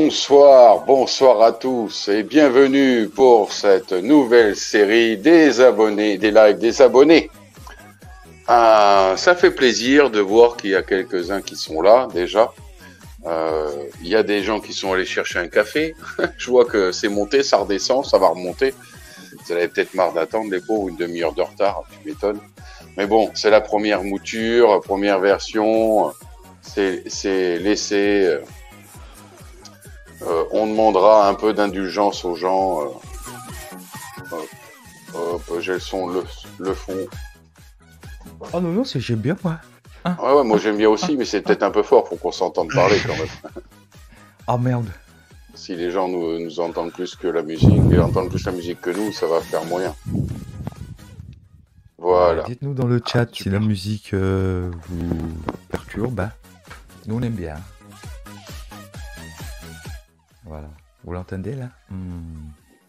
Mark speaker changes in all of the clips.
Speaker 1: Bonsoir, bonsoir à tous et bienvenue pour cette nouvelle série des abonnés, des lives des abonnés. Ça fait plaisir de voir qu'il y a quelques-uns qui sont là déjà. Il y a des gens qui sont allés chercher un café. Je vois que c'est monté, ça redescend, ça va remonter. Vous avez peut-être marre d'attendre les pauvres, une demi-heure de retard, tu m'étonnes. Mais bon, c'est la première mouture, première version. C'est laissé. On demandera un peu d'indulgence aux gens. J'ai le son, le fond.
Speaker 2: Oh non, j'aime bien moi.
Speaker 1: Ouais, moi j'aime bien aussi, mais c'est peut-être un peu fort, faut qu'on s'entende parler quand même.
Speaker 2: Oh merde.
Speaker 1: Si les gens nous entendent plus que la musique, et entendent plus la musique que nous, ça va faire moyen. Voilà.
Speaker 2: Dites-nous dans le chat si la musique vous perturbe. Hein. Nous on aime bien. Voilà. Vous l'entendez là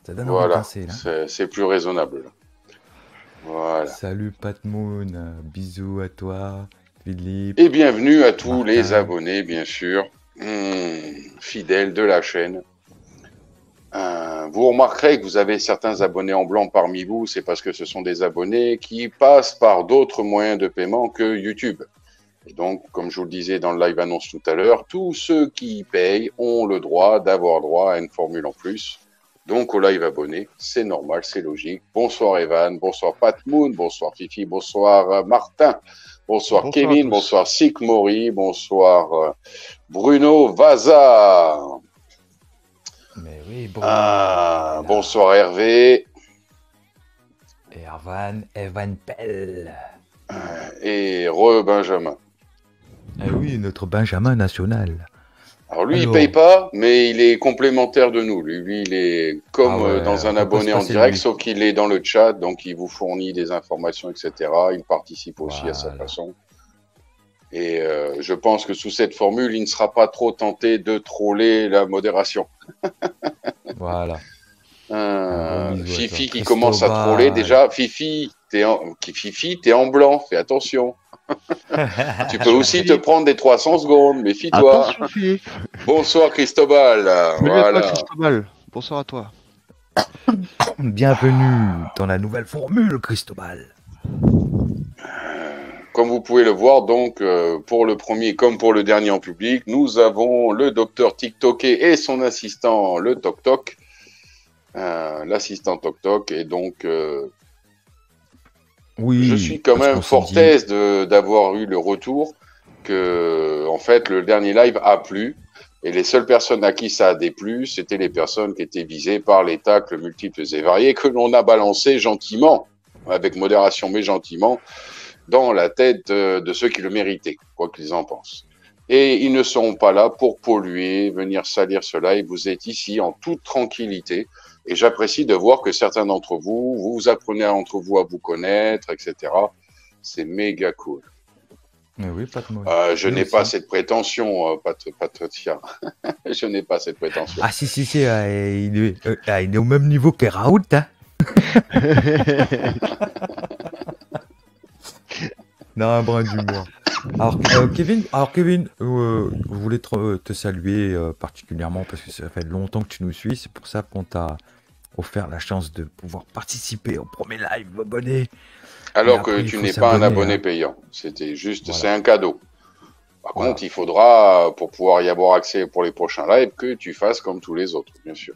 Speaker 2: Ça donne envie de danser là.
Speaker 1: C'est plus raisonnable là. Voilà.
Speaker 2: Salut Patmoon, bisous à toi, Philippe.
Speaker 1: Et bienvenue à tous les abonnés, bien sûr, fidèles de la chaîne. Vous remarquerez que vous avez certains abonnés en blanc parmi vous, c'est parce que ce sont des abonnés qui passent par d'autres moyens de paiement que YouTube. Et donc, comme je vous le disais dans le live annonce tout à l'heure, tous ceux qui payent ont le droit d'avoir droit à une formule en plus. Donc, au live abonné, c'est normal, c'est logique. Bonsoir Evan, bonsoir Patmoon, bonsoir Fifi, bonsoir Martin, bonsoir Kevin, bonsoir Sik Mori, bonsoir Bruno Vaza.
Speaker 2: Mais oui, Bruno.
Speaker 1: Bonsoir Hervé.
Speaker 2: Evan Pell.
Speaker 1: Et Benjamin.
Speaker 2: Eh oui, notre Benjamin national.
Speaker 1: Alors lui, il paye pas, mais il est complémentaire de nous. Lui, il est comme dans un abonné en direct, sauf qu'il est dans le chat, donc il vous fournit des informations, etc. Il participe aussi à sa façon. Et je pense que sous cette formule, il ne sera pas trop tenté de troller la modération.
Speaker 2: Voilà.
Speaker 1: Fifi qui commence à troller déjà. Fifi, t'es en blanc, fais attention. Tu peux aussi te prendre des 300 secondes, méfie-toi. Bonsoir Cristobal.
Speaker 3: Voilà. Cristobal. Bonsoir à toi.
Speaker 2: Bienvenue dans la nouvelle formule, Cristobal.
Speaker 1: Comme vous pouvez le voir, donc, pour le premier comme pour le dernier en public, nous avons le docteur TikToké et son assistant, le Tok Tok. L'assistant Tok Tok, et donc...
Speaker 2: Oui,
Speaker 1: je suis quand même fort aise d'avoir eu le retour que, en fait, le dernier live a plu, et les seules personnes à qui ça a déplu, c'était les personnes qui étaient visées par les tacles multiples et variés que l'on a balancés gentiment, avec modération mais gentiment, dans la tête de ceux qui le méritaient, quoi qu'ils en pensent. Et ils ne seront pas là pour polluer, venir salir ce live. Vous êtes ici en toute tranquillité. Et j'apprécie de voir que certains d'entre vous, vous apprenez entre vous à vous connaître, etc. C'est méga cool.
Speaker 2: Mais oui, pas de mots.
Speaker 1: Je n'ai pas cette prétention, Patricia. Je n'ai pas cette prétention.
Speaker 2: Ah si, il est au même niveau que Raoult, hein. Non, un brin d'humour. Alors, Kevin, je voulais te saluer particulièrement parce que ça fait longtemps que tu nous suis. C'est pour ça qu'on t'a offert la chance de pouvoir participer au premier live abonné.
Speaker 1: Alors que tu n'es pas un abonné payant. C'était juste, c'est un cadeau. Par contre, il faudra, pour pouvoir y avoir accès pour les prochains lives, que tu fasses comme tous les autres, bien sûr.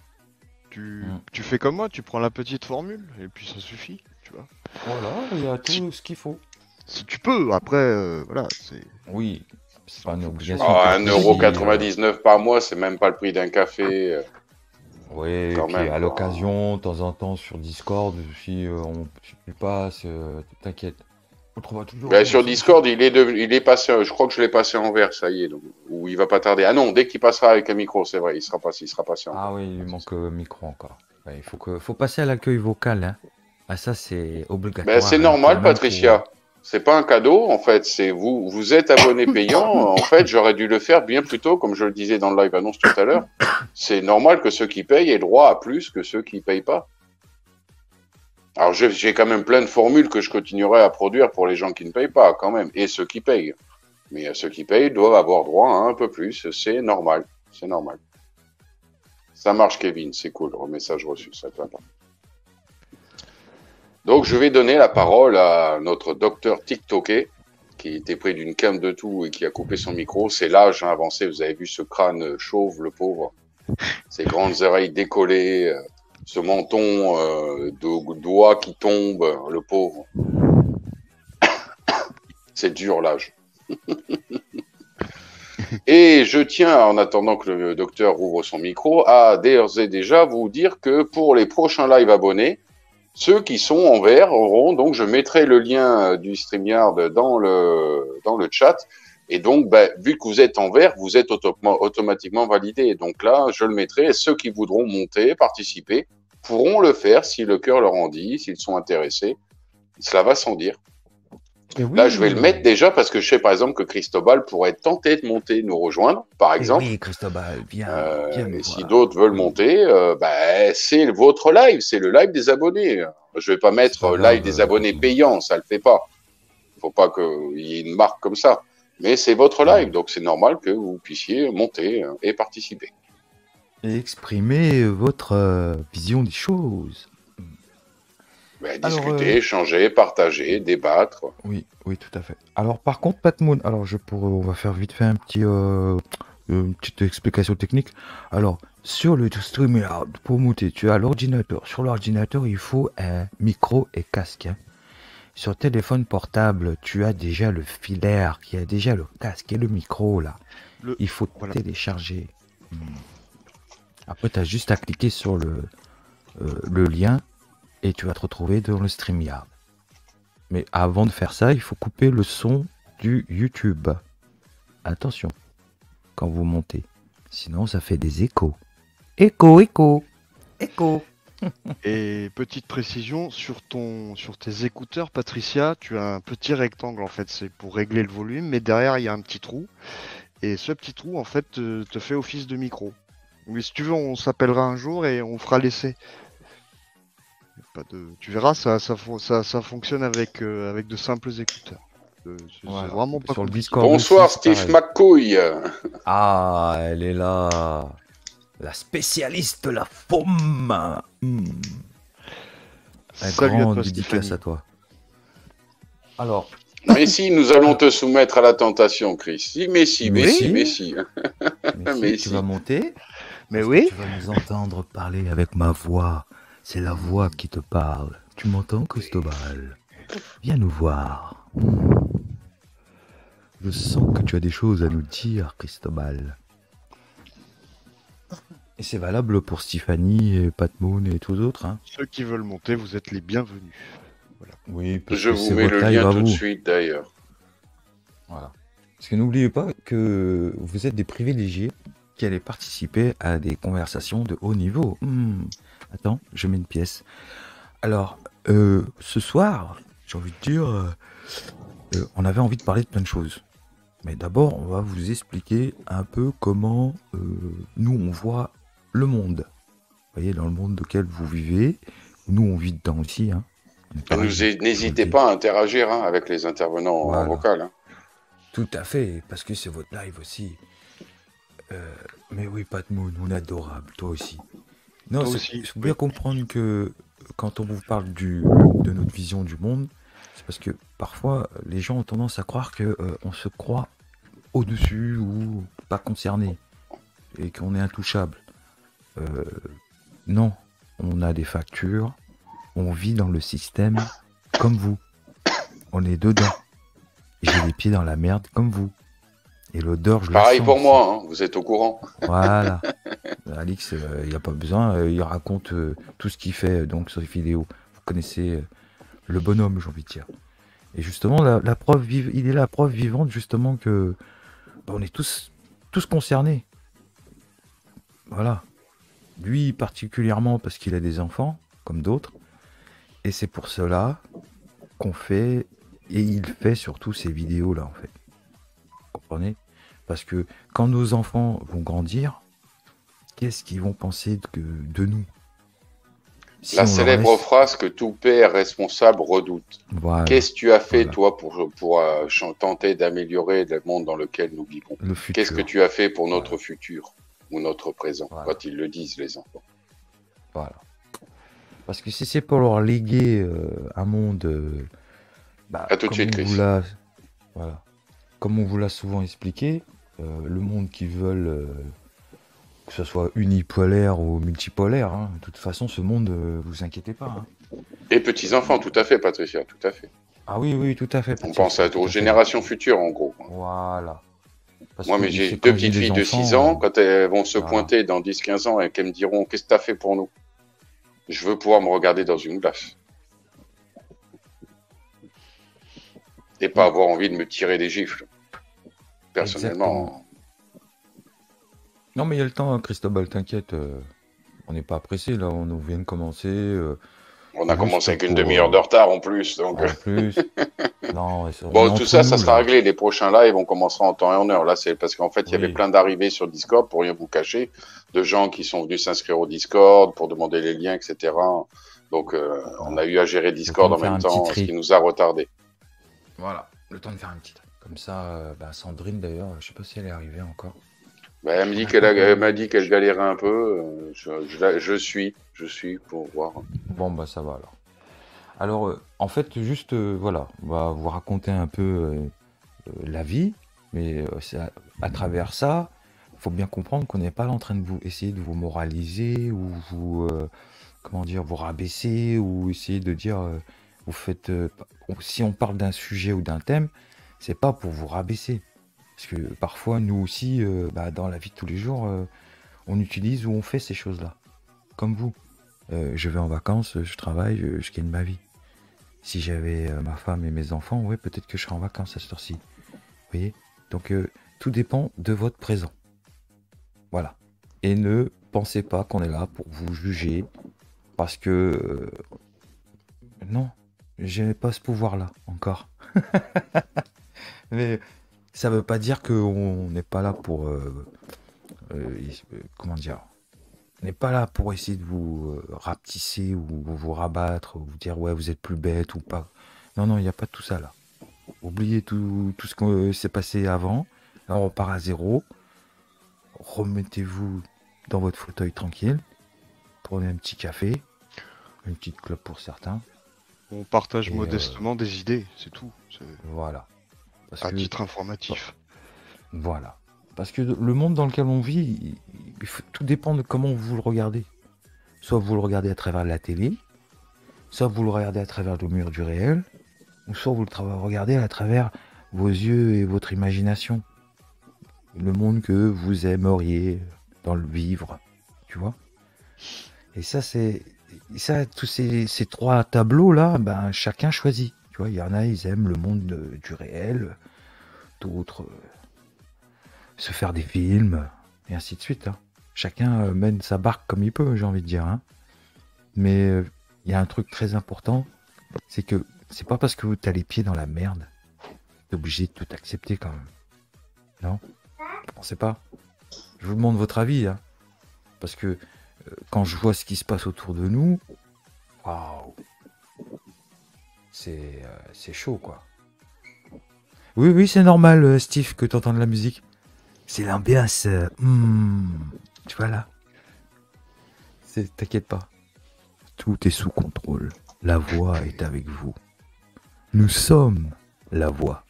Speaker 3: Tu fais comme moi, tu prends la petite formule et puis ça suffit, tu vois.
Speaker 2: Voilà, il y a tout ce qu'il faut.
Speaker 3: Si tu peux, après, voilà, c'est...
Speaker 2: Oui, c'est pas une obligation.
Speaker 1: 1,99€ par mois, c'est même pas le prix d'un café.
Speaker 2: Oui, et puis à l'occasion, de temps en temps sur Discord, si tu passes, t'inquiète. On trouvera toujours.
Speaker 1: Ben, sur Discord, il est passé, je crois que je l'ai passé en vert, ça y est, donc, où il va pas tarder. Ah non, dès qu'il passera avec un micro, c'est vrai, il sera passé en vert.
Speaker 2: Ah oui, il manque un micro encore. Ouais, faut passer à l'accueil vocal, hein. Ah ça c'est obligatoire.
Speaker 1: Ben, c'est normal, Patricia. C'est pas un cadeau, en fait. C'est vous êtes abonné payant. En fait, j'aurais dû le faire bien plus tôt, comme je le disais dans le live annonce tout à l'heure. C'est normal que ceux qui payent aient droit à plus que ceux qui payent pas. Alors, j'ai quand même plein de formules que je continuerai à produire pour les gens qui ne payent pas, quand même, et ceux qui payent. Mais ceux qui payent doivent avoir droit à un peu plus. C'est normal. C'est normal. Ça marche, Kevin, c'est cool. Message reçu, ça te va pas. Donc, je vais donner la parole à notre docteur TikToké, qui était pris d'une quinte de tout et qui a coupé son micro. C'est l'âge avancé. Vous avez vu ce crâne chauve, le pauvre. Ses grandes oreilles décollées, ce menton de doigts qui tombe, le pauvre. C'est dur l'âge. Et je tiens, en attendant que le docteur ouvre son micro, à d'ores et déjà vous dire que pour les prochains live abonnés, ceux qui sont en vert auront, donc je mettrai le lien du StreamYard dans le chat. Et donc, vu que vous êtes en vert, vous êtes automatiquement validé. Et donc là, je le mettrai. Et ceux qui voudront monter, participer, pourront le faire si le cœur leur en dit, s'ils sont intéressés. Cela va sans dire.
Speaker 2: Oui,
Speaker 1: là, je vais le mettre déjà parce que je sais par exemple que Cristobal pourrait être tenté de monter, nous rejoindre, par exemple.
Speaker 2: Oui, Cristobal, viens.
Speaker 1: Et si d'autres veulent monter, c'est votre live, c'est le live des abonnés. Je vais pas mettre live des abonnés payants, ça le fait pas. Faut pas qu'il y ait une marque comme ça. Mais c'est votre live, donc c'est normal que vous puissiez monter et participer.
Speaker 2: Et exprimer votre vision des choses.
Speaker 1: Discuter, échanger, partager, débattre.
Speaker 2: Oui, tout à fait. Alors par contre, Patmoon, alors on va faire vite fait une petite explication technique. Alors, sur le StreamYard, pour monter, tu as l'ordinateur. Sur l'ordinateur, il faut un micro et casque. Hein. Sur téléphone portable, tu as déjà le filaire, qui a déjà le casque et le micro là. Il faut télécharger. Après, tu as juste à cliquer sur le lien et tu vas te retrouver dans le StreamYard. Mais avant de faire ça, il faut couper le son du YouTube. Attention, quand vous montez. Sinon, ça fait des échos. Écho.
Speaker 3: Et petite précision, sur tes écouteurs, Patricia, tu as un petit rectangle en fait, c'est pour régler le volume, mais derrière il y a un petit trou. Et ce petit trou en fait te fait office de micro. Mais si tu veux, on s'appellera un jour et on fera l'essai. Tu verras, ça fonctionne avec de simples écouteurs. C'est vraiment pas
Speaker 2: sur le
Speaker 3: compliqué.
Speaker 2: Discord.
Speaker 1: Bonsoir
Speaker 2: aussi,
Speaker 1: Steve
Speaker 2: pareil.
Speaker 1: McCouille.
Speaker 2: Ah, elle est là. La spécialiste de la pomme. Un
Speaker 3: Salut à
Speaker 2: grand
Speaker 3: toi,
Speaker 2: dédicace
Speaker 3: Stéphanie.
Speaker 2: à toi. Alors,
Speaker 1: Mais si, nous allons te soumettre à la tentation, Chris. Si, mais si.
Speaker 2: tu vas monter.
Speaker 3: Mais
Speaker 2: parce
Speaker 3: oui.
Speaker 2: que tu vas nous entendre parler avec ma voix. C'est la voix qui te parle. Tu m'entends, Cristobal? Viens nous voir. Je sens que tu as des choses à nous dire, Cristobal. Et c'est valable pour Stéphanie et Patmoon et tous autres. Hein.
Speaker 3: Ceux qui veulent monter, vous êtes les bienvenus. Voilà.
Speaker 2: Oui, parce
Speaker 1: Je
Speaker 2: que
Speaker 1: vous
Speaker 2: c'est
Speaker 1: mets
Speaker 2: votre
Speaker 1: le
Speaker 2: live
Speaker 1: lien
Speaker 2: à
Speaker 1: tout de
Speaker 2: vous.
Speaker 1: suite d'ailleurs.
Speaker 2: Voilà. Parce que n'oubliez pas que vous êtes des privilégiés qui allez participer à des conversations de haut niveau. Attends, je mets une pièce. Alors, ce soir, j'ai envie de dire, on avait envie de parler de plein de choses. Mais d'abord, on va vous expliquer un peu comment nous, on voit le monde. Vous voyez, dans le monde auquel vous vivez, nous, on vit dedans aussi. Hein.
Speaker 1: N'hésitez pas à interagir avec les intervenants en vocal. Hein.
Speaker 2: Tout à fait, parce que c'est votre live aussi. Mais oui, Patmoon, on est adorable, toi aussi. Non, il faut bien comprendre que quand on vous parle de notre vision du monde, c'est parce que parfois les gens ont tendance à croire que on se croit au-dessus ou pas concerné et qu'on est intouchable. Non, on a des factures, on vit dans le système comme vous. On est dedans. J'ai les pieds dans la merde comme vous. Et l'odeur, je la sens.
Speaker 1: Pareil pour moi, hein, vous êtes au courant.
Speaker 2: Voilà. Alix, il n'y a pas besoin, il raconte tout ce qu'il fait donc sur les vidéos. Vous connaissez le bonhomme, j'ai envie de dire. Et justement, la preuve il est la preuve vivante justement que on est tous concernés. Voilà. Lui particulièrement parce qu'il a des enfants, comme d'autres. Et c'est pour cela qu'on fait, et il fait surtout ces vidéos-là en fait. Vous comprenez ? Parce que quand nos enfants vont grandir, qu'est-ce qu'ils vont penser de nous ? Si
Speaker 1: la célèbre phrase que tout père responsable redoute. Voilà. Qu'est-ce que tu as fait, toi, pour tenter d'améliorer le monde dans lequel nous vivons ? Qu'est-ce que tu as fait pour notre futur ? ou notre présent,
Speaker 2: Voilà.
Speaker 1: quand ils le disent, les enfants.
Speaker 2: Voilà. Parce que si c'est pour leur léguer un monde,
Speaker 1: À tout de
Speaker 2: comme
Speaker 1: suite,
Speaker 2: on
Speaker 1: Chris.
Speaker 2: vous l'a, voilà, comme on vous l'a souvent expliqué, le monde qu'ils veulent, que ce soit unipolaire ou multipolaire, hein, de toute façon, ce monde, vous inquiétez pas. Hein.
Speaker 1: Et petits-enfants, tout à fait, Patricia, tout à fait.
Speaker 2: Ah oui, oui, tout à fait.
Speaker 1: On
Speaker 2: petit,
Speaker 1: pense
Speaker 2: tout
Speaker 1: aux
Speaker 2: à fait.
Speaker 1: générations futures, en gros.
Speaker 2: Voilà. Parce
Speaker 1: Moi,
Speaker 2: que
Speaker 1: mais j'ai
Speaker 2: c'est
Speaker 1: deux
Speaker 2: quand je dis
Speaker 1: petites
Speaker 2: les
Speaker 1: filles de
Speaker 2: enfants,
Speaker 1: 6 ans, quand elles vont se
Speaker 2: voilà.
Speaker 1: pointer dans 10-15 ans et qu'elles me diront « Qu'est-ce que tu as fait pour nous ?» Je veux pouvoir me regarder dans une glace. Et pas avoir envie de me tirer des gifles. Personnellement.
Speaker 2: Non, mais il y a le temps, hein, Cristobal, t'inquiète. On n'est pas pressé, là. On vient de commencer.
Speaker 1: On a
Speaker 2: juste
Speaker 1: commencé avec une
Speaker 2: pour,
Speaker 1: demi-heure de retard en plus. Donc...
Speaker 2: En plus. Non, on
Speaker 1: bon,
Speaker 2: est
Speaker 1: tout
Speaker 2: entre
Speaker 1: ça,
Speaker 2: nous,
Speaker 1: ça sera
Speaker 2: là.
Speaker 1: réglé. Les prochains lives, on commencera en temps et en heure. Là, c'est parce qu'en fait, il y avait
Speaker 2: Oui.
Speaker 1: plein d'arrivées sur Discord, pour rien vous cacher, de gens qui sont venus s'inscrire au Discord pour demander les liens, etc. Donc, on a eu à gérer Discord en même temps, ce qui nous a retardé.
Speaker 2: Voilà, le temps de faire un petit truc. Comme ça, Sandrine, d'ailleurs, je sais pas si elle est arrivée encore.
Speaker 1: Bah, elle m'a dit qu'elle galérait un peu. Je suis pour voir.
Speaker 2: Bon, bah ça va alors. Alors, en fait, juste, voilà, on va vous raconter un peu la vie, mais à travers ça, il faut bien comprendre qu'on n'est pas là en train de vous essayer de vous moraliser ou vous, comment dire, vous rabaisser ou essayer de dire, vous faites, si on parle d'un sujet ou d'un thème, c'est pas pour vous rabaisser. Parce que parfois, nous aussi, dans la vie de tous les jours, on utilise ou on fait ces choses-là. Comme vous. Je vais en vacances, je travaille, je gagne ma vie. Si j'avais ma femme et mes enfants, ouais, peut-être que je serais en vacances à cette heure-ci. Vous voyez? Donc, tout dépend de votre présent. Voilà. Et ne pensez pas qu'on est là pour vous juger. Parce que... non, j'ai pas ce pouvoir-là, encore. Mais ça veut pas dire qu'on n'est pas là pour... comment dire? On n'est pas là pour essayer de vous rapetisser ou vous rabattre, ou vous dire ouais vous êtes plus bête ou pas. Non, non, il n'y a pas de tout ça là. Oubliez tout ce qui s'est passé avant. Là, on repart à zéro. Remettez-vous dans votre fauteuil tranquille. Prenez un petit café, une petite clope pour certains.
Speaker 3: On partage modestement des idées, c'est tout.
Speaker 2: Voilà. Parce
Speaker 3: à titre informatif.
Speaker 2: Voilà. Parce que le monde dans lequel on vit, tout dépend de comment vous le regardez. Soit vous le regardez à travers la télé, soit vous le regardez à travers le mur du réel, ou soit vous le regardez à travers vos yeux et votre imagination. Le monde que vous aimeriez dans le vivre, tu vois. Et ça, tous ces trois tableaux-là, chacun choisit. Tu vois, il y en a, ils aiment le monde du réel, d'autres... se faire des films, et ainsi de suite. Hein. Chacun mène sa barque comme il peut, j'ai envie de dire. Hein. Mais il y a un truc très important, c'est que c'est pas parce que tu as les pieds dans la merde, t'es obligé de tout accepter quand même. Non? Vous pensez pas? Je vous demande votre avis. Hein. Parce que quand je vois ce qui se passe autour de nous, waouh, c'est chaud, quoi. Oui, oui, c'est normal, Steve, que tu entends de la musique. C'est l'ambiance. Tu vois là. T'inquiète pas. Tout est sous contrôle. La voix est avec vous. Nous sommes la voix.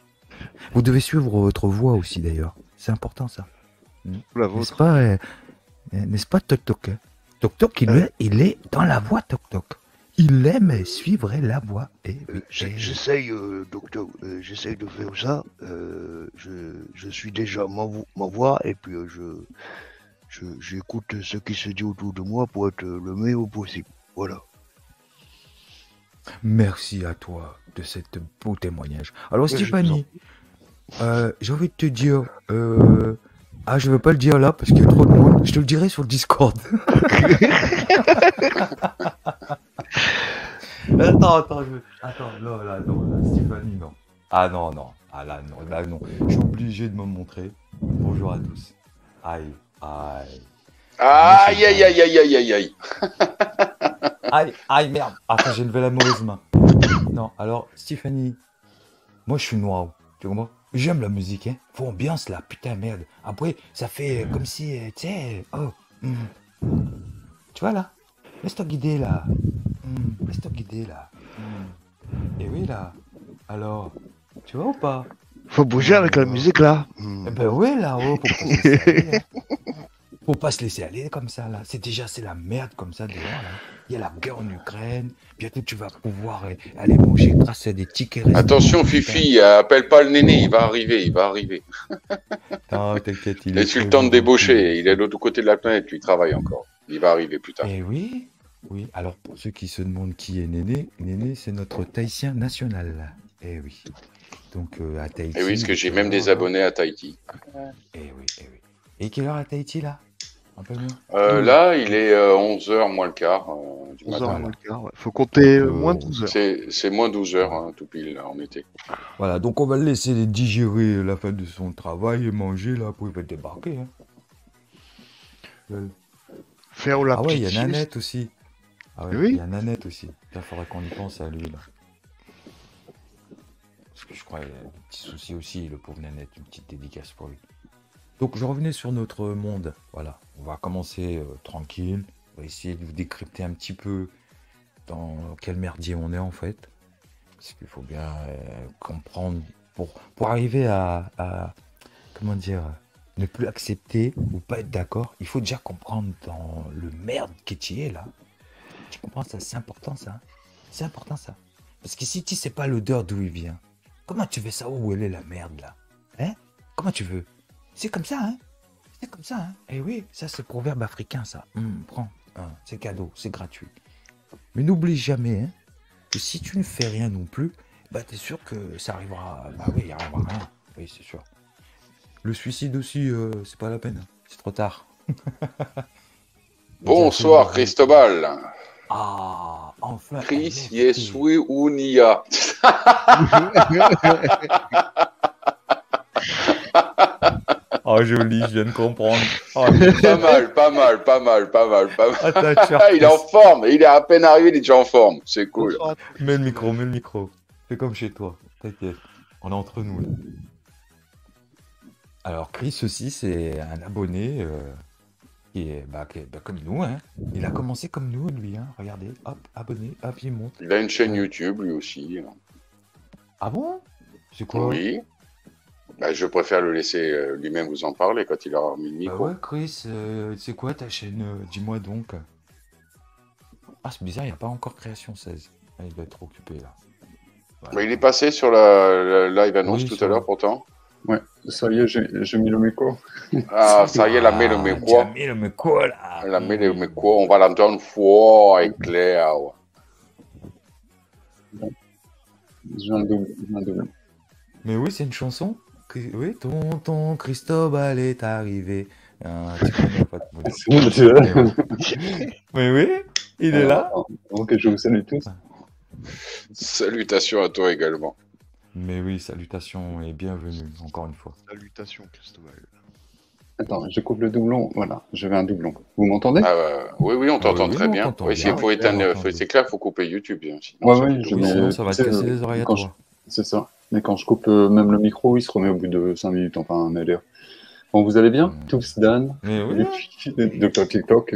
Speaker 2: Vous devez suivre votre voix aussi d'ailleurs. C'est important ça.
Speaker 3: La vôtre.
Speaker 2: N'est-ce pas Toc Toc? Toc Toc, il est dans la voix Toc Toc. Il aime suivre la voix.
Speaker 4: J'essaye, docteur, j'essaye de faire ça. Je suis déjà ma voix et puis j'écoute ce qui se dit autour de moi pour être le meilleur possible. Voilà.
Speaker 2: Merci à toi de cette beau témoignage. Alors Stéphanie, j'ai envie de te dire, je veux pas le dire là parce qu'il y a trop de monde. Je te le dirai sur le Discord. Attends, non, Stéphanie, non. Ah non, je suis obligé de me montrer. Bonjour à tous. Aïe. Aïe, merde. Attends, j'ai levé la mauvaise main. Non, alors, Stéphanie, moi je suis noir, tu comprends? J'aime la musique, hein. Faut ambiance là, putain, merde. Après, ça fait comme si, tu sais, oh, tu vois là? Laisse-toi guider là. Laisse-toi guider là. Et oui là. Alors, tu vois ou pas?
Speaker 3: Faut bouger avec la musique là.
Speaker 2: Eh ben oui là, oh, faut pas se laisser aller, hein. Faut pas se laisser aller comme ça là. C'est la merde comme ça dehors là. Il y a la guerre en Ukraine. Bientôt tu vas pouvoir aller manger grâce à des tickets restaurants.
Speaker 1: Attention,
Speaker 2: putain.
Speaker 1: Fifi, appelle pas le néné, il va arriver.
Speaker 2: Non, t'inquiète, il est
Speaker 1: Laisse-lui le
Speaker 2: très
Speaker 1: temps de
Speaker 2: gentil.
Speaker 1: débaucher. Il est de l'autre côté de la planète, lui, il travaille encore. Il va arriver plus tard.
Speaker 2: Eh oui, oui. Alors pour ceux qui se demandent qui est Néné, Néné c'est notre Tahitien national. Eh oui. Donc à Tahiti.
Speaker 1: Et oui, parce que j'ai même des abonnés à Tahiti.
Speaker 2: Eh oui, eh oui. Et quelle heure à Tahiti là? Un peu mieux.
Speaker 1: Là, il est 11h moins le quart du
Speaker 3: 11h
Speaker 1: matin.
Speaker 3: moins le quart, ouais. Faut compter
Speaker 2: Donc,
Speaker 3: moins de 12 heures.
Speaker 1: C'est moins 12h, hein, tout pile, là, en été.
Speaker 2: Voilà, donc on va le laisser digérer la fin de son travail et manger là, après il va débarquer. Hein.
Speaker 3: Faire la
Speaker 2: Ah ouais, il y a
Speaker 3: petite sieste.
Speaker 2: Nanette aussi. Ah ouais,
Speaker 3: Oui.
Speaker 2: il y a Nanette aussi. Là, faudrait qu'on y pense à lui là. Parce que je crois qu'il a des petits soucis aussi, le pauvre Nanette, une petite dédicace pour lui. Donc je revenais sur notre monde. Voilà, on va commencer tranquille. On va essayer de vous décrypter un petit peu dans quel merdier on est en fait. Parce qu'il faut bien comprendre pour arriver à comment dire, ne plus accepter ou pas être d'accord. Il faut déjà comprendre dans le merde que tu es là. Tu comprends ça? C'est important ça. C'est important ça. Parce que si tu sais pas l'odeur d'où il vient, comment tu veux savoir où elle est la merde là? Hein? Comment tu veux? C'est comme ça, hein? C'est comme ça, hein? Eh oui, ça c'est proverbe africain, ça. Prends, c'est cadeau, c'est gratuit. Mais n'oublie jamais, hein, que si tu ne fais rien non plus, bah t'es sûr que ça arrivera. Bah oui, il arrivera rien. Oui, c'est sûr. Le suicide aussi, c'est pas la peine. Hein. C'est trop tard.
Speaker 1: Bonsoir, Cristobal.
Speaker 2: Ah, enfin.
Speaker 1: Chris Yesui Unia.
Speaker 2: Oh, joli, je viens de comprendre. Oh,
Speaker 1: Pas mal.
Speaker 2: Attends,
Speaker 1: Il est en forme, il est à peine arrivé, il est déjà en forme. C'est cool.
Speaker 2: Mets le micro. Fais comme chez toi, t'inquiète. On est entre nous là. Alors, Chris aussi, c'est un abonné qui est comme nous. Hein. Il a commencé comme nous, lui. Hein. Regardez, hop, abonné, hop, il monte.
Speaker 1: Il a une chaîne YouTube, lui aussi.
Speaker 2: Ah bon? C'est quoi?
Speaker 1: Oui. Bah, je préfère le laisser lui-même vous en parler quand il aura remis le micro.
Speaker 2: Ouais, Chris, c'est quoi ta chaîne? Dis-moi donc. Ah, c'est bizarre, il n'y a pas encore création 16. Ah, il doit être occupé là. Voilà.
Speaker 1: Mais il est passé sur la live annonce
Speaker 2: Oui,
Speaker 1: tout
Speaker 2: sur-
Speaker 1: à l'heure pourtant.
Speaker 5: Ouais, ça y est, j'ai mis le micro.
Speaker 1: Ah, ça y est, la met le
Speaker 2: Tu as
Speaker 1: micro.
Speaker 2: mis le micro là.
Speaker 1: La met le micro, on va l'entendre fort et clair.
Speaker 5: J'ai un double.
Speaker 2: Mais oui, c'est une chanson. Oui, tonton Cristobal est arrivé. Ah, tu connais pas de Mais oui, il est là.
Speaker 5: Ok, je vous salue tous.
Speaker 1: Salutations à toi également.
Speaker 2: Mais oui, salutations et bienvenue, encore une fois.
Speaker 3: Salutations, Cristobal.
Speaker 5: Attends, je coupe le doublon. Voilà, j'avais un doublon. Vous m'entendez?
Speaker 1: Oui, on t'entend
Speaker 2: oui,
Speaker 1: très
Speaker 2: on
Speaker 1: bien.
Speaker 2: t'entend
Speaker 1: Oui,
Speaker 2: bien.
Speaker 1: s'il faut éteindre,
Speaker 2: On t'entend
Speaker 1: c'est clair, il faut couper YouTube. Hein, sinon,
Speaker 5: Ouais,
Speaker 1: ça
Speaker 5: ouais,
Speaker 1: fait
Speaker 5: je
Speaker 1: tout.
Speaker 2: Oui,
Speaker 5: mets-
Speaker 2: sinon ça va te
Speaker 5: tu sais,
Speaker 2: casser les oreilles à
Speaker 5: quand
Speaker 2: toi.
Speaker 5: C'est ça. Mais quand je coupe même le micro, il se remet au bout de 5 minutes. Enfin, un heure. Bon, vous allez bien? Tous, Dan?
Speaker 2: Mais oui.
Speaker 5: Docteur TikTok.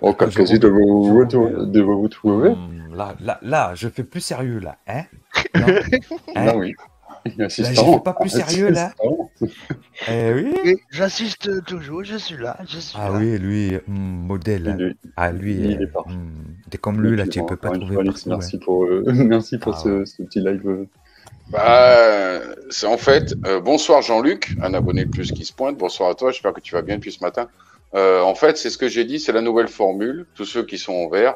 Speaker 5: Oh,
Speaker 2: Je
Speaker 5: quasi de
Speaker 2: reviens.
Speaker 5: vous trouver.
Speaker 2: Là, je fais plus sérieux là, hein? Non, hein?
Speaker 5: Là, oui.
Speaker 2: Là, je fais pas plus sérieux là. Eh oui.
Speaker 4: Et j'assiste toujours, je suis là, je suis
Speaker 2: Ah
Speaker 4: là.
Speaker 2: oui, lui, modèle. Ah lui,
Speaker 5: il est parfait.
Speaker 2: t'es comme lui là, tu peux pas trouver partout.
Speaker 5: Merci pour, merci pour
Speaker 2: Ah
Speaker 5: ce petit live.
Speaker 1: C'est en fait, bonsoir Jean-Luc, un abonné de plus qui se pointe. Bonsoir à toi, j'espère que tu vas bien depuis ce matin. En fait, c'est ce que j'ai dit, c'est la nouvelle formule. Tous ceux qui sont en vert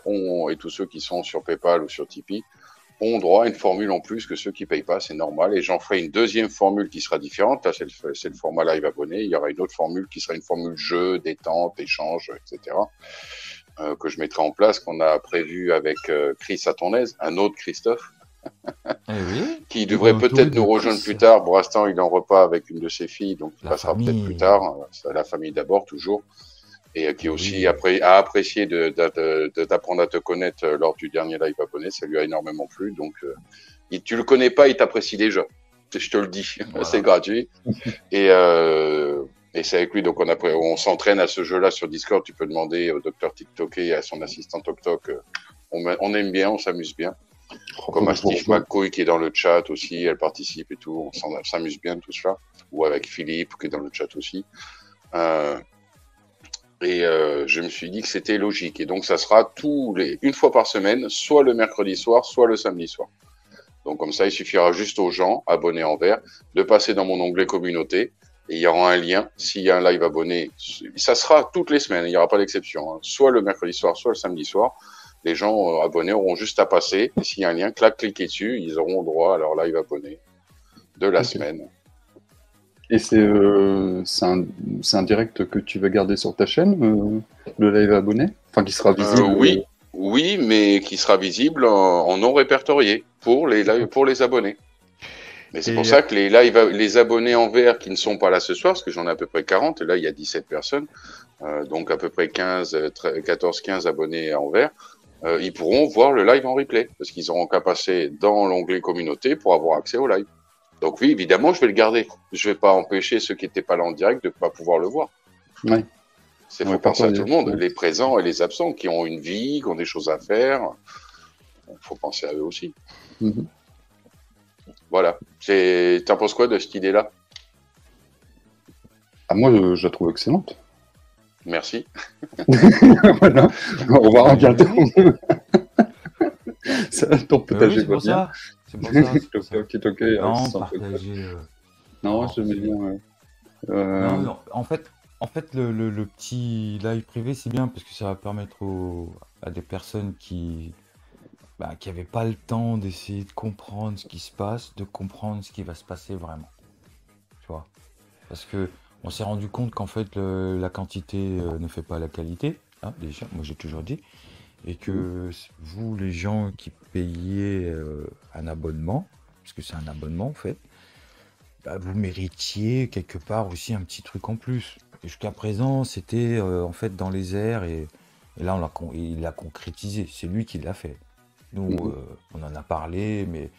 Speaker 1: et tous ceux qui sont sur PayPal ou sur Tipeee ont droit à une formule en plus que ceux qui payent pas, c'est normal. Et j'en ferai une deuxième formule qui sera différente. Là, c'est le format live abonné. Il y aura une autre formule qui sera une formule jeu, détente, échange, etc. Que je mettrai en place, qu'on a prévu avec Chris à ton aise, un autre Christophe.
Speaker 2: Eh oui.
Speaker 1: Qui devrait peut-être nous rejoindre plus tard. Pour l'instant, il est en repas avec une de ses filles, donc il passera peut-être plus tard. C'est la famille d'abord, toujours. Et qui aussi a apprécié de t'apprendre à te connaître lors du dernier live abonné. Ça lui a énormément plu. Donc, tu le connais pas, il t'apprécie déjà. je te le dis,
Speaker 2: Voilà.
Speaker 1: c'est gratuit. Et c'est avec lui, donc on s'entraîne à ce jeu-là sur Discord. Tu peux demander au docteur TikTok et à son assistant TokTok. On aime bien, on s'amuse bien. Comme à Steve McCoy qui est dans le chat aussi, elle participe et tout. On s'amuse bien tout ça. Ou avec Philippe qui est dans le chat aussi. Je me suis dit que c'était logique. Et donc ça sera une fois par semaine, soit le mercredi soir, soit le samedi soir. Donc comme ça, il suffira juste aux gens abonnés en vert de passer dans mon onglet communauté. Et il y aura un lien. S'il y a un live abonné, ça sera toutes les semaines. Il n'y aura pas d'exception. Hein. Soit le mercredi soir, soit le samedi soir. Les gens abonnés auront juste à passer. Et s'il y a un lien, cliquez dessus. Ils auront droit à leur live abonné de la semaine.
Speaker 5: Et c'est un direct que tu vas garder sur ta chaîne, le live abonné? Enfin, qui sera visible?
Speaker 1: Oui, mais qui sera visible en non répertorié pour les abonnés. Mais c'est pour ça que les abonnés en vert qui ne sont pas là ce soir, parce que j'en ai à peu près 40, et là il y a 17 personnes, donc à peu près 14-15 abonnés en vert, ils pourront voir le live en replay, parce qu'ils auront qu'à passer dans l'onglet communauté pour avoir accès au live. Donc oui, évidemment, je vais le garder. Je vais pas empêcher ceux qui n'étaient pas là en direct de ne pas pouvoir le voir.
Speaker 5: Ouais.
Speaker 1: Il faut penser à tout le monde, les présents et les absents, qui ont une vie, qui ont des choses à faire. Il faut penser à eux aussi.
Speaker 5: Mm-hmm.
Speaker 1: Voilà. T'en penses quoi de cette idée-là?
Speaker 5: Moi, je la trouve excellente.
Speaker 1: Merci.
Speaker 5: Voilà. Au revoir à bientôt. Ton potager va bien.
Speaker 2: C'est pour ça.
Speaker 5: Ok. Non, j'aimais bien.
Speaker 2: Non, en fait, le petit live privé, c'est bien parce que ça va permettre à des personnes qui n'avaient pas le temps d'essayer de comprendre ce qui se passe, de comprendre ce qui va se passer vraiment. Tu vois? Parce que on s'est rendu compte qu'en fait, la quantité ne fait pas la qualité. Hein, déjà, moi j'ai toujours dit. Et que vous, les gens qui payez un abonnement, parce que c'est un abonnement en fait, vous méritiez quelque part aussi un petit truc en plus. Et jusqu'à présent, c'était en fait dans les airs et là, il l'a concrétisé. C'est lui qui l'a fait. Nous, on en a parlé, mais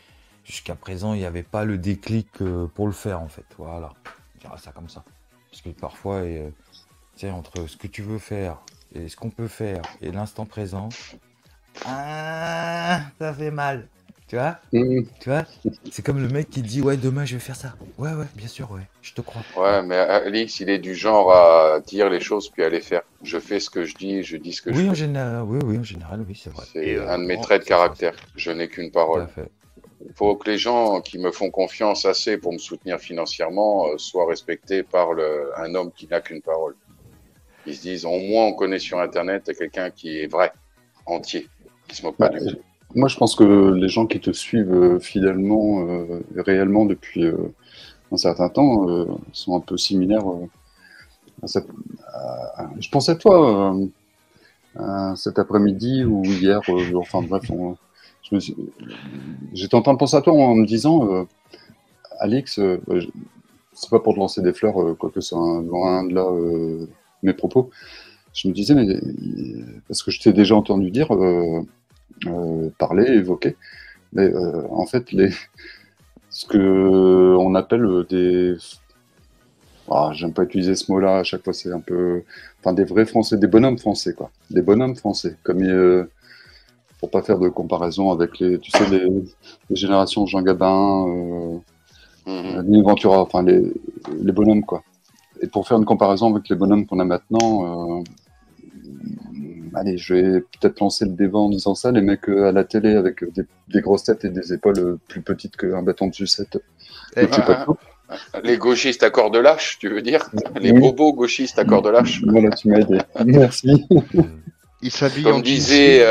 Speaker 2: jusqu'à présent, il n'y avait pas le déclic pour le faire en fait. Voilà, je dirais ça comme ça. Parce que parfois, tu sais, entre ce que tu veux faire et ce qu'on peut faire et l'instant présent, ça fait mal. Tu vois? Tu vois? C'est comme le mec qui dit ouais, demain je vais faire ça. Ouais, bien sûr, ouais, je te crois.
Speaker 1: Ouais, mais Alix, il est du genre à dire les choses puis à les faire. Je fais ce que je dis ce que je fais.
Speaker 2: En général, oui, c'est vrai.
Speaker 1: C'est un de mes traits de caractère. Je n'ai qu'une parole. Il faut que les gens qui me font confiance assez pour me soutenir financièrement soient respectés par un homme qui n'a qu'une parole. Ils se disent, au moins on connaît sur Internet quelqu'un qui est vrai, entier, qui se moque pas du tout.
Speaker 5: Moi, je pense que les gens qui te suivent fidèlement, réellement depuis un certain temps, sont un peu similaires. Je pense à toi cet après-midi ou hier, enfin bref, j'étais en train de penser à toi en me disant, Alix, c'est pas pour te lancer des fleurs, quoique c'est loin de là mes propos. Je me disais, mais parce que je t'ai déjà entendu dire, parler, évoquer, mais en fait, ce que on appelle j'aime pas utiliser ce mot-là, à chaque fois c'est un peu, enfin des vrais Français, des bonhommes français, quoi, des bonhommes français, comme pour pas faire de comparaison avec les générations Jean Gabin, Lini Ventura, enfin les bonhommes, quoi. Et pour faire une comparaison avec les bonhommes qu'on a maintenant, allez, je vais peut-être lancer le débat en disant ça, les mecs à la télé avec des grosses têtes et des épaules plus petites qu'un bâton de sucette.
Speaker 1: Les gauchistes à corps de lâche, tu veux dire? Les bobos gauchistes à corps de lâche.
Speaker 5: Voilà, tu m'as aidé. Merci.
Speaker 3: Il s'habille
Speaker 1: comme disait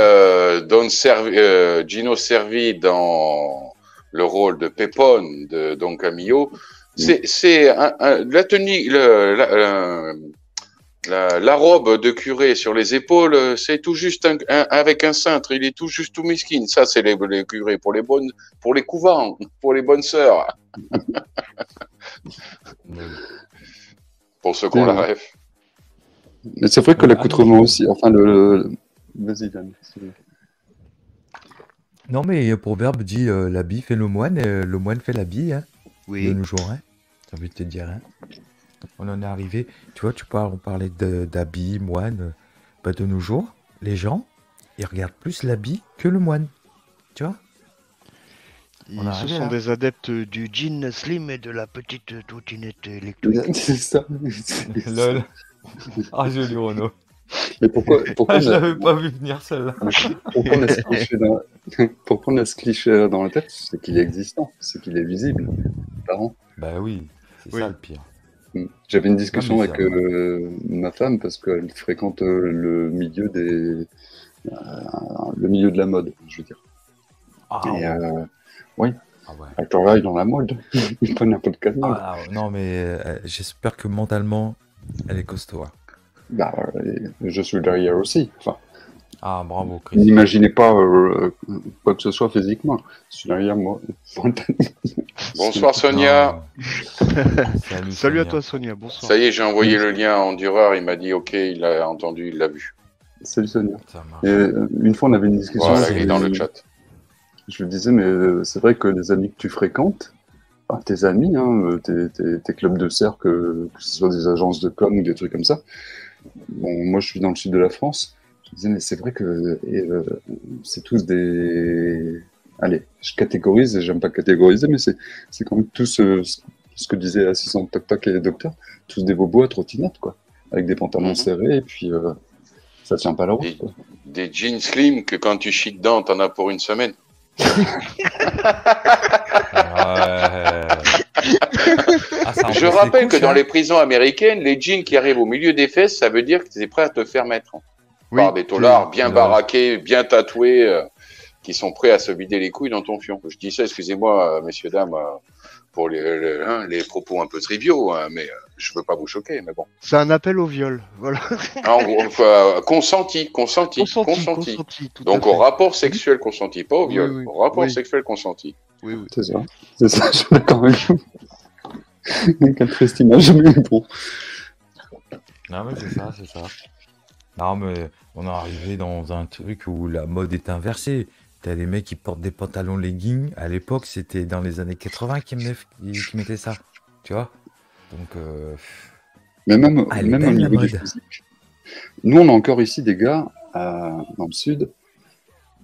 Speaker 1: Gino Cervi dans le rôle de Pépone de Don Camillo, c'est la tenue, la robe de curé sur les épaules, c'est tout juste avec un cintre, il est tout juste tout mesquine. Ça, c'est les curés pour les couvents, pour les bonnes sœurs. Pour ceux qui ont la ref.
Speaker 5: Mais c'est vrai que l'accoutrement aussi, enfin vas-y, Dan.
Speaker 2: Non, mais le proverbe dit l'habit fait le moine fait l'habit. Hein. de
Speaker 4: Oui.
Speaker 2: nos jours, hein. J'ai envie de te dire, hein. On en est arrivé. Tu vois, on parlait d'habits, moine. Bah, de nos jours, les gens, ils regardent plus l'habit que le moine. Tu vois? On est
Speaker 3: Ce
Speaker 2: arrivé
Speaker 3: sont
Speaker 2: là.
Speaker 3: des adeptes
Speaker 4: Du jean slim et de la petite trottinette électrique.
Speaker 5: C'est ça.
Speaker 2: Lol. Ah, joli Renaud.
Speaker 5: Mais pourquoi,
Speaker 2: Ah, je l'avais pas vu venir celle-là.
Speaker 5: pourquoi on a ce cliché dans... pourquoi on a ce cliché dans la tête? C'est qu'il est existant, c'est qu'il est visible. Parents.
Speaker 2: Bah oui, c'est
Speaker 3: Oui.
Speaker 2: ça le pire.
Speaker 5: J'avais une discussion
Speaker 2: Non, mais
Speaker 5: avec
Speaker 2: ça
Speaker 5: ma femme parce qu'elle fréquente le milieu le milieu de la mode, je veux dire.
Speaker 2: Ah,
Speaker 5: Et
Speaker 2: ouais.
Speaker 5: oui,
Speaker 2: Ah ouais.
Speaker 5: elle travaille dans la mode, pas n'importe quelle mode.
Speaker 2: Ah, non, mais j'espère que mentalement, elle est costaud, hein.
Speaker 5: Bah, je suis derrière aussi. Enfin,
Speaker 2: Ah, bravo, Chris.
Speaker 5: n'imaginez pas quoi que ce soit physiquement. Je suis derrière moi.
Speaker 1: Bonsoir Sonia.
Speaker 2: Non. Salut,
Speaker 3: Salut à
Speaker 2: Sonia.
Speaker 3: toi Sonia, bonsoir.
Speaker 1: Ça y est, j'ai envoyé le lien à Endureur. Il m'a dit OK, il l'a entendu, il l'a vu.
Speaker 5: Salut Sonia.
Speaker 2: Ça marche.
Speaker 5: Et, une fois, on avait une discussion.
Speaker 1: Voilà, il est dans le chat.
Speaker 5: Je lui disais, mais c'est vrai que les amis que tu fréquentes, enfin, tes amis, hein, tes clubs de cercle, que ce soit des agences de com ou des trucs comme ça. Bon, moi, je suis dans le sud de la France. Je me disais, mais c'est vrai que c'est tous des... Allez, je catégorise, et j'aime pas catégoriser, mais c'est quand même tous ce que disaient Assistant Toc Toc et les docteurs, tous des bobos à trottinette, quoi. Avec des pantalons
Speaker 1: Mhm.
Speaker 5: serrés, et puis ça tient pas la route, quoi.
Speaker 1: Des jeans slim que quand tu chies dedans, t'en as pour une semaine.
Speaker 2: Ouais. Ah, ça
Speaker 1: Je
Speaker 2: remplace
Speaker 1: rappelle
Speaker 2: les
Speaker 1: que
Speaker 2: couches,
Speaker 1: dans
Speaker 2: hein.
Speaker 1: les prisons américaines, les jeans qui arrivent au milieu des fesses, ça veut dire que tu es prêt à te faire mettre.
Speaker 3: Oui,
Speaker 1: Par des taulards bien
Speaker 2: Ouais.
Speaker 1: baraqués, bien tatoués, qui sont prêts à se vider les couilles dans ton fion. Je dis ça, excusez-moi, messieurs, dames, pour les propos un peu triviaux, hein, mais je veux pas vous choquer, mais bon.
Speaker 3: c'est un appel au viol. Voilà.
Speaker 1: En gros, consenti.
Speaker 3: Consenti, tout
Speaker 1: Donc
Speaker 3: à
Speaker 1: au
Speaker 3: fait.
Speaker 1: rapport sexuel consenti, pas au
Speaker 3: Oui,
Speaker 1: viol,
Speaker 3: oui,
Speaker 1: au rapport
Speaker 3: oui.
Speaker 1: sexuel consenti.
Speaker 3: Oui, oui.
Speaker 5: C'est ça, je suis d'accord avec vous. Quelle triste image, mais bon.
Speaker 2: Non, mais c'est ça, c'est ça. Non, mais on est arrivé dans un truc où la mode est inversée. T'as des mecs qui portent des pantalons leggings. À l'époque, c'était dans les années 80 qui mettaient ça. Tu vois? Donc,
Speaker 5: Mais même,
Speaker 2: elle est
Speaker 5: même au
Speaker 2: belle, la
Speaker 5: niveau du
Speaker 2: mode.
Speaker 5: physique. Nous, on a encore ici des gars dans le sud,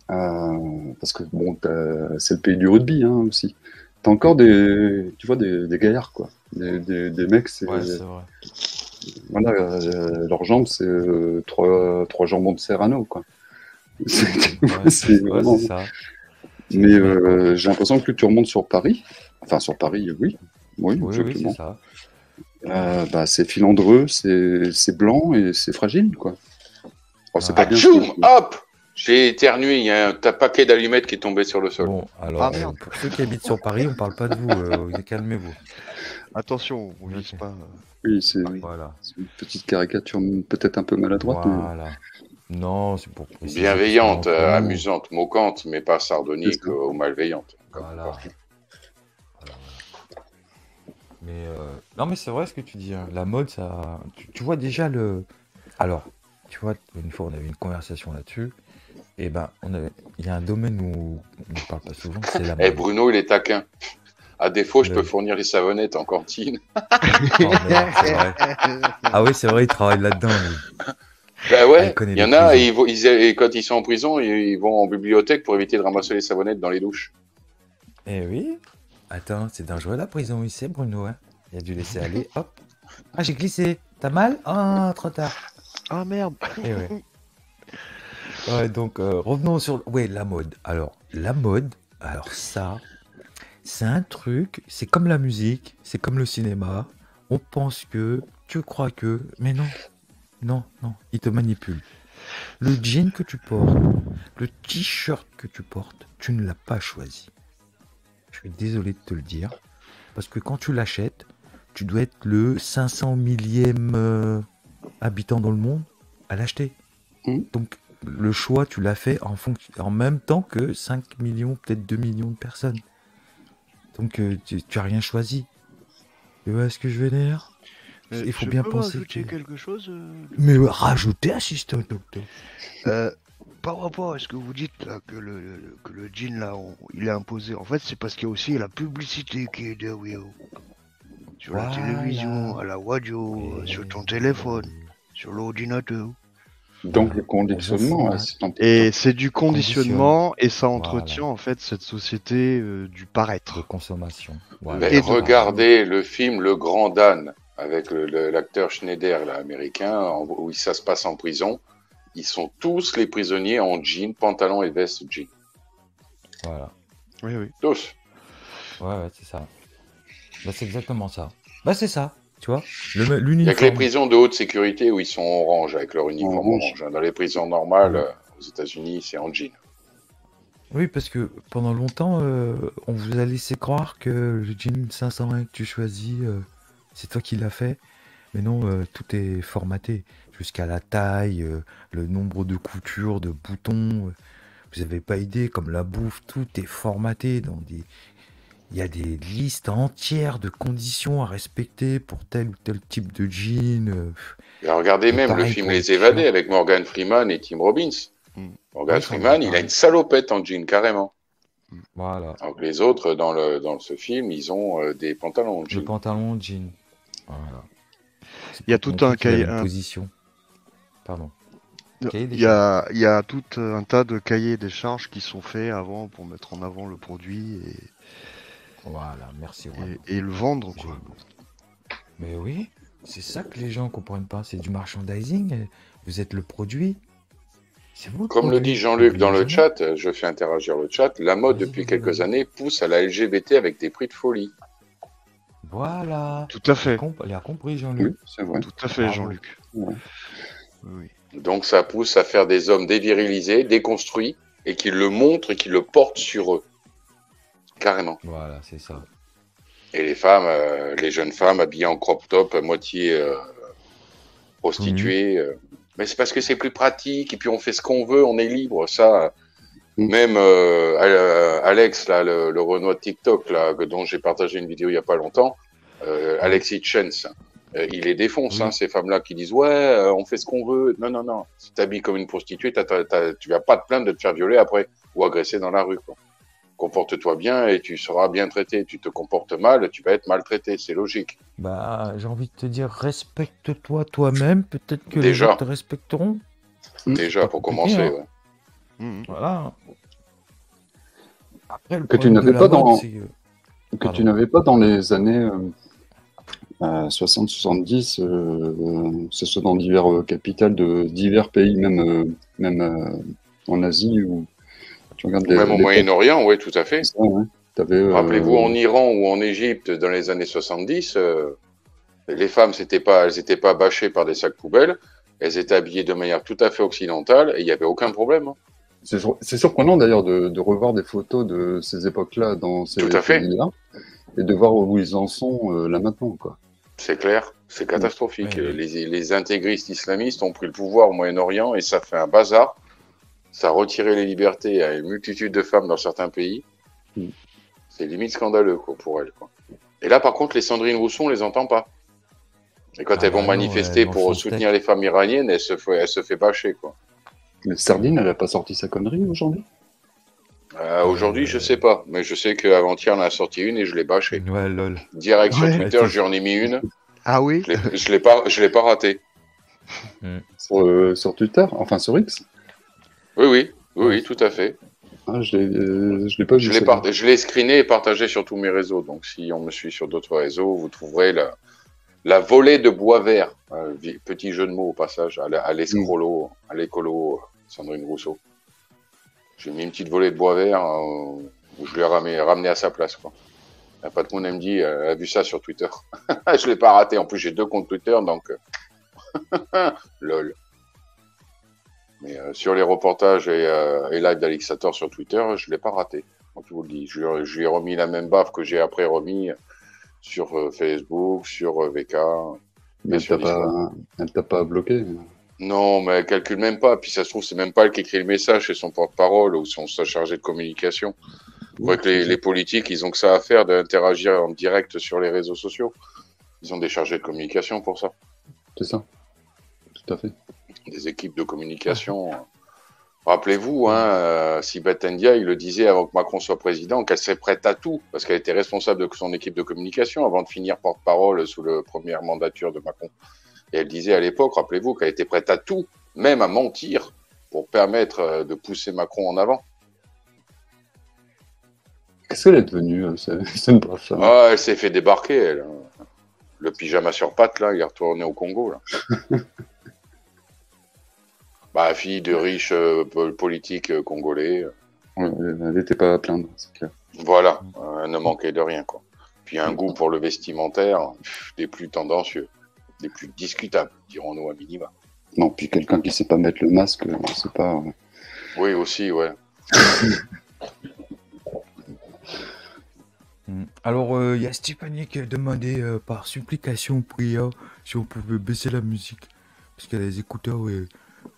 Speaker 5: parce que bon, c'est le pays du rugby, hein, aussi. T'as encore tu vois, des gaillards, quoi. Des mecs, c'est,
Speaker 2: Ouais, c'est vrai.
Speaker 5: voilà, leurs jambes, c'est trois jambons de Serrano, quoi.
Speaker 2: Ouais,
Speaker 5: C'est
Speaker 2: ouais,
Speaker 5: vraiment...
Speaker 2: c'est ça.
Speaker 5: Mais j'ai l'impression que plus tu remontes sur Paris, enfin sur Paris, oui,
Speaker 2: Oui, oui,
Speaker 5: exactement.
Speaker 2: c'est ça.
Speaker 5: Bah, c'est filandreux, c'est blanc et c'est fragile, quoi. Oh, c'est
Speaker 2: Ouais.
Speaker 5: pas bien.
Speaker 1: Atchoum, hop, j'ai éternué, il y a un paquet d'allumettes qui est tombé sur le sol.
Speaker 2: Bon, alors,
Speaker 3: Ah, merde.
Speaker 2: pour ceux qui habitent sur Paris, on parle pas de vous. Calmez-vous.
Speaker 3: Attention, on vise
Speaker 2: Ok.
Speaker 3: pas.
Speaker 5: Oui, c'est
Speaker 2: Voilà.
Speaker 5: une petite caricature peut-être un peu maladroite. mais-
Speaker 2: Voilà. Non, c'est pour préciser
Speaker 1: Bienveillante,
Speaker 2: que c'est entre nous.
Speaker 1: amusante, moquante, mais pas sardonique
Speaker 5: C'est ça.
Speaker 1: ou malveillante. Comme
Speaker 2: Voilà.
Speaker 1: partout.
Speaker 2: Voilà. Mais non, mais c'est vrai ce que tu dis, hein. La mode, ça. Tu vois déjà le. Alors, tu vois, une fois on avait une conversation là-dessus. Et ben, il y a un domaine où on ne parle pas souvent, c'est la
Speaker 1: Eh,
Speaker 2: mode.
Speaker 1: Bruno, il est taquin. À défaut, je
Speaker 2: Le-
Speaker 1: peux fournir les savonnettes en cantine.
Speaker 2: Oh, merde, c'est vrai. Ah oui, c'est vrai, il travaille là-dedans. Lui.
Speaker 1: Ben
Speaker 2: Il
Speaker 1: ouais,
Speaker 2: connaît
Speaker 1: il y
Speaker 2: les
Speaker 1: en a,
Speaker 2: prisons.
Speaker 1: et quand ils sont en prison, ils vont en bibliothèque pour éviter de ramasser les savonnettes dans les douches.
Speaker 2: Eh oui. Attends, c'est dangereux la prison ici, Bruno. Hein. Il a dû laisser aller. Hop. Ah, j'ai glissé. T'as mal? Ah, trop tard.
Speaker 3: Ah merde.
Speaker 2: Eh ouais. Ouais, donc revenons sur. Ouais, la mode. Alors, la mode, alors ça, c'est un truc, c'est comme la musique, c'est comme le cinéma. On pense que, tu crois que, mais non. Non, non, il te manipule. Le jean que tu portes, le t-shirt que tu portes, tu ne l'as pas choisi. Je suis désolé de te le dire. Parce que quand tu l'achètes, tu dois être le 500 millième habitant dans le monde à l'acheter.
Speaker 5: Mmh.
Speaker 2: Donc, le choix, tu l'as fait en même temps que 5 millions, peut-être 2 millions de personnes. Donc, tu n'as rien choisi. Tu vois ce que je veux dire? Il faut
Speaker 4: Je
Speaker 2: bien
Speaker 4: peux
Speaker 2: penser
Speaker 4: rajouter
Speaker 2: que...
Speaker 4: quelque chose
Speaker 2: Mais rajoutez, assistant docteur.
Speaker 4: par rapport à ce que vous dites là, que le jean là, il est imposé, en fait, c'est parce qu'il y a aussi la publicité qui est derrière. Sur la télévision, à la radio, sur ton téléphone, sur l'ordinateur.
Speaker 5: Donc le
Speaker 2: On
Speaker 5: conditionnement,
Speaker 2: vous
Speaker 5: ouais,
Speaker 2: fout,
Speaker 5: c'est un peu
Speaker 3: Et c'est du
Speaker 2: conditionne.
Speaker 3: conditionnement et ça
Speaker 2: Voilà.
Speaker 3: entretient en fait cette société du
Speaker 2: de
Speaker 3: paraître.
Speaker 2: consommation. Voilà.
Speaker 1: Mais
Speaker 3: Et de-
Speaker 1: regardez le film Le Grand Dan avec l'acteur Schneider, là, américain, où ça se passe en prison. Ils sont tous les prisonniers en jean, pantalon et veste jean.
Speaker 2: Voilà.
Speaker 3: Oui, oui.
Speaker 1: Tous.
Speaker 2: Ouais, c'est ça. Bah, c'est exactement ça. Bah, c'est ça. Tu vois,
Speaker 1: Il y a que les
Speaker 2: l'uniforme.
Speaker 1: prisons de haute sécurité où ils sont orange, avec leur uniforme
Speaker 5: Orange.
Speaker 1: orange. Dans les prisons normales,
Speaker 2: Ouais.
Speaker 1: aux États-Unis, c'est en jean.
Speaker 2: Oui, parce que pendant longtemps, on vous a laissé croire que le jean 501 que tu choisis, c'est toi qui l'as fait. Mais non, tout est formaté. Jusqu'à la taille, le nombre de coutures, de boutons. Vous n'avez pas idée, comme la bouffe, tout est formaté dans des... Il y a des listes entières de conditions à respecter pour tel ou tel type de jean.
Speaker 1: Et regardez
Speaker 2: Et
Speaker 1: même le
Speaker 2: pareil
Speaker 1: film
Speaker 2: pour les
Speaker 1: Les Évadés
Speaker 2: t-shirts.
Speaker 1: avec Morgan Freeman et Tim Robbins. Morgan
Speaker 2: Oui, ça en
Speaker 1: Freeman, il a
Speaker 2: pareil.
Speaker 1: une salopette en jean, carrément.
Speaker 2: Voilà.
Speaker 1: Alors que les autres, dans ce film, ils ont des pantalons en
Speaker 2: Le
Speaker 1: jean.
Speaker 2: pantalon jean. Voilà. C'est
Speaker 3: Il y a
Speaker 2: pour
Speaker 3: tout
Speaker 2: montrer
Speaker 3: un
Speaker 2: qu'il a
Speaker 3: cahier,
Speaker 2: une position. Pardon. Cahier des
Speaker 3: il y a tout un tas de cahiers des charges qui sont faits avant pour mettre en avant le produit
Speaker 2: Voilà, merci. Juan.
Speaker 3: et le vendre, quoi.
Speaker 2: Mais oui, c'est ça que les gens comprennent pas. C'est du merchandising. Vous êtes le produit. C'est vous le
Speaker 1: Comme le
Speaker 2: produit.
Speaker 1: dit Jean-Luc dans le
Speaker 2: N'oubliez jamais.
Speaker 1: chat, je fais interagir le chat, la mode
Speaker 2: Vas-y,
Speaker 1: depuis
Speaker 2: vas-y,
Speaker 1: quelques
Speaker 2: vas-y.
Speaker 1: années pousse à la LGBT avec des prix de folie.
Speaker 2: Voilà.
Speaker 3: Tout à fait.
Speaker 2: Il a compris, Jean-Luc.
Speaker 5: Oui, c'est vrai.
Speaker 3: Tout à fait,
Speaker 2: Bravo.
Speaker 3: Jean-Luc.
Speaker 5: Ouais.
Speaker 3: Oui.
Speaker 1: Donc ça pousse à faire des hommes dévirilisés, déconstruits, et qui le montrent et qui le portent sur eux. Carrément.
Speaker 2: Voilà, c'est ça.
Speaker 1: Et les femmes, les jeunes femmes habillées en crop top, à moitié prostituées. Mais c'est parce que c'est plus pratique, et puis on fait ce qu'on veut, on est libre. Ça, même Alex, là, le Renoir de TikTok, là, dont j'ai partagé une vidéo il n'y a pas longtemps, Alex Hitchens, il les défonce,
Speaker 2: Oui.
Speaker 1: hein, ces femmes-là qui disent ouais, on fait ce qu'on veut. Non, non, non. Si t'habilles comme une prostituée, tu vas pas te plaindre de te faire violer après ou agresser dans la rue, quoi. Comporte-toi bien et tu seras bien traité. Tu te comportes mal, tu vas être maltraité. C'est logique.
Speaker 2: Bah, j'ai envie de te dire, respecte-toi toi-même. Peut-être que les
Speaker 1: Déjà.
Speaker 2: autres te respecteront.
Speaker 1: Déjà,
Speaker 2: pas
Speaker 1: pour
Speaker 2: compliqué,
Speaker 1: commencer.
Speaker 2: hein.
Speaker 1: Ouais.
Speaker 3: Mhm.
Speaker 2: Voilà. Après, le
Speaker 5: Que tu
Speaker 2: problème de
Speaker 5: n'avais
Speaker 2: la
Speaker 5: pas
Speaker 2: mode,
Speaker 5: dans-
Speaker 2: c'est
Speaker 5: Que
Speaker 2: Pardon.
Speaker 5: tu n'avais pas dans les années 60-70, ce soit dans divers capitales de divers pays, même en Asie, où tu regardes
Speaker 1: Même au Moyen-Orient, oui, tout à fait.
Speaker 5: ça, ouais.
Speaker 1: Rappelez-vous, en Iran ou en Égypte, dans les années 70, les femmes, elles n'étaient pas bâchées par des sacs poubelles. Elles étaient habillées de manière tout à fait occidentale et il n'y avait aucun problème. Hein.
Speaker 5: C'est surprenant d'ailleurs de revoir des photos de ces époques-là dans ces
Speaker 1: Tout à fait.
Speaker 5: pays-là et de voir où ils en sont là maintenant, quoi.
Speaker 1: C'est clair, c'est catastrophique.
Speaker 2: Ouais.
Speaker 1: Les intégristes islamistes ont pris le pouvoir au Moyen-Orient et ça fait un bazar. Ça a retiré les libertés à une multitude de femmes dans certains pays.
Speaker 5: Mm.
Speaker 1: C'est limite scandaleux quoi, pour elles. Quoi. Et là, par contre, les Sandrine Rousseau, on les entend pas. Et quand
Speaker 2: Ah
Speaker 1: elles vont
Speaker 2: bah non,
Speaker 1: manifester
Speaker 2: elles vont
Speaker 1: pour
Speaker 2: sur
Speaker 1: soutenir les femmes iraniennes, elle se fait bâcher. Quoi.
Speaker 5: Mais Sardine, elle a pas sorti sa connerie aujourd'hui?
Speaker 1: Aujourd'hui, je sais pas, mais je sais qu'avant-hier, on en a sorti une et je l'ai bâchée.
Speaker 2: Ouais, lol.
Speaker 1: Direct sur
Speaker 3: Ouais.
Speaker 1: Twitter, j'en ai mis une.
Speaker 3: Ah oui?
Speaker 1: Je l'ai pas raté.
Speaker 5: Sur Twitter, enfin sur X.
Speaker 1: Oui, tout à fait.
Speaker 5: Ah, je l'ai pas vu. celle-là.
Speaker 1: Je l'ai screené et partagé sur tous mes réseaux. Donc, si on me suit sur d'autres réseaux, vous trouverez la volée de bois vert. Petit jeu de mots au passage, à l'escrolo, à l'écolo, Sandrine Rousseau. J'ai mis une petite volée de bois vert où je l'ai ramené à sa place. Quoi. Il y a pas de monde elle me dit, elle a vu ça sur Twitter. Je l'ai pas raté. En plus, j'ai 2 comptes Twitter, donc lol. Mais sur les reportages et live d'Alexator sur Twitter, je l'ai pas raté. Donc, je vous le dis, je lui ai remis la même baffe que j'ai après remis sur Facebook, sur VK.
Speaker 5: Mais
Speaker 1: sur Discord.
Speaker 5: elle t'a pas bloqué.
Speaker 1: Non, mais elle calcule même pas. Puis ça se trouve, c'est même pas elle qui écrit le message, c'est son porte-parole ou son chargé de communication. Je crois que les politiques, ils ont que ça à faire d'interagir en direct sur les réseaux sociaux. Ils ont des chargés de communication pour ça.
Speaker 5: C'est ça. Tout à fait.
Speaker 1: Des équipes de communication Rappelez-vous, hein, Sibeth Ndiaye, il le disait avant que Macron soit président, qu'elle serait prête à tout, parce qu'elle était responsable de son équipe de communication avant de finir porte-parole sous la première mandature de Macron. Et elle disait à l'époque, rappelez-vous, qu'elle était prête à tout, même à mentir, pour permettre de pousser Macron en avant.
Speaker 5: Qu'est-ce qu'elle est devenue c'est une brave femme.
Speaker 1: Ah, elle s'est fait débarquer, elle. Le pyjama sur pattes, là, il est retourné au Congo, là. Bah, fille de riches politiques congolais.
Speaker 5: Ouais, elle n'était pas à plaindre, c'est clair.
Speaker 1: Voilà, elle ne manquait de rien, quoi. Puis un goût pour le vestimentaire, des plus tendancieux, des plus discutables, dirons-nous à minima.
Speaker 5: Non, puis quelqu'un qui sait pas mettre le masque, c'est pas...
Speaker 1: Oui, aussi, ouais.
Speaker 2: Alors, il y a Stéphanie qui a demandé par supplication, prière, si on pouvait baisser la musique. Parce qu'elle a les écouteurs et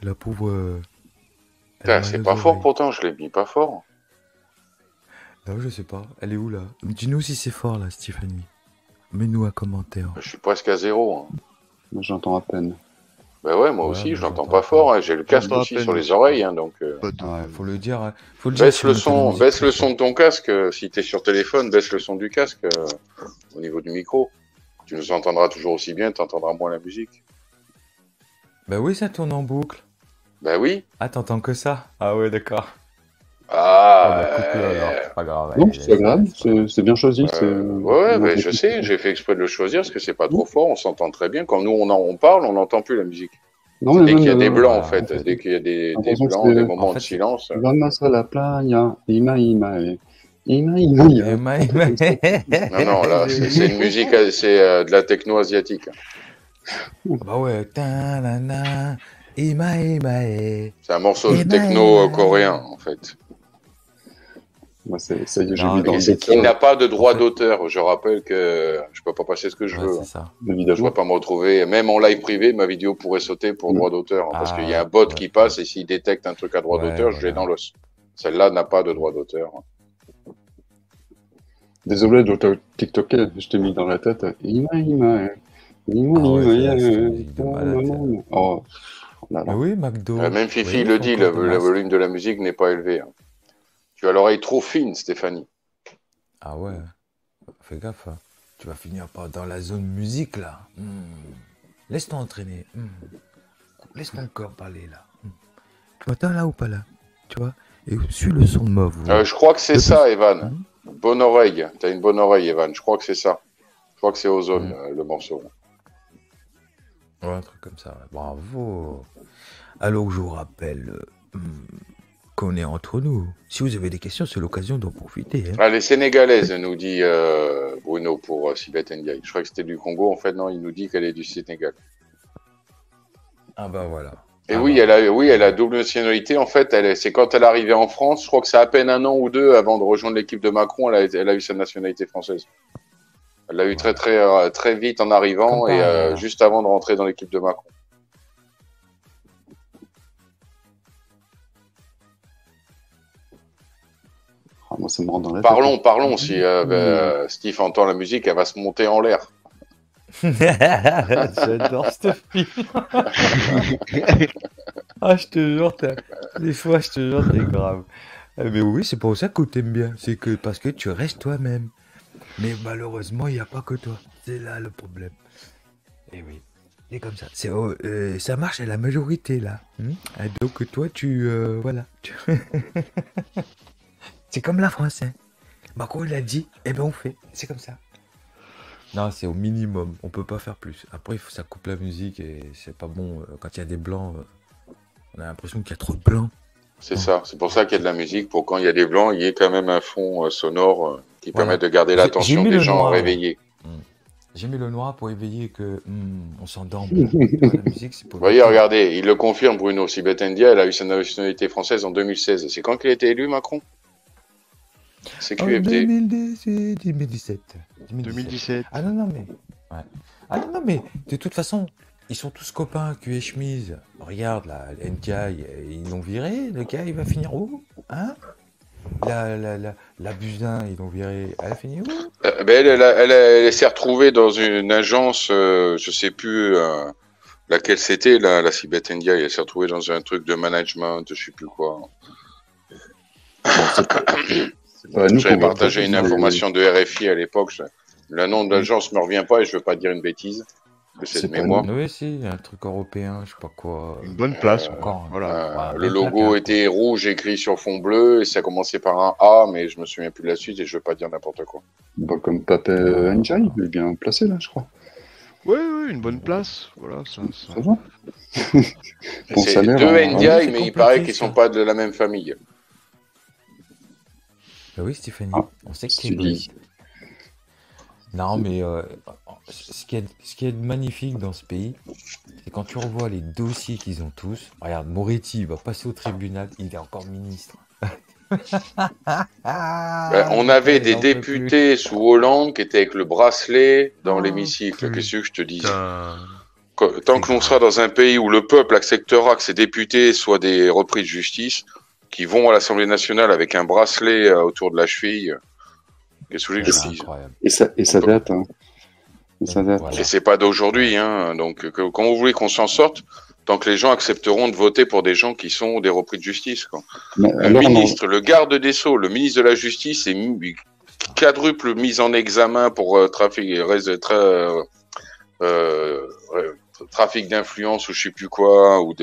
Speaker 2: la pauvre. Elle a
Speaker 1: Putain,
Speaker 2: mal
Speaker 1: c'est
Speaker 2: aux
Speaker 1: pas fort
Speaker 2: oreilles.
Speaker 1: pourtant, je l'ai mis pas fort.
Speaker 2: Non, je sais pas. Elle est où là? Dis-nous si c'est fort là, Stéphanie. Mets-nous un commentaire.
Speaker 1: Je suis presque à 0. Hein.
Speaker 5: Moi, j'entends à peine.
Speaker 1: Ben ouais, moi
Speaker 2: Ouais,
Speaker 1: aussi,
Speaker 2: moi,
Speaker 1: je l'entends
Speaker 2: j'entends
Speaker 1: pas
Speaker 2: pas.
Speaker 1: fort. Hein. J'ai le casque
Speaker 3: J'entends à
Speaker 1: aussi
Speaker 3: peine.
Speaker 1: sur les oreilles, hein, donc
Speaker 3: Pas de-
Speaker 2: Ouais, faut le dire. Hein. Faut le dire
Speaker 1: baisse
Speaker 2: si
Speaker 1: le
Speaker 2: on mettait la
Speaker 1: son,
Speaker 2: musique
Speaker 1: baisse
Speaker 2: plus
Speaker 1: le
Speaker 2: fort.
Speaker 1: son de ton casque. Si t'es sur téléphone, baisse le son du casque au niveau du micro. Tu nous entendras toujours aussi bien, t'entendras moins la musique.
Speaker 2: Bah oui, ça tourne en boucle.
Speaker 1: Ben oui.
Speaker 2: Ah, t'entends que ça? Ah ouais, d'accord.
Speaker 1: Ah,
Speaker 2: bah coupe-le alors, c'est pas grave.
Speaker 5: Non,
Speaker 2: allez,
Speaker 5: c'est pas grave,
Speaker 2: laisse.
Speaker 5: c'est bien choisi.
Speaker 1: ouais, ben je sais, j'ai fait exprès de le choisir parce que c'est pas trop fort, on s'entend très bien. Quand nous on parle, on n'entend plus la musique.
Speaker 5: Non, mais
Speaker 1: Dès qu'il y a
Speaker 5: même,
Speaker 1: des blancs,
Speaker 2: voilà,
Speaker 1: en fait,
Speaker 2: en fait.
Speaker 1: dès qu'il y a des
Speaker 5: L'impression que
Speaker 1: blancs,
Speaker 5: c'est-
Speaker 1: des
Speaker 5: en
Speaker 1: moments
Speaker 2: fait,
Speaker 1: de silence.
Speaker 5: Vamos a la playa, ima, ima, ima, ima,
Speaker 2: Eh,
Speaker 5: ima.
Speaker 1: Non, non, là, c'est une musique, c'est de la techno asiatique.
Speaker 2: Bah ouais. Ta-na-na, ima, ima, eh.
Speaker 1: C'est un morceau de
Speaker 2: Eh ben,
Speaker 1: techno
Speaker 2: eh ben.
Speaker 1: coréen, en fait.
Speaker 5: Moi, ça y est, j'ai
Speaker 2: Non,
Speaker 5: mis dans
Speaker 2: mais
Speaker 5: le
Speaker 2: c'est-
Speaker 1: Qui n'a pas de droit
Speaker 2: en fait-
Speaker 1: d'auteur. Je rappelle que je peux pas passer ce que je
Speaker 2: Ouais,
Speaker 1: veux.
Speaker 2: c'est ça.
Speaker 5: le
Speaker 1: Je
Speaker 5: vidéo.
Speaker 1: ne pas me retrouver, même en live privé, ma vidéo pourrait sauter pour droit d'auteur, hein, parce
Speaker 2: Ah,
Speaker 1: qu'il y a un bot
Speaker 2: ouais.
Speaker 1: qui passe et s'il détecte un truc à droit
Speaker 2: Ouais,
Speaker 1: d'auteur, je l'ai
Speaker 2: voilà.
Speaker 1: dans l'os. Celle-là n'a pas de droit d'auteur.
Speaker 5: Désolé de te TikToker, je t'ai mis dans la tête. Ima, ima, ima,
Speaker 2: Ah ouais,
Speaker 5: ima,
Speaker 2: c'est
Speaker 5: ima,
Speaker 2: une musique de malade, ça.
Speaker 5: Oh, là,
Speaker 2: Mais
Speaker 5: là.
Speaker 2: oui, McDo.
Speaker 1: Même Fifi
Speaker 2: Oui,
Speaker 1: le
Speaker 2: faut
Speaker 1: dit,
Speaker 2: encore des
Speaker 1: le
Speaker 2: masques.
Speaker 1: volume de la musique n'est pas élevé. Hein. Tu as l'oreille trop fine, Stéphanie.
Speaker 2: Ah ouais. Fais gaffe. Hein. Tu vas finir dans la zone musique là. Laisse-toi entraîner. Laisse ton corps parler là. Tu m'entends là ou pas là? Tu vois? Et suis le son de ma voix.
Speaker 1: Je crois que c'est
Speaker 2: De
Speaker 1: ça,
Speaker 2: plus-
Speaker 1: Evan. Bonne oreille. T'as une bonne oreille, Evan. Je crois que c'est ça. Je crois que c'est Ozone, le morceau.
Speaker 2: Ouais, un truc comme ça. Ouais. Bravo. Alors je vous rappelle qu'on est entre nous. Si vous avez des questions, c'est l'occasion d'en profiter. Hein.
Speaker 1: Ah, les Sénégalaises, nous dit Bruno pour Sibeth Ndiaye. Je crois que c'était du Congo. En fait, non, il nous dit qu'elle est du Sénégal.
Speaker 2: Ah ben voilà.
Speaker 1: Et
Speaker 2: Ah
Speaker 1: oui,
Speaker 2: bah.
Speaker 1: elle a double nationalité. En fait, c'est quand elle est arrivée en France. Je crois que c'est à peine un an ou deux avant de rejoindre l'équipe de Macron. Elle a eu sa nationalité française. Elle l'a eu très vite en arrivant
Speaker 2: Comme
Speaker 1: et
Speaker 2: par hasard.
Speaker 1: juste avant de rentrer dans l'équipe de Macron.
Speaker 5: Ah, moi, ça me rend dans la tête.
Speaker 1: Parlons. Si Steve entend la musique, elle va se monter en l'air.
Speaker 2: J'adore ce film. Ah, je te jure, des fois, je te jure, t'es grave. Mais oui, c'est pour ça que t'aimes bien. C'est que parce que tu restes toi-même. Mais malheureusement, il n'y a pas que toi. C'est là le problème. Et oui, c'est comme ça. Ça marche à la majorité, là. Et donc, toi, voilà. C'est comme la France, hein. Macron, il a dit, eh ben, on fait. C'est comme ça. Non, c'est au minimum. On peut pas faire plus. Après, ça coupe la musique et c'est pas bon. Quand il y a des blancs, on a l'impression qu'il y a trop de blancs.
Speaker 1: C'est ça. C'est pour ça qu'il y a de la musique. Pour quand il y a des blancs, il y ait quand même un fond sonore qui
Speaker 2: Voilà.
Speaker 1: permet de garder
Speaker 2: J'ai
Speaker 1: l'attention
Speaker 2: mis
Speaker 1: des
Speaker 2: le
Speaker 1: gens
Speaker 2: noir,
Speaker 1: réveillés.
Speaker 2: J'ai mis le noir pour éveiller que on s'endorme. La musique, c'est pour.
Speaker 1: Vous voyez, regardez, il le confirme, Bruno. Sibeth Ndiaye, elle a eu sa nationalité française en 2016. C'est quand qu'il a été élu, Macron? C'est
Speaker 2: En
Speaker 1: QFD.
Speaker 2: 2017.
Speaker 3: 2017.
Speaker 2: Ah non, mais. Ouais. Ah non, mais de toute façon, ils sont tous copains, cul et chemise. Regarde, là, Ndiaye, ils l'ont viré. Le gars, il va finir où? Hein? La Buzyn, ils l'ont viré. Elle a fini où?
Speaker 1: Ben elle s'est retrouvée dans une agence, je sais plus, laquelle c'était, la Sibeth Ndiaye. Elle s'est retrouvée dans un truc de management, je sais plus quoi.
Speaker 5: C'est pas à nous
Speaker 1: J'avais
Speaker 5: qu'on va
Speaker 1: partagé
Speaker 5: faire
Speaker 1: une information de RFI à l'époque. Le nom de l'agence me revient pas et je veux pas dire une bêtise. Que c'est
Speaker 5: C'est
Speaker 1: de
Speaker 5: pas
Speaker 1: mémoire.
Speaker 2: Oui, si, un truc européen, je sais pas quoi.
Speaker 3: Une bonne place.
Speaker 2: Encore.
Speaker 3: Voilà.
Speaker 2: Ouais,
Speaker 1: Le
Speaker 2: belle
Speaker 1: logo
Speaker 2: placard,
Speaker 1: était rouge écrit sur fond bleu et ça commençait par un A, mais je me souviens plus de la suite et je veux pas dire n'importe quoi.
Speaker 5: Bah, comme Pape Ndiaye, il est bien placé là, je crois.
Speaker 3: Oui, une bonne place. Voilà, ça.
Speaker 5: Ça va. Bon
Speaker 1: C'est
Speaker 5: salaire.
Speaker 1: deux
Speaker 5: hein.
Speaker 1: Ndiaye,
Speaker 2: c'est
Speaker 1: mais il paraît qu'ils
Speaker 2: complotiste,
Speaker 1: sont
Speaker 2: hein.
Speaker 1: pas de la même famille.
Speaker 2: Bah oui, Stéphanie,
Speaker 5: Ah,
Speaker 2: on sait que
Speaker 5: si
Speaker 2: t'es
Speaker 5: tu
Speaker 2: bleu.
Speaker 5: dis.
Speaker 2: Non, mais ce qui est magnifique dans ce pays, c'est quand tu revois les dossiers qu'ils ont tous. Regarde, Moretti, il va passer au tribunal, il est encore ministre.
Speaker 1: On avait des députés sous Hollande qui étaient avec le bracelet dans l'hémicycle. Qu'est-ce que je te dis? Tant que l'on sera dans un pays où le peuple acceptera que ces députés soient des repris de justice, qui vont à l'Assemblée nationale avec un bracelet autour de la cheville, qu'est-ce que je
Speaker 2: C'est
Speaker 1: dis?
Speaker 2: incroyable.
Speaker 5: Et ça date. Hein. Et ça date.
Speaker 2: Voilà.
Speaker 1: Et c'est pas d'aujourd'hui, hein. Donc, quand vous voulez qu'on s'en sorte, tant que les gens accepteront de voter pour des gens qui sont des repris de justice, quoi.
Speaker 5: Mais
Speaker 1: Le
Speaker 5: alors,
Speaker 1: ministre, le garde des Sceaux, le ministre de la Justice est quadruple mise en examen pour trafic d'influence ou je sais plus quoi, ou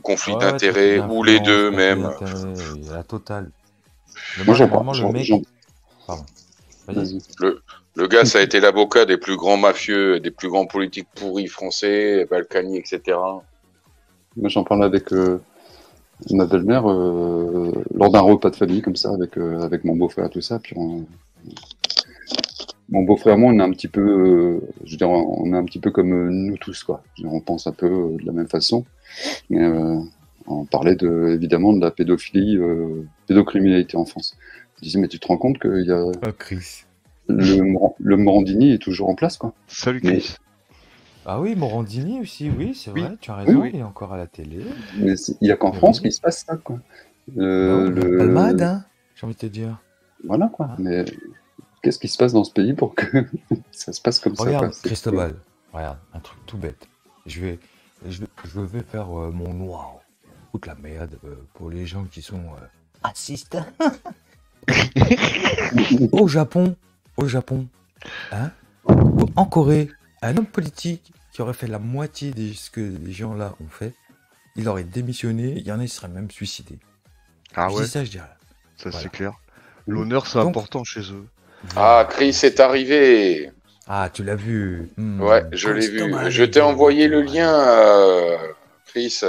Speaker 1: conflit
Speaker 2: Ouais,
Speaker 1: d'intérêts,
Speaker 2: trafic
Speaker 1: ou les deux
Speaker 2: d'influence,
Speaker 1: même.
Speaker 2: conflit d'intérêts, la totale.
Speaker 5: moi j'en
Speaker 2: Normalement,
Speaker 5: parle.
Speaker 2: le mec. Pardon. Vas-y.
Speaker 5: Vas-y.
Speaker 1: Le gars, ça a été l'avocat des plus grands mafieux, des plus grands politiques pourris français, Balkany, etc.
Speaker 5: Moi j'en parle avec ma belle-mère lors d'un repas de famille comme ça avec mon beau-frère tout ça. Puis mon beau-frère et moi on est un petit peu, je veux dire, on est un petit peu comme nous tous quoi. Je veux dire, on pense un peu de la même façon. Mais on parlait évidemment de la pédophilie, pédocriminalité en France. Je disais mais tu te rends compte qu'il y a
Speaker 2: Oh, Chris.
Speaker 5: le Morandini est toujours en place quoi.
Speaker 3: Salut
Speaker 5: Mais-
Speaker 3: Chris.
Speaker 2: Ah oui, Morandini aussi, oui, c'est
Speaker 3: Oui.
Speaker 2: vrai, tu as raison,
Speaker 5: Oui.
Speaker 2: il est encore à la télé.
Speaker 5: Mais il y a qu'en
Speaker 2: Oui.
Speaker 5: France qu'il se passe ça quoi.
Speaker 2: Palmade, hein, j'ai envie de te dire.
Speaker 5: Voilà quoi. Mais qu'est-ce qui se passe dans ce pays pour que ça se passe comme ça
Speaker 2: Regarde,
Speaker 5: quoi. C'est-
Speaker 2: Cristobal, regarde, un truc tout bête. Je vais faire mon noir. Toute la merde pour les gens qui sont racistes. Au Japon, hein, ou en Corée, un homme politique qui aurait fait la moitié de ce que les gens là ont fait, il aurait démissionné, il y en a qui seraient même suicidés.
Speaker 3: Ah
Speaker 2: Je
Speaker 3: ouais,
Speaker 2: dis ça, je dis rien.
Speaker 3: ça
Speaker 2: Voilà.
Speaker 3: c'est clair. L'honneur c'est
Speaker 2: Donc-
Speaker 3: important chez eux.
Speaker 1: Ah, Chris est arrivé.
Speaker 2: Ah, tu l'as vu.
Speaker 1: Ouais, je l'ai vu.
Speaker 2: Cristobal,
Speaker 1: Je t'ai
Speaker 2: il est
Speaker 1: envoyé
Speaker 2: de
Speaker 1: le
Speaker 2: retour.
Speaker 1: lien, Chris,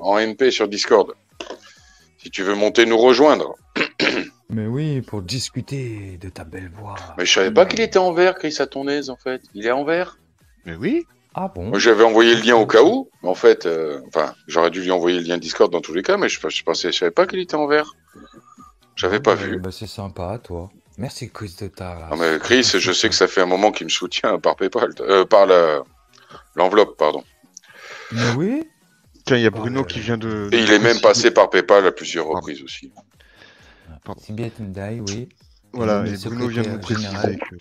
Speaker 1: en MP sur Discord. Si tu veux monter nous rejoindre.
Speaker 2: Mais oui, pour discuter de ta belle voix.
Speaker 1: Mais je savais pas qu'il était en vert, Chris, à ton aise, en fait. Il est en vert.
Speaker 3: Mais oui.
Speaker 2: Ah bon?
Speaker 1: Moi, j'avais envoyé le lien au cas où. Mais en fait, j'aurais dû lui envoyer le lien Discord dans tous les cas, mais je savais pas qu'il était en vert. J'avais pas vu.
Speaker 2: Bah, c'est sympa, toi. Merci, Chris, de ta.
Speaker 1: Non, mais Chris, je sais que ça fait un moment qu'il me soutient par PayPal, par l'enveloppe, pardon.
Speaker 2: Mais oui.
Speaker 3: Tiens, il y a Bruno qui vient de.
Speaker 1: Et il est même passé par PayPal à plusieurs reprises aussi.
Speaker 3: Pardon.
Speaker 2: Sibeth Ndiaye, oui.
Speaker 3: Voilà,
Speaker 2: le
Speaker 3: et Bruno vient de nous
Speaker 2: secrétaire
Speaker 3: préciser
Speaker 2: général.
Speaker 3: que.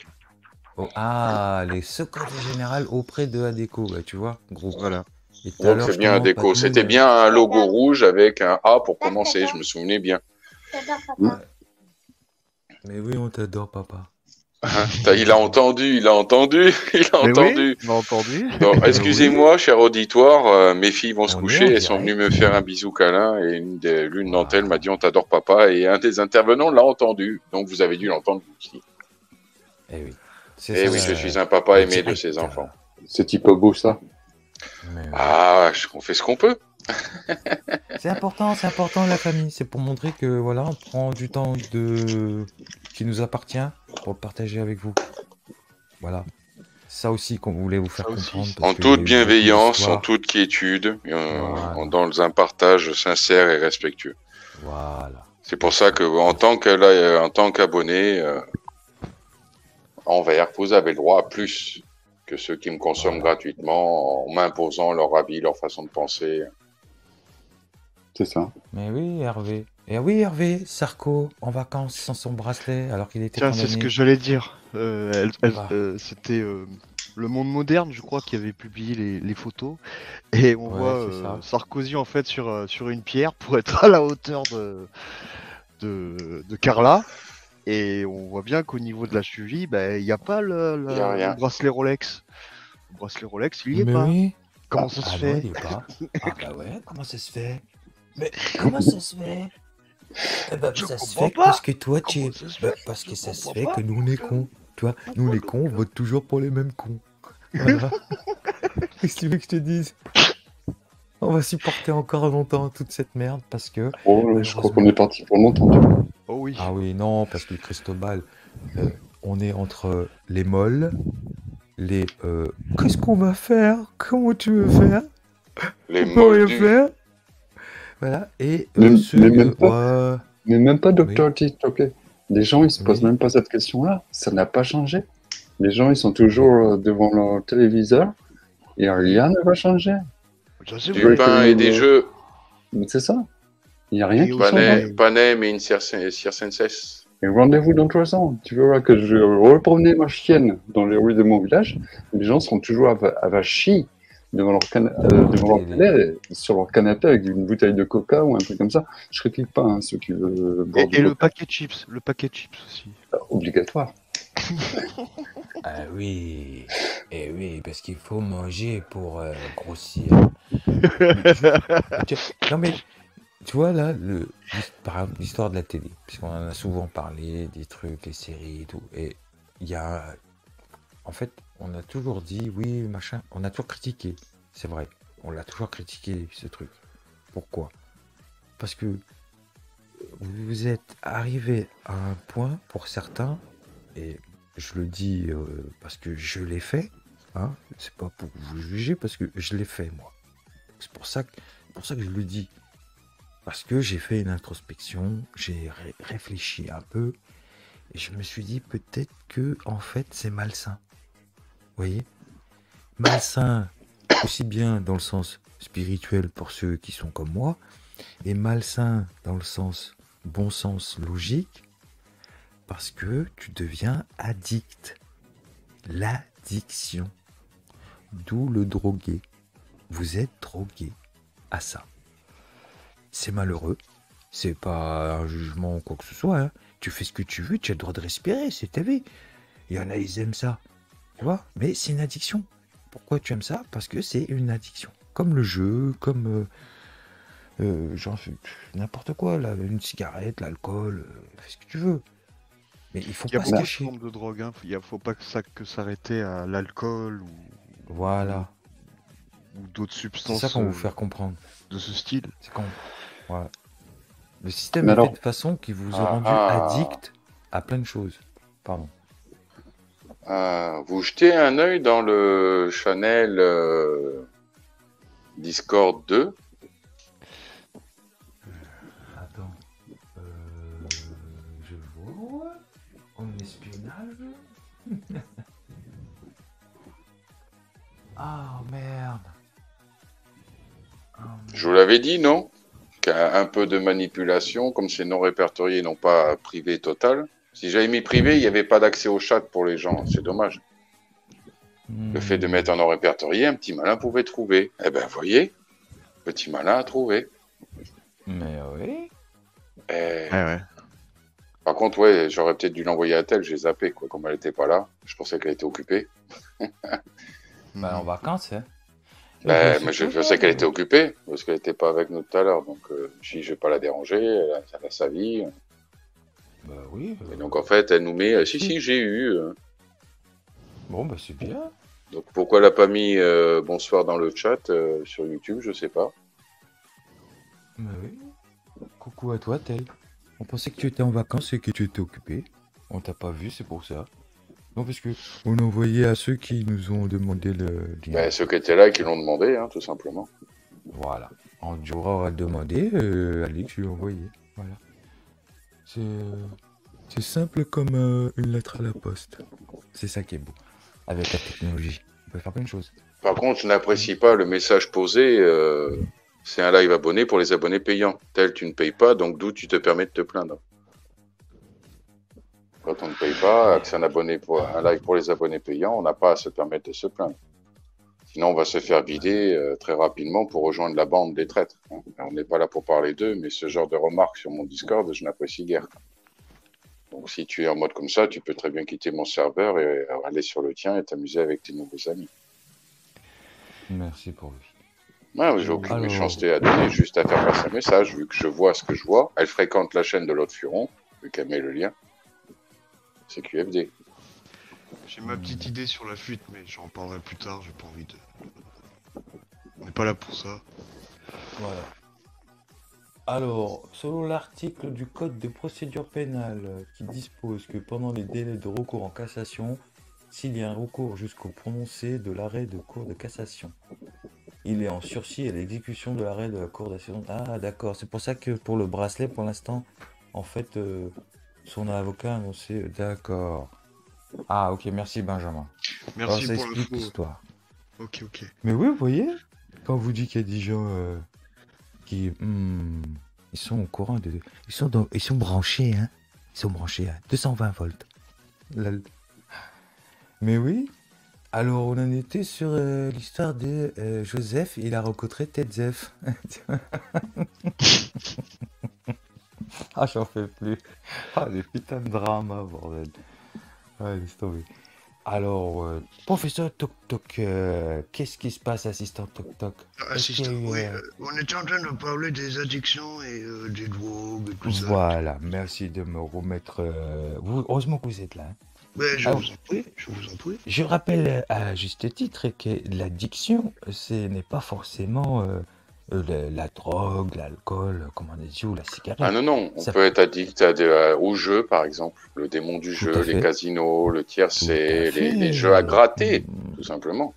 Speaker 2: Oh, ah, les secrétaires généraux auprès de ADECO, bah, tu vois, groupe.
Speaker 3: Voilà.
Speaker 2: Et tout à
Speaker 1: Donc
Speaker 2: l'heure,
Speaker 1: c'est bien un
Speaker 2: justement,
Speaker 1: déco.
Speaker 2: Patou,
Speaker 1: C'était bien un logo rouge avec un A pour commencer, je me souvenais bien.
Speaker 2: Mais oui, on t'adore, papa.
Speaker 1: Il a entendu.
Speaker 3: Mais oui,
Speaker 1: entendu.
Speaker 3: on a entendu.
Speaker 1: Donc, excusez-moi, cher auditoire, mes filles vont se
Speaker 2: On est
Speaker 1: coucher,
Speaker 2: en
Speaker 1: elles sont
Speaker 2: direct.
Speaker 1: venues me faire un bisou câlin et l'une d'entre elles m'a dit on t'adore papa et un des intervenants l'a entendu. Donc vous avez dû l'entendre aussi.
Speaker 2: Eh oui.
Speaker 1: Eh oui, je suis un papa aimé de ses enfants.
Speaker 5: C'est type beau ça.
Speaker 2: Mais,
Speaker 1: Ah, on fait ce qu'on peut.
Speaker 2: c'est important la famille. C'est pour montrer que voilà, on prend du temps qui nous appartient pour le partager avec vous. Voilà. Ça aussi qu'on voulait vous faire
Speaker 3: Ça aussi.
Speaker 2: comprendre. parce
Speaker 1: En
Speaker 2: qu'il y a eu
Speaker 1: toute
Speaker 2: beaucoup
Speaker 1: bienveillance, en
Speaker 2: d'histoires.
Speaker 1: toute quiétude,
Speaker 2: Voilà.
Speaker 1: dans un partage sincère et respectueux.
Speaker 2: Voilà.
Speaker 1: C'est pour ça que en tant qu'abonné envers, vous avez le droit à plus que ceux qui me consomment
Speaker 2: Voilà.
Speaker 1: gratuitement en m'imposant leur avis, leur façon de penser.
Speaker 5: C'est ça.
Speaker 2: Mais oui, Hervé. Et oui, Hervé, Sarko, en vacances sans son bracelet, alors qu'il était
Speaker 3: Tiens, c'est ce
Speaker 2: condamné.
Speaker 3: que j'allais dire.
Speaker 2: Ah.
Speaker 3: C'était Le Monde Moderne, je crois, qui avait publié les photos. Et on
Speaker 2: Ouais,
Speaker 3: voit
Speaker 2: c'est ça.
Speaker 3: Sarkozy, en fait, sur une pierre pour être à la hauteur de Carla. Et on voit bien qu'au niveau de la cheville, il n'y a pas
Speaker 1: Il n'y a
Speaker 3: le
Speaker 1: rien.
Speaker 3: bracelet Rolex. Le bracelet Rolex, il y est
Speaker 2: Mais
Speaker 3: pas.
Speaker 2: oui.
Speaker 3: Comment ça se
Speaker 2: Ah non,
Speaker 3: fait?
Speaker 2: il est pas. Ah bah ouais, comment ça se fait? Mais comment ça se fait? Eh ben,
Speaker 3: Je
Speaker 2: ça se
Speaker 3: comprends
Speaker 2: fait
Speaker 3: pas.
Speaker 2: parce que toi, tu
Speaker 3: Comment
Speaker 2: es...
Speaker 3: ça se
Speaker 2: Bah,
Speaker 3: fait?
Speaker 2: parce que
Speaker 3: Je
Speaker 2: ça se
Speaker 3: comprends
Speaker 2: fait
Speaker 3: pas.
Speaker 2: que nous, on est cons. Tu vois, nous, les cons, on vote toujours pour les mêmes cons. Voilà. Qu'est-ce que tu veux que je te dise? On va supporter encore longtemps toute cette merde parce que,
Speaker 5: Oh, là, je crois qu'on
Speaker 2: malheureusement...
Speaker 5: est parti pour longtemps. Tu vois.
Speaker 3: Oh oui.
Speaker 2: Ah oui, non, parce que Cristobal, on est entre les molles, les... Qu'est-ce qu'on va faire? Comment tu veux faire?
Speaker 1: Les
Speaker 2: On peut rien
Speaker 1: moldus.
Speaker 2: faire. Voilà, et
Speaker 5: Mais-
Speaker 2: ceux...
Speaker 5: mais même pas.
Speaker 2: ouais,
Speaker 5: Mais même pas
Speaker 2: oui,
Speaker 5: Dr. T, ok. Les gens, ils se posent
Speaker 2: oui.
Speaker 5: même pas cette question-là. Ça n'a pas changé. Les gens, ils sont toujours devant leur téléviseur et rien ne va changer.
Speaker 4: Ça, c'est
Speaker 1: Du
Speaker 4: vrai.
Speaker 1: pain et des jeux.
Speaker 5: Mais c'est ça. Il n'y a rien
Speaker 4: Et
Speaker 5: qui
Speaker 4: aussi,
Speaker 5: change.
Speaker 1: Panem et une circenses.
Speaker 5: Et rendez-vous dans 3 ans. Tu verras que je repromenais ma chienne dans les rues de mon village. Les gens sont toujours avachis devant leur, devant leur télé, sur leur canapé avec une bouteille de coca ou un truc comme ça. Je critique pas hein, ceux qui veulent boire du
Speaker 3: Et le
Speaker 5: coca.
Speaker 3: paquet de chips. Le paquet de chips aussi.
Speaker 5: Obligatoire.
Speaker 2: Ah oui, et oui, parce qu'il faut manger pour grossir. Non mais, tu vois là, par exemple, l'histoire de la télé, puisqu'on en a souvent parlé, des trucs, les séries et tout, et il y a... En fait, on a toujours dit, oui, machin, on a toujours critiqué, c'est vrai, on l'a toujours critiqué, ce truc. Pourquoi? Parce que vous êtes arrivé à un point, pour certains, et je le dis parce que je l'ai fait, hein, c'est pas pour vous juger, parce que je l'ai fait, moi. C'est pour ça que je le dis. Parce que j'ai fait une introspection, j'ai réfléchi un peu, et je me suis dit peut-être que, en fait, c'est malsain. Vous voyez? Malsain, aussi bien dans le sens spirituel pour ceux qui sont comme moi, et malsain dans le sens bon sens logique, parce que tu deviens addict. L'addiction. D'où le drogué. Vous êtes drogué à ça. C'est malheureux. C'est pas un jugement ou quoi que ce soit. Hein. Tu fais ce que tu veux, tu as le droit de respirer, c'est ta vie. Il y en a, ils aiment ça. Tu vois? Mais c'est une addiction. Pourquoi tu aimes ça? Parce que c'est une addiction. Comme le jeu, comme genre n'importe quoi, là, une cigarette, l'alcool, fais ce que tu veux. Mais il faut
Speaker 3: Il y a
Speaker 2: pas se
Speaker 3: beaucoup de
Speaker 2: cacher.
Speaker 3: formes de drogue. Hein. Il faut pas que s'arrêter à l'alcool
Speaker 2: Voilà.
Speaker 3: ou d'autres
Speaker 2: C'est
Speaker 3: substances
Speaker 2: ça qu'on veut vous faire comprendre.
Speaker 3: de ce style.
Speaker 2: C'est quand. Voilà. Le système
Speaker 5: Mais
Speaker 2: est fait
Speaker 5: alors-
Speaker 2: de façon qui vous a rendu
Speaker 1: Ah.
Speaker 2: addict à plein de choses. Pardon.
Speaker 1: Vous jetez un œil dans le Chanel Discord 2.
Speaker 2: Attends. Je vois. En espionnage. Ah merde.
Speaker 1: Je vous l'avais dit, non? Qu'un peu de manipulation, comme c'est non répertorié, non pas privé total. Si j'avais mis privé, il n'y avait pas d'accès au chat pour les gens. C'est dommage. Le fait de mettre en non répertorié, un petit malin pouvait trouver. Eh ben, voyez, petit malin a trouvé.
Speaker 2: Mais oui.
Speaker 1: Eh,
Speaker 3: Ouais.
Speaker 1: Par contre, ouais, j'aurais peut-être dû l'envoyer à Tel, j'ai zappé, quoi, comme elle n'était pas là. Je pensais qu'elle était occupée.
Speaker 2: Bah en vacances, hein.
Speaker 1: Mais je sais qu'elle était occupée, parce qu'elle n'était pas avec nous tout à l'heure. Donc, je ne vais pas la déranger, elle a sa vie.
Speaker 2: Bah oui.
Speaker 1: Et donc, en fait, elle nous met si, j'ai eu.
Speaker 2: Bon, bah c'est bien.
Speaker 1: Donc, pourquoi elle n'a pas mis bonsoir dans le chat sur YouTube, je sais pas.
Speaker 2: Bah oui. Coucou à toi, Tel. On pensait que tu étais en vacances et que tu étais occupé. On t'a pas vu, c'est pour ça. Non, parce que on a envoyé à ceux qui nous ont demandé le lien.
Speaker 1: Ben, ceux qui étaient là et qui l'ont demandé, hein, tout simplement.
Speaker 2: Voilà. En Jura a demandé, Alix lui a envoyé. Voilà. C'est simple comme une lettre à la poste. C'est ça qui est beau. Avec la technologie. On peut faire plein de choses.
Speaker 1: Par contre, je n'apprécie pas le message posé. C'est un live abonné pour les abonnés payants. Tel, tu ne payes pas, donc d'où tu te permets de te plaindre. Quand on ne paye pas, que c'est un live pour les abonnés payants, on n'a pas à se permettre de se plaindre. Sinon, on va se faire vider très rapidement pour rejoindre la bande des traîtres. On n'est pas là pour parler d'eux, mais ce genre de remarques sur mon Discord, je n'apprécie guère. Donc, si tu es en mode comme ça, tu peux très bien quitter mon serveur et aller sur le tien et t'amuser avec tes nouveaux amis.
Speaker 2: Merci pour lui.
Speaker 1: Ouais, j'ai aucune
Speaker 2: Alors-
Speaker 1: méchanceté à donner, juste à faire passer un message, vu que je vois ce que je vois. Elle fréquente la chaîne de l'autre Furon, vu qu'elle met le lien. C'est QFD.
Speaker 3: J'ai ma petite idée sur la fuite, mais j'en parlerai plus tard, j'ai pas envie de... On n'est pas là pour ça.
Speaker 2: Voilà. Alors, selon l'article du Code de procédure pénale qui dispose que pendant les délais de recours en cassation, s'il y a un recours jusqu'au prononcé de l'arrêt de cour de cassation, il est en sursis à l'exécution de l'arrêt de la cour d'assises. Ah, d'accord. C'est pour ça que pour le bracelet, pour l'instant, en fait, son avocat a annoncé. D'accord. Ah, ok. Merci, Benjamin. Alors,
Speaker 3: Merci
Speaker 2: ça
Speaker 3: pour
Speaker 2: explique
Speaker 3: l'info.
Speaker 2: l'histoire.
Speaker 3: Ok, ok.
Speaker 2: Mais oui, vous voyez, quand on vous dit qu'il y a des gens qui ils sont au courant de ils sont branchés hein. Ils sont branchés à 220 volts. Lol. Mais oui. Alors on en était sur l'histoire de Joseph, il a rencontré Tetzef. Ah, j'en fais plus. Ah, les putains de dramas, bordel. Ah, laisse tomber. Alors, professeur Toc Toc, qu'est-ce qui se passe, assistant Toc Toc?
Speaker 4: Assistant,
Speaker 2: Est-ce que,
Speaker 4: oui, on était en train de parler des addictions et des drogues et tout ça.
Speaker 2: Voilà, merci de me remettre. Heureusement que vous êtes là. Hein.
Speaker 4: Mais je
Speaker 2: Alors-
Speaker 4: vous en prie, je vous en prie.
Speaker 2: Je rappelle à juste titre que l'addiction, ce n'est pas forcément la drogue, l'alcool, comme on a dit, ou la cigarette.
Speaker 1: Ah non, non, on
Speaker 2: Ça-
Speaker 1: peut être addict au jeu, par exemple. Le démon du
Speaker 2: Tout à
Speaker 1: jeu,
Speaker 2: fait.
Speaker 1: les casinos, le
Speaker 2: Tout
Speaker 1: tiercé,
Speaker 2: à fait.
Speaker 1: les jeux à gratter, tout simplement.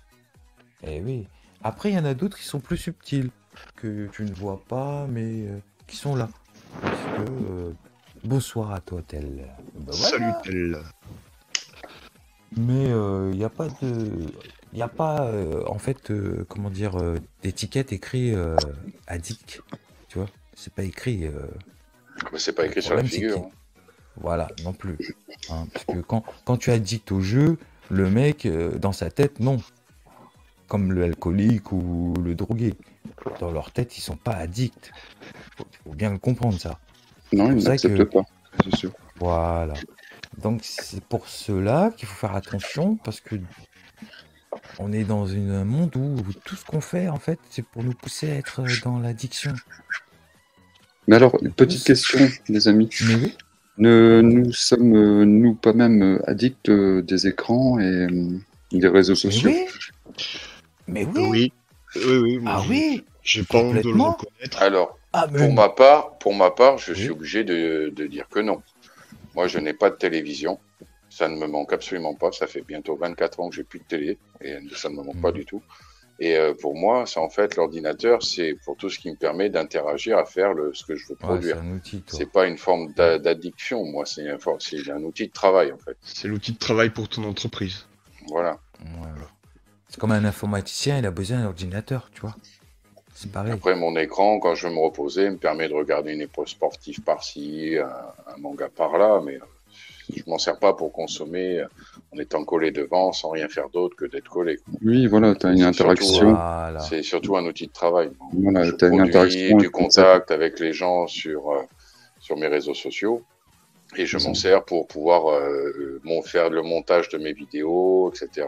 Speaker 2: Eh oui. Après, il y en a d'autres qui sont plus subtils, que tu ne vois pas, mais qui sont là. Parce que, bonsoir à toi, tel. Ben voilà.
Speaker 3: Salut, tel.
Speaker 2: Mais il n'y a pas de. Il n'y a pas, en fait, comment dire, d'étiquette écrit addict. Tu vois? C'est pas écrit.
Speaker 1: Mais c'est pas
Speaker 2: Le
Speaker 1: écrit sur la
Speaker 2: problème, c'est
Speaker 1: figure.
Speaker 2: qu'il- Voilà, non plus. Hein, parce que quand tu es addict au jeu, le mec, dans sa tête, non. Comme l'alcoolique ou le drogué. Dans leur tête, ils sont pas addicts. Faut bien le comprendre, ça.
Speaker 5: Non,
Speaker 2: C'est
Speaker 5: ils
Speaker 2: pour ça
Speaker 5: n'acceptent
Speaker 2: que-
Speaker 5: pas, c'est sûr.
Speaker 2: Voilà. Donc c'est pour cela qu'il faut faire attention parce que on est dans un monde où tout ce qu'on fait, en fait, c'est pour nous pousser à être dans l'addiction.
Speaker 5: Mais alors, une petite question, les amis.
Speaker 2: Mais oui.
Speaker 5: Nous sommes, nous, pas même addicts des écrans et des réseaux
Speaker 2: Mais
Speaker 5: sociaux.
Speaker 2: oui. Mais oui.
Speaker 3: Oui. Oui, moi,
Speaker 2: Ah oui.
Speaker 3: J'ai pas honte de le
Speaker 2: Complètement.
Speaker 3: reconnaître.
Speaker 1: Alors,
Speaker 2: Ah mais
Speaker 1: pour ma part, je suis
Speaker 2: Oui.
Speaker 1: obligé de dire que non. Moi, je n'ai pas de télévision. Ça ne me manque absolument pas. Ça fait bientôt 24 ans que j'ai plus de télé et ça ne me manque pas du tout. Et pour moi, c'est en fait l'ordinateur, c'est pour tout ce qui me permet d'interagir, à faire ce que je veux
Speaker 2: ouais, c'est
Speaker 1: produire.
Speaker 2: un outil, toi.
Speaker 1: C'est pas une forme d'addiction. Moi, c'est un outil de travail en fait.
Speaker 3: C'est l'outil de travail pour ton entreprise.
Speaker 1: Voilà.
Speaker 2: Ouais. C'est comme un informaticien, il a besoin d'un ordinateur, tu vois. C'est pareil.
Speaker 1: Après, mon écran, quand je veux me reposer, me permet de regarder une épreuve sportive par-ci, un manga par-là, mais je m'en sers pas pour consommer en étant collé devant, sans rien faire d'autre que d'être collé.
Speaker 5: Oui, voilà, tu as une
Speaker 1: C'est
Speaker 5: interaction.
Speaker 2: Voilà.
Speaker 1: C'est surtout un outil de travail.
Speaker 5: Voilà,
Speaker 1: Je
Speaker 5: tu as une
Speaker 1: produis
Speaker 5: interaction.
Speaker 1: du contact avec les gens sur mes réseaux sociaux et je m'en sers pour pouvoir faire le montage de mes vidéos, etc.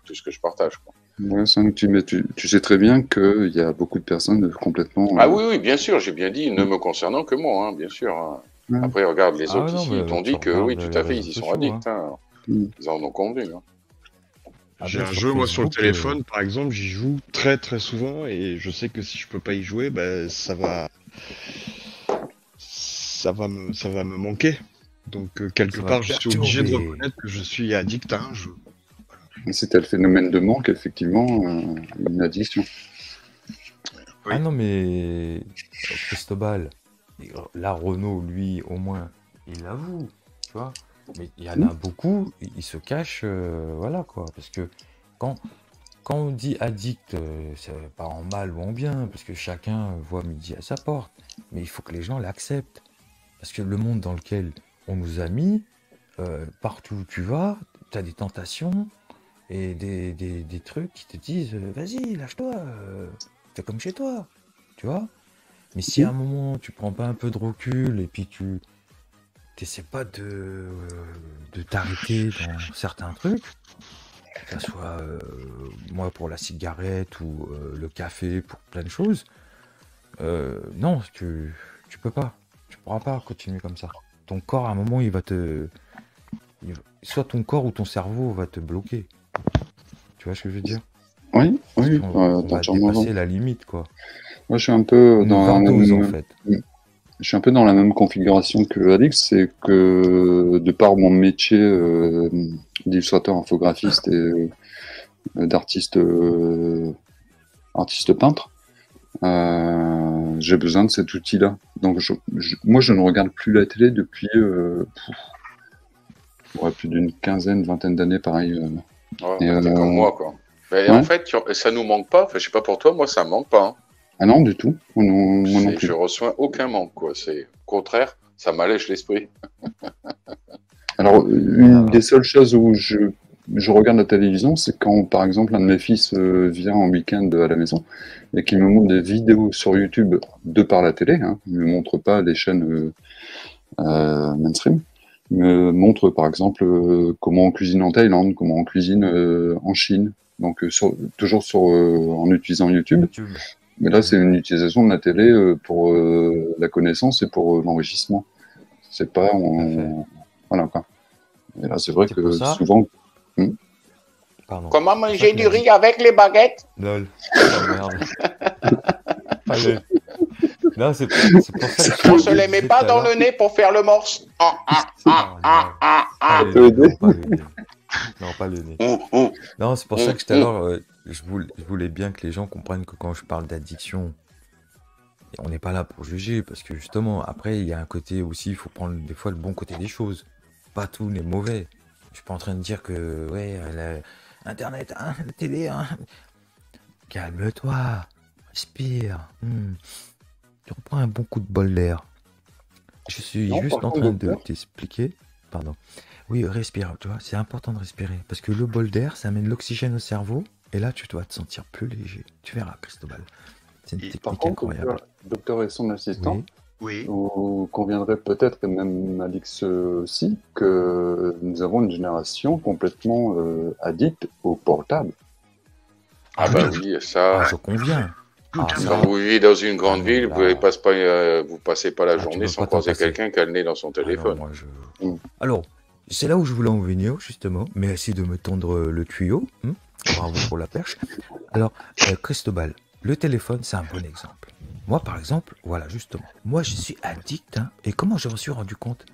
Speaker 1: Tout ce que je partage, quoi.
Speaker 5: Ouais, c'est un outil, mais tu sais très bien qu'il y a beaucoup de personnes complètement.
Speaker 1: Ah oui, bien sûr, j'ai bien dit, ne me concernant que moi, hein, bien sûr. Hein.
Speaker 5: Ouais.
Speaker 1: Après, regarde, les
Speaker 2: Ah
Speaker 1: autres
Speaker 2: non,
Speaker 1: ici,
Speaker 2: mais
Speaker 1: ils t'ont
Speaker 2: tu
Speaker 1: dit que
Speaker 2: regardes
Speaker 1: oui, tout
Speaker 2: les
Speaker 1: à fait,
Speaker 2: réseaux
Speaker 1: ils y sont
Speaker 2: sociaux,
Speaker 1: addicts. Hein.
Speaker 5: Mm.
Speaker 1: Ils en ont convenu. Hein.
Speaker 2: Ah
Speaker 3: J'ai
Speaker 2: ben,
Speaker 3: un
Speaker 2: sur
Speaker 3: jeu, moi, sur le
Speaker 2: Facebook,
Speaker 3: téléphone, par exemple, j'y joue très très souvent et je sais que si je peux pas y jouer, bah, ça va me manquer. Donc, quelque
Speaker 2: Ça va
Speaker 3: part, je suis obligé de
Speaker 2: perturber.
Speaker 3: reconnaître que je suis addict à un jeu.
Speaker 5: C'était le phénomène de manque, effectivement, une addiction.
Speaker 3: Oui.
Speaker 2: Ah non, mais Cristobal, là, Renault, lui, au moins, il avoue, tu vois. Mais il y en a beaucoup, ils se cachent, voilà quoi. Parce que quand on dit addict, c'est pas en mal ou en bien, parce que chacun voit midi à sa porte. Mais il faut que les gens l'acceptent. Parce que le monde dans lequel on nous a mis, partout où tu vas, tu as des tentations et des trucs qui te disent vas-y, lâche-toi, fais comme chez toi, tu vois. Mais si à un moment tu prends pas un peu de recul et puis tu t'essaies pas de t'arrêter dans certains trucs, que ce soit moi pour la cigarette ou le café pour plein de choses, non, tu peux pas. Tu pourras pas continuer comme ça. Ton corps, à un moment, soit ton corps ou ton cerveau va te bloquer. Tu vois ce que je veux dire?
Speaker 5: Oui,
Speaker 2: Parce
Speaker 5: oui,
Speaker 2: qu'on
Speaker 5: t'as
Speaker 2: va
Speaker 5: entièrement raison.
Speaker 2: dépasser la limite, quoi.
Speaker 5: Moi, je suis un peu
Speaker 2: On nous
Speaker 5: dans la
Speaker 2: vardose, en
Speaker 5: même,
Speaker 2: fait.
Speaker 5: je suis un peu dans la même configuration que Alix, c'est que de par mon métier d'illustrateur, infographiste et d'artiste artiste peintre, j'ai besoin de cet outil-là. Donc, moi, je ne regarde plus la télé depuis plus d'une quinzaine, vingtaine d'années, pareil.
Speaker 1: Ouais,
Speaker 5: Et,
Speaker 1: t'es comme moi, quoi. Mais
Speaker 5: ouais.
Speaker 1: en fait, ça nous manque pas. Enfin, je sais pas pour toi, moi, ça me manque pas. Hein.
Speaker 5: Ah non, du tout. Moi non plus.
Speaker 1: Je reçois aucun manque, quoi. C'est au contraire, ça m'allège l'esprit.
Speaker 5: Alors, une des seules choses où je regarde la télévision, c'est quand, par exemple, un de mes fils vient en week-end à la maison et qu'il me montre des vidéos sur YouTube de par la télé. Hein. Il ne me montre pas les chaînes mainstream. Il me montre, par exemple, comment on cuisine en Thaïlande, comment on cuisine en Chine. Donc, toujours en utilisant YouTube. Mais là, c'est une utilisation de la télé pour la connaissance et pour l'enrichissement. C'est pas... Voilà, quoi. Et là, c'est vrai que souvent...
Speaker 2: Pardon.
Speaker 1: Comment manger du riz avec les baguettes?
Speaker 2: Lol. Oh, merde. Allez. Non, c'est pour ça que
Speaker 1: on se les met pas dans le nez pour faire le morse.
Speaker 2: Non, pas le nez. Non, c'est pour ça que tout à l'heure, je voulais bien que les gens comprennent que quand je parle d'addiction, on n'est pas là pour juger, parce que justement, après, il y a un côté aussi, il faut prendre des fois le bon côté des choses. Pas tout n'est mauvais. Je suis pas en train de dire que, ouais, Internet, hein, la télé, hein. Calme-toi, respire. Tu reprends un bon coup de bol d'air. Je suis juste en train de t'expliquer. Pardon. Oui, respire, tu vois, c'est important de respirer. Parce que le bol d'air, ça amène l'oxygène au cerveau. Et là, tu dois te sentir plus léger. Tu verras, Cristobal. C'est une technique incroyable.
Speaker 5: Docteur et son assistant,
Speaker 4: oui.
Speaker 5: Vous conviendrez peut-être, et même Alix aussi, que nous avons une génération complètement addicte au portable.
Speaker 1: Ah bah oui, ça...
Speaker 2: Ah, je conviens.
Speaker 1: Quand vous vivez dans une grande ville, vous passez pas la journée sans croiser quelqu'un qui a le nez dans son téléphone.
Speaker 2: Alors, c'est là où je voulais en venir, justement. Merci de me tendre le tuyau. Bravo pour la perche. Alors, Cristobal, le téléphone, c'est un bon exemple. Moi, par exemple, voilà, justement. Moi, je suis addict. Et comment je me suis rendu compte?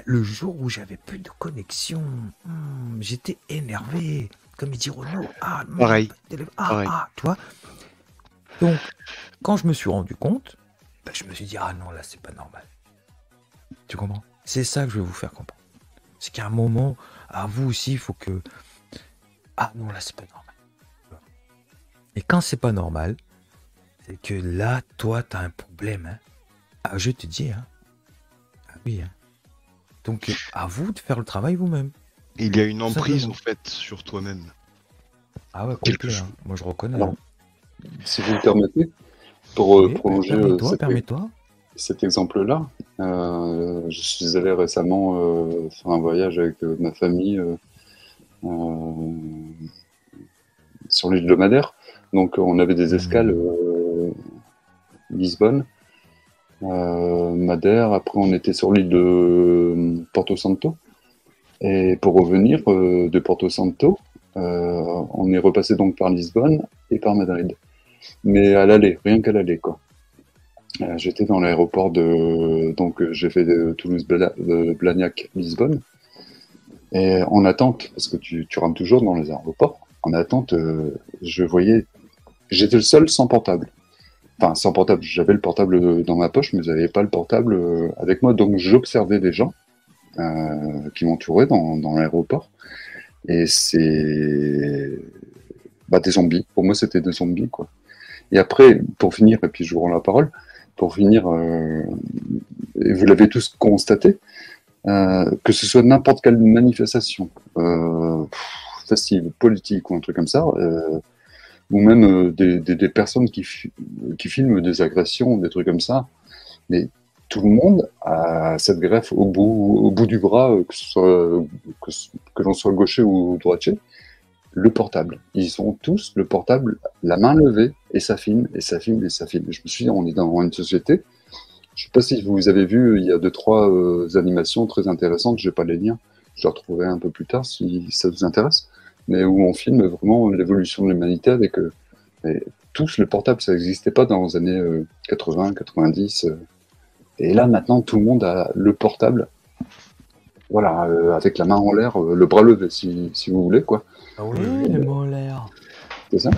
Speaker 2: Le jour où j'avais plus de connexion, j'étais énervé. Comme il dit Renaud.
Speaker 3: Pareil.
Speaker 2: Toi. Donc, quand je me suis rendu compte, je me suis dit, ah non, là, c'est pas normal. Tu comprends? C'est ça que je vais vous faire comprendre. C'est qu'à un moment, à vous aussi, il faut que... Ah non, là, c'est pas normal. Et quand c'est pas normal, c'est que là, toi, t'as un problème. Hein. Ah, je te dis, hein. Ah oui, hein. Donc, à vous de faire le travail vous-même.
Speaker 3: Il y a une emprise, en fait, sur toi-même.
Speaker 2: Ah ouais, complet, hein. Moi, je reconnais.
Speaker 5: Alors, si vous me permettez, pour prolonger
Speaker 2: permets-toi.
Speaker 5: Cet exemple-là, je suis allé récemment faire un voyage avec ma famille sur l'île de Madère. Donc, on avait des escales Lisbonne, Madère. Après, on était sur l'île de Porto Santo. Et pour revenir de Porto Santo, on est repassé donc par Lisbonne et par Madrid. Mais à l'aller, rien qu'à l'aller, quoi. J'étais dans l'aéroport donc j'ai fait de Toulouse-Blagnac-Lisbonne. Et en attente, parce que tu rames toujours dans les aéroports, en attente, j'étais le seul sans portable. Enfin, sans portable, j'avais le portable dans ma poche, mais je n'avais pas le portable avec moi. Donc j'observais des gens qui m'entouraient dans l'aéroport. Et c'est des zombies. Pour moi, c'était des zombies, quoi. Et après, pour finir, et puis je vous rends la parole, pour finir, et vous l'avez tous constaté, que ce soit n'importe quelle manifestation, festive, politique ou un truc comme ça, ou même des personnes qui filment des agressions, des trucs comme ça. Mais tout le monde a cette greffe au bout du bras, que l'on soit gaucher ou droitier, le portable. Ils ont tous le portable, la main levée, et ça filme, et ça filme, et ça filme. Je me suis dit, on est dans une société. Je sais pas si vous avez vu, il y a 2-3 animations très intéressantes, je vais pas les lire, je les retrouverai un peu plus tard si ça vous intéresse, mais où on filme vraiment l'évolution de l'humanité avec tous le portable, ça n'existait pas dans les années 80, 90, et là maintenant tout le monde a le portable, voilà, avec la main en l'air, le bras levé si vous voulez, quoi.
Speaker 2: Ah oui, les mains en l'air.
Speaker 5: C'est ça?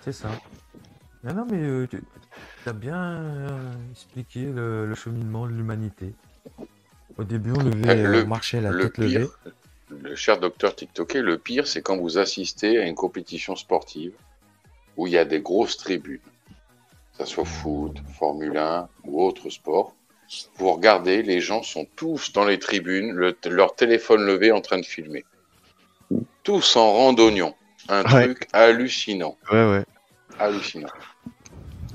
Speaker 2: C'est ça. Non, mais tu as bien expliqué le cheminement de l'humanité. Au début, on marchait la tête levée.
Speaker 1: Le cher docteur TikToké, le pire, c'est quand vous assistez à une compétition sportive où il y a des grosses tribunes, que ce soit foot, Formule 1 ou autre sport. Vous regardez, les gens sont tous dans les tribunes, leur téléphone levé en train de filmer. Tous en randonnion. Un truc hallucinant.
Speaker 3: Ouais.
Speaker 1: Hallucinant.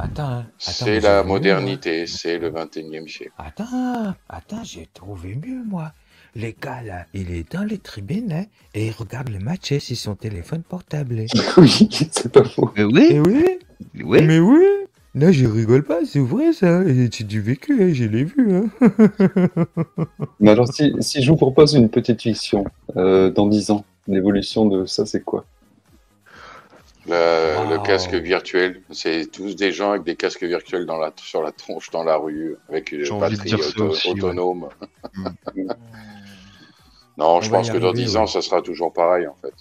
Speaker 2: Attends,
Speaker 1: c'est la modernité, c'est le 21e siècle.
Speaker 2: Attends, j'ai trouvé mieux, moi. Les gars, là, il est dans les tribunes, hein, et il regarde le match sur son téléphone portable.
Speaker 5: Oui, c'est pas faux.
Speaker 3: Mais oui.
Speaker 2: Et oui. Mais oui. Non, je rigole pas, c'est vrai, ça. C'est du vécu, hein, je l'ai vu. Hein.
Speaker 5: Mais alors, si je vous propose une petite fiction, dans 10 ans, l'évolution de ça, c'est quoi?
Speaker 1: Le casque virtuel, c'est tous des gens avec des casques virtuels sur la tronche dans la rue, avec une batterie autonome. Ouais. Non, je pense que dans 10 ans, ça sera toujours pareil, en fait.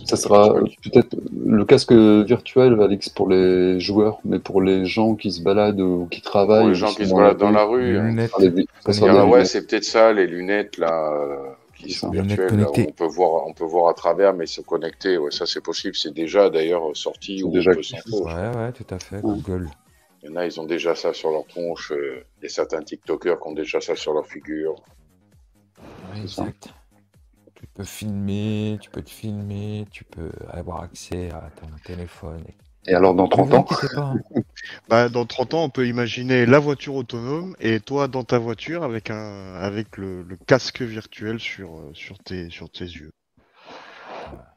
Speaker 5: Ça sera peut-être le casque virtuel, Alix, pour les joueurs, mais pour les gens qui se baladent ou qui travaillent.
Speaker 1: Pour les gens qui se baladent dans la rue.
Speaker 2: Les lunettes.
Speaker 1: Ouais, c'est peut-être ça, les lunettes, là. Qui sont virtuelles, là, on peut voir à travers, mais se connecter, ouais, ça c'est possible. C'est déjà d'ailleurs sorti ou
Speaker 5: déjà
Speaker 2: Ouais, tout à fait. Google.
Speaker 1: Il y en a, ils ont déjà ça sur leur tronche. Il y a certains TikTokers qui ont déjà ça sur leur figure.
Speaker 2: Ouais, exact. Tu peux filmer, tu peux te filmer, tu peux avoir accès à ton téléphone.
Speaker 5: Et alors dans 30 ans
Speaker 3: Dans 30 ans, on peut imaginer la voiture autonome et toi dans ta voiture avec le casque virtuel sur tes yeux.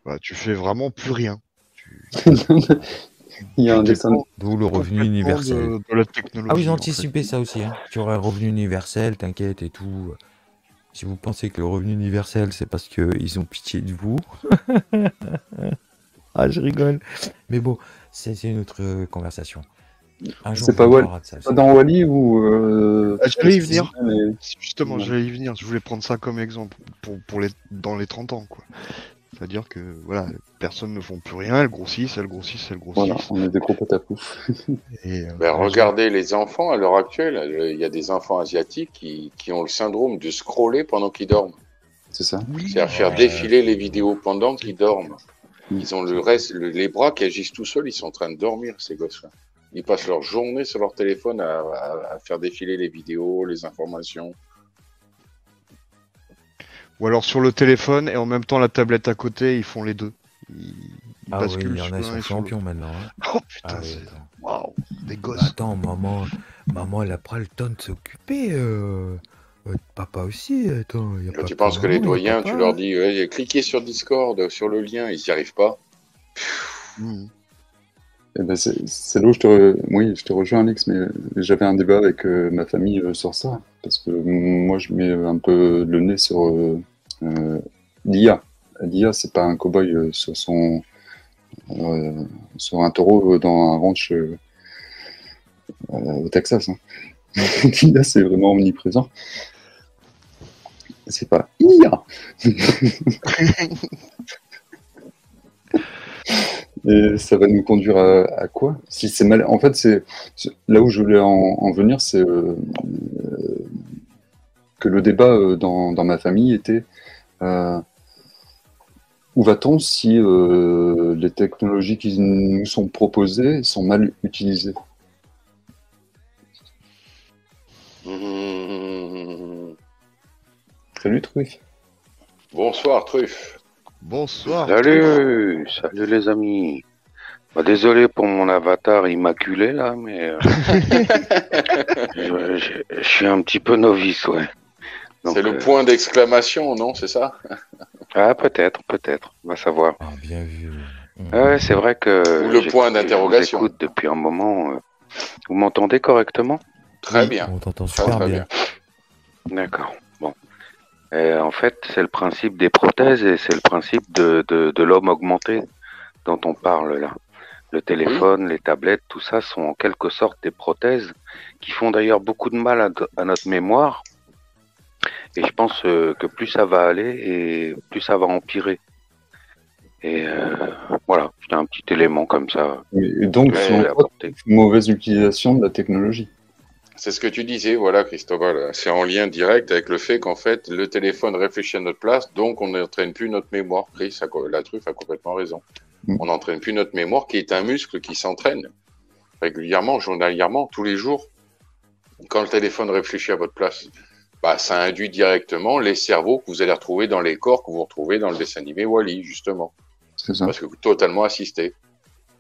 Speaker 3: Bah, tu fais vraiment plus rien.
Speaker 5: Il y a un dessin.
Speaker 2: D'où le revenu universel.
Speaker 3: De la technologie.
Speaker 2: Ah oui, j'ai anticipé ça aussi. Hein. Tu aurais un revenu universel, t'inquiète et tout. Si vous pensez que le revenu universel, c'est parce qu'ils ont pitié de vous. Ah, je rigole. Mais bon, c'est une autre conversation. Un jour,
Speaker 5: c'est pas dans Wall-E ou...
Speaker 3: J'allais y venir. Justement, j'allais y venir. Je voulais prendre ça comme exemple dans les 30 ans, quoi. C'est-à-dire que, voilà, personnes ne font plus rien, elles grossissent.
Speaker 5: Voilà, on est des gros patapouf.
Speaker 1: Regardez les enfants à l'heure actuelle. Il y a des enfants asiatiques qui ont le syndrome de scroller pendant qu'ils dorment.
Speaker 5: C'est ça.
Speaker 1: C'est-à-dire faire défiler les vidéos pendant qu'ils dorment. Ils ont les bras qui agissent tout seuls, ils sont en train de dormir, ces gosses-là. Ils passent leur journée sur leur téléphone à faire défiler les vidéos, les informations.
Speaker 3: Ou alors sur le téléphone et en même temps la tablette à côté, ils font les deux. Ils
Speaker 2: basculent. Oui, il y en a, ils sont champions maintenant. Hein.
Speaker 3: Oh putain, waouh, des gosses.
Speaker 2: Attends, maman, elle a pas le temps de s'occuper. Papa aussi, attends.
Speaker 1: Quand tu penses que les doyens, tu leur dis cliquez sur Discord, sur le lien, ils n'y arrivent pas.
Speaker 5: Eh ben c'est là où je te rejoins, Alex, mais j'avais un débat avec ma famille sur ça, parce que moi je mets un peu le nez sur l'IA. L'IA, c'est pas un cow-boy sur un taureau dans un ranch au Texas. Hein. L'IA, c'est vraiment omniprésent. C'est pas IA. Et ça va nous conduire à quoi? Si c'est mal, en fait, c'est là où je voulais en venir, c'est que le débat dans ma famille était où va-t-on si les technologies qui nous sont proposées sont mal utilisées? Salut Truff.
Speaker 1: Bonsoir, Truffe.
Speaker 3: Bonsoir.
Speaker 6: Salut, salut les amis. Bah, désolé pour mon avatar immaculé là, mais je suis un petit peu novice, ouais. Donc,
Speaker 1: C'est le point d'exclamation, non? C'est ça?
Speaker 6: Ah, peut-être, on va savoir.
Speaker 2: Ah, bien vu.
Speaker 6: Ouais, c'est vrai que
Speaker 1: Ou le point d'interrogation.
Speaker 6: Je vous écoute depuis un moment. Vous m'entendez correctement?
Speaker 1: Très
Speaker 2: Oui,
Speaker 1: bien.
Speaker 2: on t'entend
Speaker 1: Très,
Speaker 2: super
Speaker 1: très
Speaker 2: bien.
Speaker 6: D'accord. Bon. En fait, c'est le principe des prothèses et c'est le principe de l'homme augmenté dont on parle là. Le téléphone, les tablettes, tout ça sont en quelque sorte des prothèses qui font d'ailleurs beaucoup de mal à notre mémoire. Et je pense que plus ça va aller et plus ça va empirer. Et voilà, c'était un petit élément comme ça.
Speaker 5: Et donc,
Speaker 6: que je
Speaker 1: Mais-
Speaker 5: selon
Speaker 6: voulais
Speaker 5: toi,
Speaker 6: apporter.
Speaker 5: mauvaise utilisation de la technologie.
Speaker 1: C'est ce que tu disais, voilà, Christophe. C'est en lien direct avec le fait qu'en fait, le téléphone réfléchit à notre place, donc on n'entraîne plus notre mémoire. La Truffe a complètement raison.
Speaker 5: Mm.
Speaker 1: On n'entraîne plus notre mémoire, qui est un muscle qui s'entraîne régulièrement, journalièrement, tous les jours. Quand le téléphone réfléchit à votre place, bah, ça induit directement les cerveaux que vous allez retrouver dans les corps que vous retrouvez dans le dessin animé Wall-E, justement.
Speaker 5: C'est ça.
Speaker 1: Parce que totalement assistés.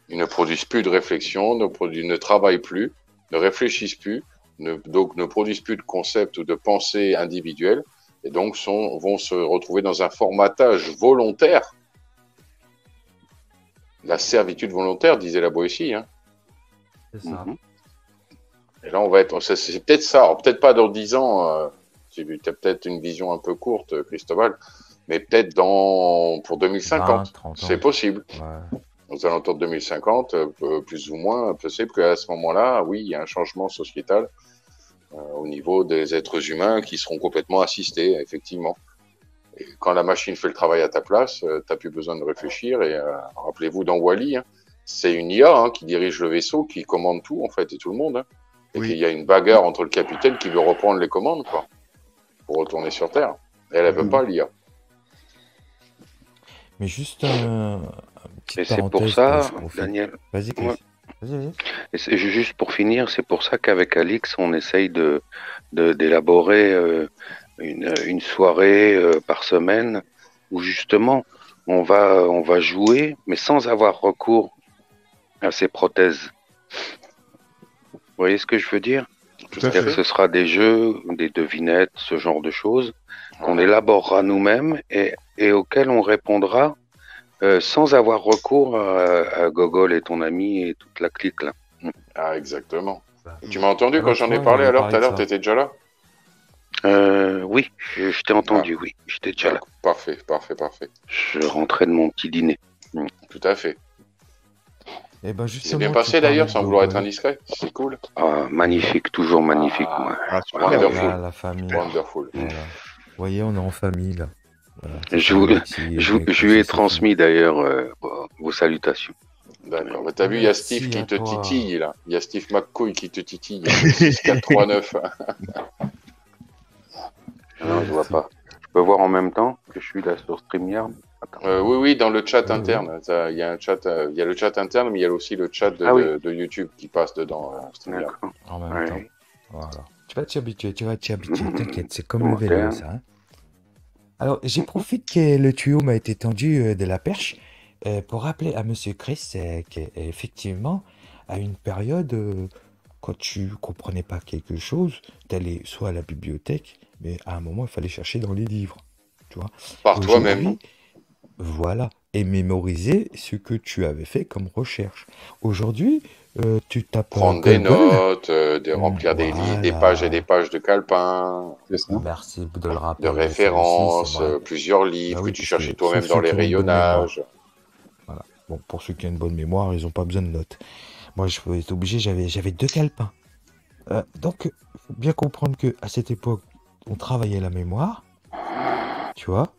Speaker 1: Ils ne produisent plus de réflexion, ne travaillent plus, ne réfléchissent plus, donc ne produisent plus de concepts ou de pensées individuelles, et donc vont se retrouver dans un formatage volontaire. La servitude volontaire, disait la Boétie. Hein.
Speaker 2: C'est ça.
Speaker 6: Mhm.
Speaker 1: Et là, on va être. C'est peut-être ça. Alors, peut-être pas dans 10 ans. Tu as peut-être une vision un peu courte, Cristobal, mais peut-être pour 2050.
Speaker 2: 20, 30 ans.
Speaker 1: C'est possible.
Speaker 2: Ouais.
Speaker 1: Aux alentours de 2050, plus ou moins, possible qu'à ce moment-là, oui, il y a un changement sociétal au niveau des êtres humains qui seront complètement assistés, effectivement. Et quand la machine fait le travail à ta place, tu n'as plus besoin de réfléchir. Et rappelez-vous, dans Wall-E, hein, c'est une IA qui dirige le vaisseau, qui commande tout, en fait, et tout le monde. Hein. Et
Speaker 3: Oui.
Speaker 1: qu'il y a une bagarre entre le capitaine qui veut reprendre les commandes, quoi, pour retourner sur Terre. Et elle ne veut pas, l'IA.
Speaker 2: Mais juste une petite
Speaker 6: Et c'est pour
Speaker 2: parenthèse
Speaker 6: ça,
Speaker 2: pour profiter.
Speaker 6: Daniel,
Speaker 2: Vas-y, Chris.
Speaker 6: Ouais.
Speaker 2: Vas-y.
Speaker 6: et c'est juste pour finir, c'est pour ça qu'avec Alix, on essaye d'élaborer une soirée par semaine où justement on va jouer, mais sans avoir recours à ces prothèses. Vous voyez ce que je veux dire?
Speaker 3: Tout à
Speaker 6: C'est-à-dire que
Speaker 3: fait.
Speaker 6: ce sera des jeux, des devinettes, ce genre de choses qu'on élaborera nous-mêmes et auxquelles on répondra sans avoir recours à Gogol et ton ami et toute la clique là.
Speaker 1: Ah, exactement.
Speaker 2: Bah.
Speaker 1: Tu m'as entendu
Speaker 2: Ah,
Speaker 1: quand
Speaker 2: l'autre
Speaker 1: j'en ai
Speaker 2: fois,
Speaker 1: parlé
Speaker 2: on avait
Speaker 1: alors tout
Speaker 2: parlé
Speaker 1: à
Speaker 2: de
Speaker 1: l'heure?
Speaker 2: ça.
Speaker 1: Tu étais déjà là?
Speaker 6: Oui, je t'ai entendu, oui, j'étais déjà là.
Speaker 1: Parfait, parfait, parfait.
Speaker 6: Je rentrais de mon petit dîner.
Speaker 1: Tout à fait.
Speaker 2: Et ben
Speaker 1: C'est
Speaker 2: justement,
Speaker 1: bien
Speaker 2: tu
Speaker 1: passé
Speaker 2: parlais
Speaker 1: d'ailleurs,
Speaker 2: de
Speaker 1: sans vouloir être
Speaker 2: Gogol.
Speaker 1: indiscret. C'est cool.
Speaker 6: Ah, magnifique, toujours magnifique,
Speaker 1: Ah.
Speaker 6: moi.
Speaker 3: Ah, super.
Speaker 1: Wonderful.
Speaker 2: Là, la famille.
Speaker 1: Wonderful.
Speaker 2: Voilà. Vous voyez, on est en famille là. Voilà.
Speaker 6: Je lui ai transmis d'ailleurs vos salutations.
Speaker 1: D'accord. Bah, t'as vu, il y a Steve
Speaker 2: Merci
Speaker 1: qui
Speaker 2: à
Speaker 1: te
Speaker 2: toi.
Speaker 1: titille là. Il y a Steve McCoy qui te titille. 6439.
Speaker 6: Non, je vois pas. Je peux voir en même temps que je suis là sur StreamYard. Attends.
Speaker 1: Oui, oui, dans le chat
Speaker 2: Oui,
Speaker 1: interne. Il y a un chat, il y a le chat interne, mais il y a aussi le chat
Speaker 6: Ah oui.
Speaker 1: de YouTube qui passe dedans. StreamYard.
Speaker 6: D'accord.
Speaker 2: En même
Speaker 6: Ouais.
Speaker 2: temps. Voilà. Tu vas t'y habituer, t'inquiète, c'est comme le
Speaker 6: Moderne.
Speaker 2: vélo, ça. Hein. Alors, j'ai profité que le tuyau m'a été tendu de la perche pour rappeler à Monsieur Chris qu'effectivement, à une période, quand tu comprenais pas quelque chose, t'allais soit à la bibliothèque, mais à un moment, il fallait chercher dans les livres, tu vois.
Speaker 1: Par
Speaker 2: Et
Speaker 1: toi-même.
Speaker 2: aujourd'hui, voilà, et mémoriser ce que tu avais fait comme recherche. Aujourd'hui, tu tapes
Speaker 1: Prendre des
Speaker 2: Google.
Speaker 1: notes, de remplir des
Speaker 2: Voilà.
Speaker 1: pages et des pages de calepin,
Speaker 5: C'est ça.
Speaker 2: Merci de le rappeler.
Speaker 1: de
Speaker 2: ça aussi,
Speaker 1: références,
Speaker 2: c'est vrai.
Speaker 1: plusieurs livres
Speaker 2: Ah oui,
Speaker 1: que tu
Speaker 2: parce
Speaker 1: cherchais
Speaker 2: que
Speaker 1: toi-même
Speaker 2: sauf
Speaker 1: dans
Speaker 2: ceux
Speaker 1: les
Speaker 2: qui ont une bonne mémoire.
Speaker 1: rayonnages.
Speaker 2: Voilà. Bon, pour ceux qui ont une bonne mémoire, ils n'ont pas besoin de notes. Moi, je été obligé, j'avais 2 calepins. Donc, faut bien comprendre que à cette époque, on travaillait la mémoire, tu vois,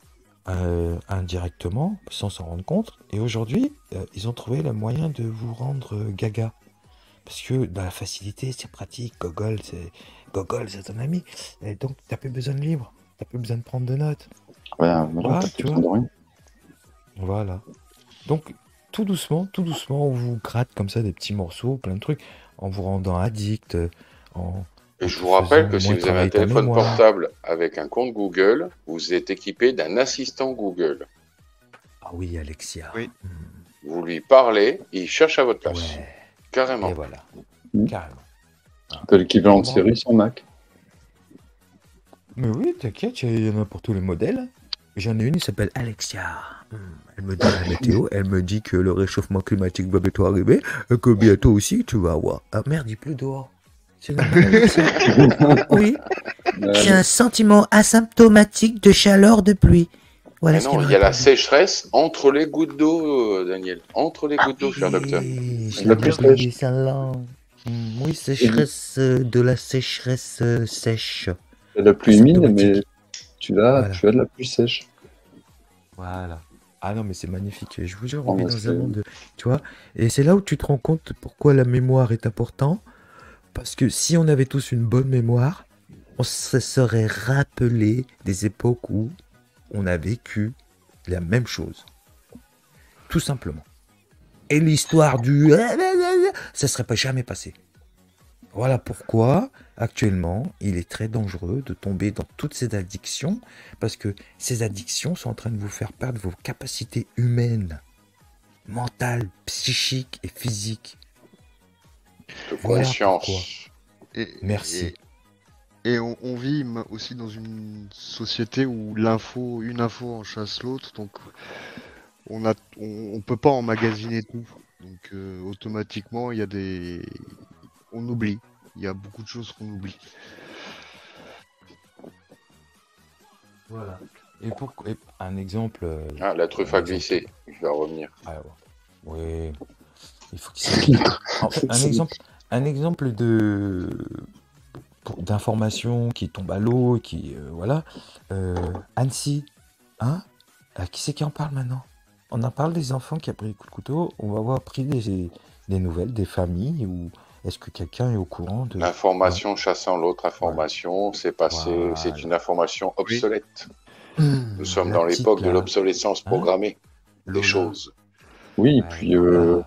Speaker 2: indirectement, sans s'en rendre compte. Et aujourd'hui, ils ont trouvé le moyen de vous rendre gaga. Parce que dans la facilité, c'est pratique. Google, c'est ton ami. Et donc, t'as plus besoin de livres. T'as plus besoin de prendre de notes.
Speaker 5: Ouais, maintenant,
Speaker 2: Ah,
Speaker 5: t'as
Speaker 2: tu
Speaker 5: plus besoin de rien.
Speaker 2: Voilà. Donc, tout doucement, on vous gratte comme ça des petits morceaux, plein de trucs, en vous rendant addict, en
Speaker 1: Et
Speaker 2: En
Speaker 1: je
Speaker 2: te
Speaker 1: vous rappelle que
Speaker 2: faisant
Speaker 1: si
Speaker 2: moins
Speaker 1: vous avez un
Speaker 2: travailler ta
Speaker 1: téléphone
Speaker 2: mémoire.
Speaker 1: portable avec un compte Google, vous êtes équipé d'un assistant Google.
Speaker 2: Ah oui, Alexia.
Speaker 3: Oui.
Speaker 1: Vous lui parlez, il cherche à votre place.
Speaker 2: Ouais.
Speaker 1: Carrément.
Speaker 2: Et voilà.
Speaker 5: Mm.
Speaker 2: Carrément.
Speaker 5: T'as l'équivalent de
Speaker 2: Bon.
Speaker 5: Siri sur Mac.
Speaker 2: Mais oui, t'inquiète, il y en a pour tous les modèles. J'en ai une, elle s'appelle Alexia. Elle me dit la météo, elle me dit que le réchauffement climatique va bientôt arriver, et que bientôt aussi tu vas avoir. Ah merde, il pleut dehors. C'est normal, Alexia? Oui, j'ai un sentiment asymptomatique de chaleur de pluie. Voilà
Speaker 1: Mais
Speaker 2: ce
Speaker 1: non,
Speaker 2: qu'elle
Speaker 1: il
Speaker 2: m'a
Speaker 1: y a la
Speaker 2: répondu.
Speaker 1: sécheresse entre les gouttes d'eau, Daniel. Entre les gouttes d'eau, cher docteur.
Speaker 2: Je
Speaker 5: La
Speaker 2: l'ai
Speaker 5: plus
Speaker 2: oublié,
Speaker 5: sèche.
Speaker 2: celle-là. Oui, sécheresse, de la sécheresse sèche.
Speaker 5: La pluie humide, mais
Speaker 2: Asymptomatique.
Speaker 5: tu as
Speaker 2: Voilà.
Speaker 5: de la pluie sèche.
Speaker 2: Voilà. Ah non, mais c'est magnifique. Je vous jure,
Speaker 5: Oh,
Speaker 2: on vit
Speaker 5: mais
Speaker 2: dans
Speaker 5: c'est-
Speaker 2: un monde de... Tu vois? Et c'est là où tu te rends compte pourquoi la mémoire est importante. Parce que si on avait tous une bonne mémoire, on se serait rappelé des époques où on a vécu la même chose. Tout simplement. Et l'histoire du... Ça serait pas jamais passé. Voilà pourquoi, actuellement, il est très dangereux de tomber dans toutes ces addictions, parce que ces addictions sont en train de vous faire perdre vos capacités humaines, mentales, psychiques et physiques.
Speaker 1: De
Speaker 2: Voilà
Speaker 1: conscience.
Speaker 2: pourquoi.
Speaker 3: Et,
Speaker 2: Merci.
Speaker 3: Et on vit aussi dans une société où une info en chasse l'autre, donc on peut pas emmagasiner tout. Donc automatiquement, on oublie. Il y a beaucoup de choses qu'on oublie.
Speaker 2: Voilà. Et un exemple...
Speaker 1: Ah, la truffe à
Speaker 2: un exemple-
Speaker 1: glisser. Je vais revenir.
Speaker 2: Ah, ouais. Oui. Il faut qu'il s'habille. En fait, un exemple d'information qui tombe à l'eau, voilà. Annecy, hein? Qui c'est qui en parle maintenant? On en parle des enfants qui a pris le coup de couteau. On va avoir pris des nouvelles des familles, ou est-ce que quelqu'un est au courant de...
Speaker 1: L'information chassant l'autre information, c'est passé,
Speaker 2: Voilà.
Speaker 1: c'est une information obsolète. Nous sommes
Speaker 2: La
Speaker 1: dans
Speaker 2: petite,
Speaker 1: l'époque de
Speaker 2: là.
Speaker 1: l'obsolescence
Speaker 2: Hein?
Speaker 1: programmée des
Speaker 2: Lola.
Speaker 1: choses.
Speaker 5: Oui,
Speaker 2: Ouais,
Speaker 5: puis
Speaker 2: voilà.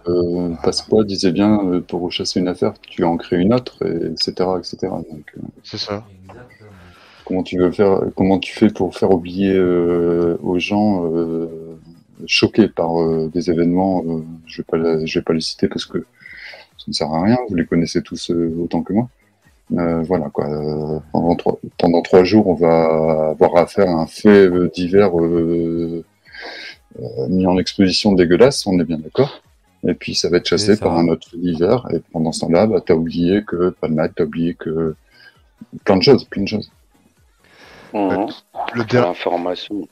Speaker 5: Pasqua disait bien, pour chasser une affaire, tu en crées une autre, etc., etc. Donc,
Speaker 3: C'est ça.
Speaker 2: Exactement.
Speaker 5: comment tu fais pour faire oublier aux gens choqués par des événements, je vais pas les citer parce que ça ne sert à rien, vous les connaissez tous autant que moi. Voilà quoi. Pendant 3 jours, on va avoir affaire à un fait divers mis en exposition dégueulasse, on est bien d'accord. Et puis ça va être chassé
Speaker 2: C'est ça.
Speaker 5: par un autre fait divers. Et pendant ce temps-là, bah, t'as oublié que Palmade, t'as oublié que plein de choses.
Speaker 6: Mhm.
Speaker 3: Le, der-
Speaker 6: L'information.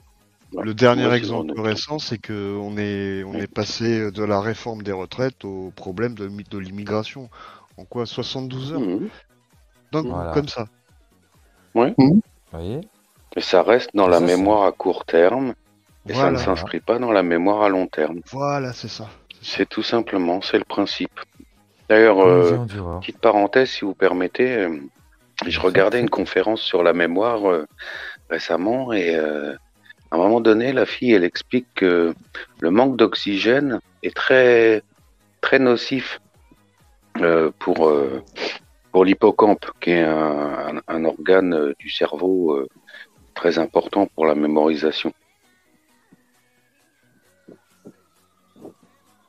Speaker 3: le dernier
Speaker 6: Vas-y,
Speaker 3: exemple
Speaker 6: Renaud.
Speaker 3: récent, c'est que on est passé de la réforme des retraites au problème de l'immigration. En quoi 72 heures
Speaker 6: Mhm.
Speaker 3: D'un coup,
Speaker 2: Voilà.
Speaker 3: comme ça.
Speaker 2: Vous voyez?
Speaker 6: Et ça reste dans
Speaker 2: Et
Speaker 6: la
Speaker 2: ça,
Speaker 6: mémoire à court terme, et ça ne
Speaker 3: Voilà,
Speaker 6: s'inscrit pas dans la mémoire à long terme.
Speaker 3: voilà, c'est ça.
Speaker 6: C'est tout simplement, c'est le principe. D'ailleurs,
Speaker 2: Comme les géants du Roi.
Speaker 6: petite parenthèse, si vous permettez, je
Speaker 2: Bien
Speaker 6: regardais
Speaker 2: sûr.
Speaker 6: une conférence sur la mémoire récemment, et à un moment donné, la fille, elle explique que le manque d'oxygène est très, très nocif pour l'hippocampe, qui est un organe du cerveau très important pour la mémorisation.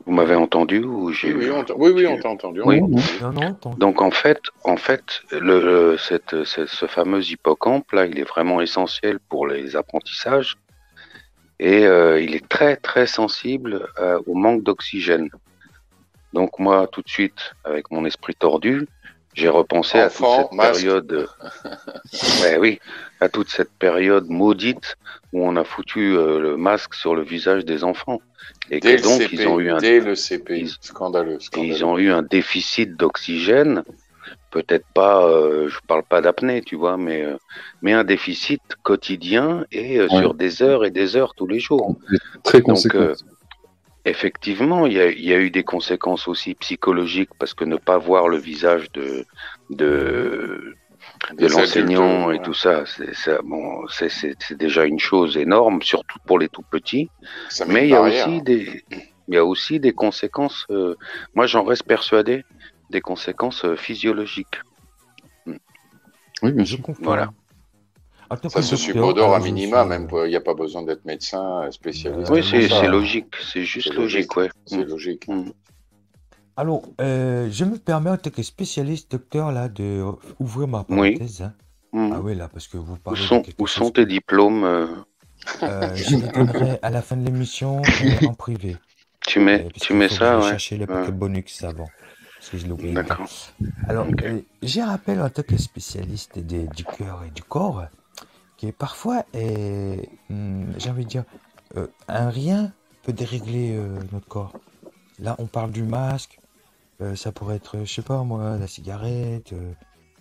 Speaker 6: Vous m'avez entendu ou j'ai
Speaker 1: Oui, oui, on t'a entendu.
Speaker 6: Oui.
Speaker 2: Non, attends.
Speaker 6: Donc en fait, ce fameux hippocampe là, il est vraiment essentiel pour les apprentissages et il est très très sensible au manque d'oxygène. Donc moi, tout de suite, avec mon esprit tordu, j'ai repensé à toute
Speaker 1: Enfant,
Speaker 6: cette
Speaker 1: masque.
Speaker 6: période. Ouais, oui, à toute cette période maudite où on a foutu le masque sur le visage des enfants et
Speaker 1: Dès
Speaker 6: que
Speaker 1: le
Speaker 6: donc
Speaker 1: CP,
Speaker 6: ils ont eu un
Speaker 1: dès le CP.
Speaker 6: ils-
Speaker 1: Scandaleux,
Speaker 6: et
Speaker 1: scandaleux.
Speaker 6: ils ont eu un déficit d'oxygène, peut-être pas, je parle pas d'apnée, tu vois, mais un déficit quotidien et sur des heures et des heures tous les jours.
Speaker 5: Très
Speaker 6: Donc,
Speaker 5: conséquent.
Speaker 6: effectivement, il y a eu des conséquences aussi psychologiques parce que ne pas voir le visage de
Speaker 1: Des
Speaker 6: l'enseignant
Speaker 1: adultes,
Speaker 6: et tout ça, c'est déjà une chose énorme, surtout pour les tout petits.
Speaker 1: ça met
Speaker 6: Mais
Speaker 1: une
Speaker 6: il y a
Speaker 1: barrière.
Speaker 6: aussi des conséquences. Moi, j'en reste persuadé des conséquences physiologiques.
Speaker 5: Oui, bien
Speaker 2: Je
Speaker 5: sûr.
Speaker 2: confirme.
Speaker 6: Voilà.
Speaker 2: En tant
Speaker 1: Ça
Speaker 2: que
Speaker 1: se
Speaker 2: docteur,
Speaker 1: subodore à
Speaker 2: je
Speaker 1: minima,
Speaker 2: suis,
Speaker 1: même. Il n'y a pas besoin d'être médecin spécialiste
Speaker 6: Oui,
Speaker 1: pour
Speaker 6: c'est
Speaker 1: ça.
Speaker 6: logique. C'est juste
Speaker 1: C'est
Speaker 6: logique, ouais.
Speaker 1: C'est logique.
Speaker 2: Alors, je me permets en tant que spécialiste docteur là de ouvrir ma
Speaker 6: Oui.
Speaker 2: parenthèse. Hein.
Speaker 6: Mm.
Speaker 2: Ah oui, là, parce que vous
Speaker 6: Où
Speaker 2: parlez de
Speaker 6: sont,
Speaker 2: quelque
Speaker 6: où
Speaker 2: chose
Speaker 6: sont tes diplômes
Speaker 2: je les donnerai à la fin de l'émission en privé.
Speaker 6: Tu mets,
Speaker 2: Parce
Speaker 6: tu
Speaker 2: qu'il
Speaker 6: mets
Speaker 2: faut que
Speaker 6: ça,
Speaker 2: j'aille
Speaker 6: ouais.
Speaker 2: chercher le paquet bonus avant. Parce que je l'ai oublié dedans.
Speaker 6: D'accord.
Speaker 2: Alors,
Speaker 6: Ok.
Speaker 2: j'ai rappel en tant que spécialiste du cœur et du corps, que parfois, j'ai envie de dire, un rien peut dérégler notre corps. Là, on parle du masque, ça pourrait être, je sais pas moi, la cigarette,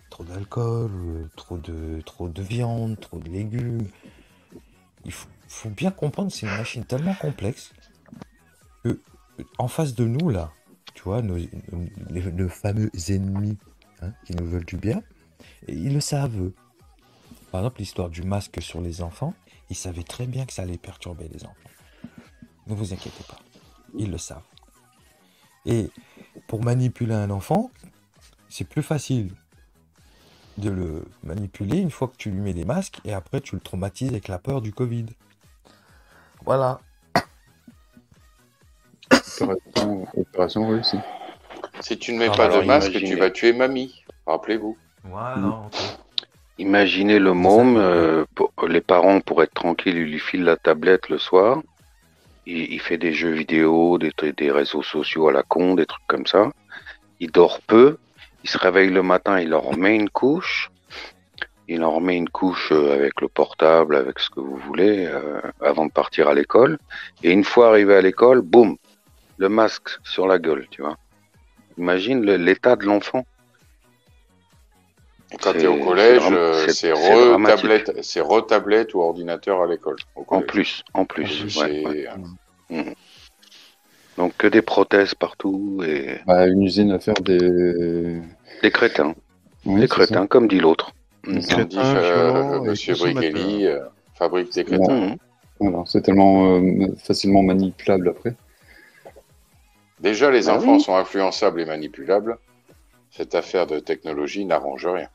Speaker 2: trop d'alcool, trop de viande, trop de légumes. Il faut bien comprendre, c'est une machine tellement complexe que en face de nous, là, tu vois, nos fameux ennemis hein, qui nous veulent du bien, et ils le savent. Par exemple, l'histoire du masque sur les enfants, ils savaient très bien que ça allait perturber les enfants. Ne vous inquiétez pas, ils le savent. Et pour manipuler un enfant, c'est plus facile de le manipuler une fois que tu lui mets des masques et après tu le traumatises avec la peur du Covid. Voilà.
Speaker 5: Opération réussie.
Speaker 1: Si tu ne mets
Speaker 2: Ah,
Speaker 1: pas
Speaker 6: alors,
Speaker 1: de masque,
Speaker 6: imaginez.
Speaker 1: tu vas tuer mamie. Rappelez-vous.
Speaker 2: Voilà.
Speaker 6: Imaginez le môme, les parents, pour être tranquilles, ils lui filent la tablette le soir. Il fait des jeux vidéo, des réseaux sociaux à la con, des trucs comme ça. Il dort peu. Il se réveille le matin, il leur remet une couche. Il en remet une couche avec le portable, avec ce que vous voulez, avant de partir à l'école. Et une fois arrivé à l'école, boum, le masque sur la gueule, tu vois. Imagine l'état de l'enfant.
Speaker 1: Quand tu es
Speaker 6: C'est-
Speaker 1: au collège,
Speaker 6: c'est dramatique.
Speaker 1: c'est re-tablette ou ordinateur à l'école.
Speaker 6: En plus, ouais,
Speaker 1: C'est
Speaker 6: ouais. Donc que des prothèses partout et
Speaker 5: Bah, une usine à faire des.
Speaker 6: des crétins.
Speaker 5: Oui,
Speaker 6: Des
Speaker 5: c'est
Speaker 6: crétins, comme dit l'autre.
Speaker 5: C'est ça.
Speaker 1: comme dit
Speaker 3: Crétin, violent et
Speaker 1: Monsieur
Speaker 3: consommateur.
Speaker 1: Brigelli, fabrique des
Speaker 5: Bon.
Speaker 1: crétins.
Speaker 6: Mhm.
Speaker 5: Voilà, c'est tellement facilement manipulable après.
Speaker 1: Déjà, les
Speaker 6: Ah
Speaker 1: enfants
Speaker 6: oui.
Speaker 1: sont influençables et manipulables. Cette affaire de technologie n'arrange rien.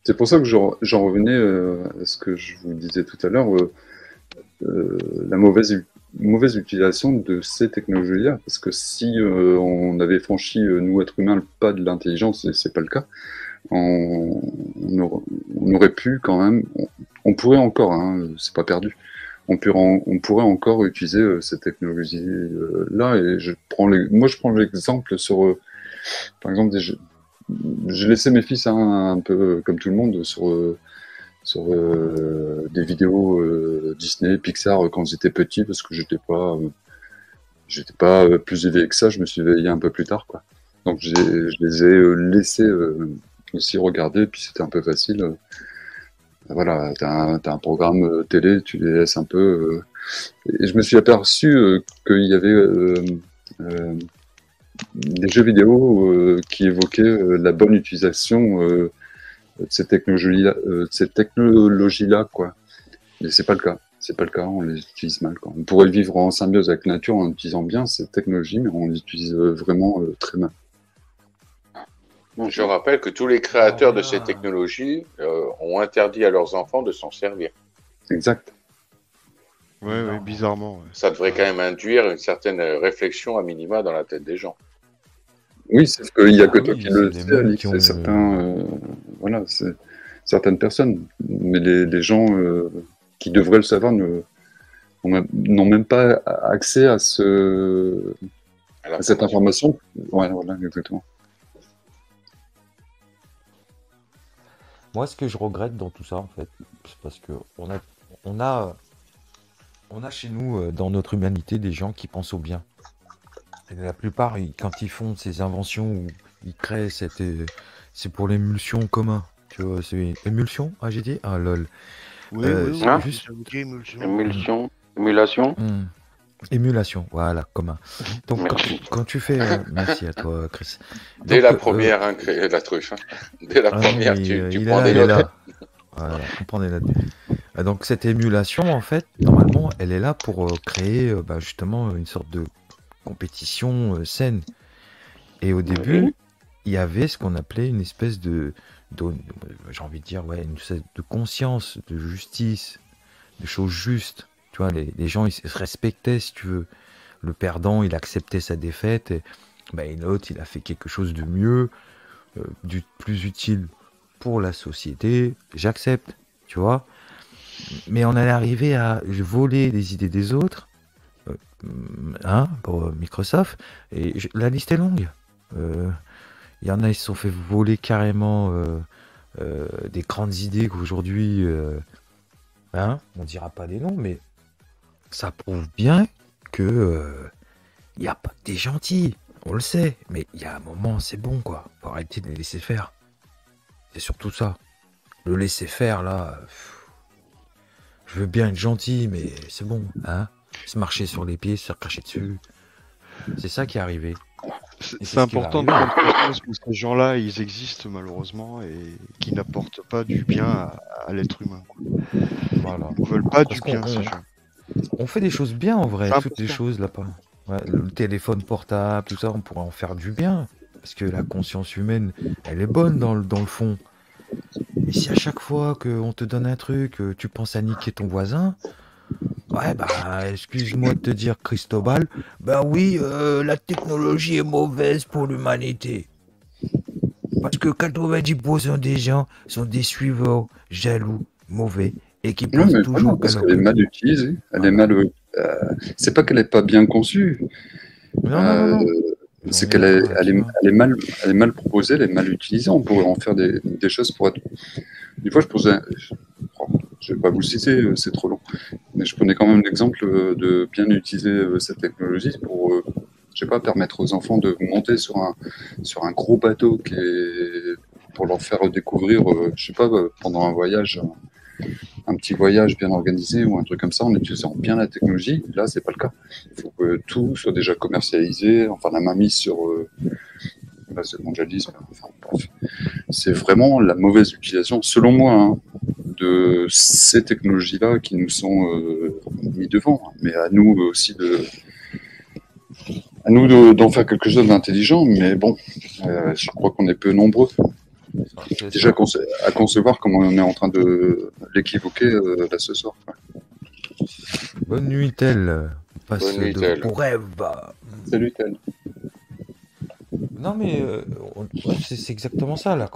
Speaker 5: C'est pour ça que j'en revenais à ce que je vous disais tout à l'heure, la mauvaise utilisation de ces technologies-là. Parce que si on avait franchi, nous, êtres humains, le pas de l'intelligence, et c'est pas le cas, on aurait pu quand même, on pourrait encore, hein, c'est pas perdu, on pourrait encore utiliser ces technologies-là. Et moi, je prends l'exemple sur, par exemple, j'ai laissé mes fils un peu comme tout le monde sur des vidéos Disney, Pixar quand ils étaient petits parce que j'étais pas plus éveillé que ça. Je me suis éveillé un peu plus tard, quoi. Donc je les ai laissés aussi regarder, puis c'était un peu facile. Voilà, t'as un programme télé, tu les laisses un peu. Et je me suis aperçu qu'il y avait des jeux vidéo qui évoquaient la bonne utilisation de ces technologies-là, quoi. Mais c'est pas le cas. C'est pas le cas, on les utilise mal, quoi. On pourrait vivre en symbiose avec la nature en utilisant bien ces technologies, mais on les utilise vraiment très mal.
Speaker 1: Je rappelle que tous les créateurs de ces technologies ont interdit à leurs enfants de s'en servir.
Speaker 5: Exact.
Speaker 3: Ouais, bizarrement. Ouais.
Speaker 1: Ça devrait quand même induire une certaine réflexion à minima dans la tête des gens.
Speaker 5: Oui, c'est ce qu'il y a que toi
Speaker 2: oui,
Speaker 5: qui le
Speaker 2: c'est des
Speaker 5: sais,
Speaker 2: mômes
Speaker 5: Alix,
Speaker 2: qui
Speaker 5: c'est
Speaker 2: ont-
Speaker 5: certains, voilà, c'est certaines personnes. Mais les gens qui devraient le savoir n'ont même pas accès à cette information. Ouais, voilà, exactement.
Speaker 2: Moi, ce que je regrette dans tout ça, en fait, c'est parce que on a chez nous, dans notre humanité, des gens qui pensent au bien. Et la plupart, quand ils font ces inventions ou ils créent c'est pour l'émulsion commun. Tu vois, c'est émulsion, ah j'ai dit, ah lol.
Speaker 4: Oui,
Speaker 6: Ah.
Speaker 2: juste
Speaker 4: ça vous dit émulsion.
Speaker 6: Émulation.
Speaker 2: émulation, voilà, commun. Donc
Speaker 6: Merci.
Speaker 2: quand tu fais, merci à toi, Chris.
Speaker 1: Dès
Speaker 2: Donc,
Speaker 1: la première, hein, la truffe. Dès la
Speaker 2: ah non,
Speaker 1: première,
Speaker 2: mais,
Speaker 1: tu
Speaker 2: il est
Speaker 1: prends
Speaker 2: là,
Speaker 1: des
Speaker 2: il est
Speaker 1: notes.
Speaker 2: là. Voilà, on prend des notes. Donc cette émulation, en fait, normalement, elle est là pour créer justement une sorte de compétition saine. Et au début, il y avait ce qu'on appelait une espèce de j'ai envie de dire, ouais, une espèce de conscience, de justice, de choses justes. Tu vois, les gens, ils se respectaient, si tu veux. Le perdant, il acceptait sa défaite, et l'autre, il a fait quelque chose de mieux, du plus utile pour la société. J'accepte, tu vois. Mais on allait arriver à voler les idées des autres, pour Microsoft, et la liste est longue. Il y en a, ils se sont fait voler carrément des grandes idées qu'aujourd'hui, on dira pas les noms, mais ça prouve bien que il n'y a pas des gentils, on le sait, mais il y a un moment, c'est bon, quoi. Faut arrêter de les laisser faire. C'est surtout ça. Le laisser faire, là, je veux bien être gentil, mais c'est bon, se marcher sur les pieds, se faire cracher dessus. C'est ça qui est arrivé.
Speaker 3: C'est important de prendre conscience que ces gens-là, ils existent malheureusement et qui n'apportent pas du bien à l'être humain. Quoi.
Speaker 2: Voilà.
Speaker 3: Ils ne veulent pas
Speaker 2: Parce
Speaker 3: du bien, ces gens.
Speaker 2: On fait des choses bien en vrai,
Speaker 3: C'est
Speaker 2: toutes les
Speaker 3: important.
Speaker 2: choses là-bas. Ouais, le téléphone portable, tout ça, on pourrait en faire du bien. Parce que la conscience humaine, elle est bonne dans le fond. Et si à chaque fois qu'on te donne un truc, tu penses à niquer ton voisin, ouais, excuse-moi de te dire, Cristobal, oui, la technologie est mauvaise pour l'humanité. Parce que 90% des gens sont des suiveurs jaloux, mauvais, et qui pensent
Speaker 5: mais
Speaker 2: toujours
Speaker 5: parce
Speaker 2: qu'à
Speaker 5: qu'elle est mal utilisée. Elle est mal. C'est pas qu'elle est pas bien conçue.
Speaker 2: Non.
Speaker 5: C'est qu'elle est, elle est mal proposée, elle est mal utilisée. On pourrait en faire des choses pour être. Une fois, je vais pas vous le citer, c'est trop long. Mais je prenais quand même l'exemple de bien utiliser cette technologie pour, je sais pas, permettre aux enfants de monter sur un gros bateau pour leur faire découvrir, je sais pas, pendant un voyage, un petit voyage bien organisé ou un truc comme ça, en utilisant bien la technologie. Là, c'est pas le cas. Il faut que tout soit déjà commercialisé, enfin la mainmise sur c'est le mondialisme. Enfin, bref. C'est vraiment la mauvaise utilisation, selon moi, de ces technologies-là qui nous sont mis devant. Mais à nous aussi d'en faire quelque chose d'intelligent. Mais bon, je crois qu'on est peu nombreux. Déjà à concevoir comment on est en train de l'équivoquer là ce soir.
Speaker 2: Bonne nuit, Tel.
Speaker 1: Bonne nuit, Tel.
Speaker 2: Pour rêve.
Speaker 5: Salut, Tel.
Speaker 2: Non, mais c'est exactement ça. La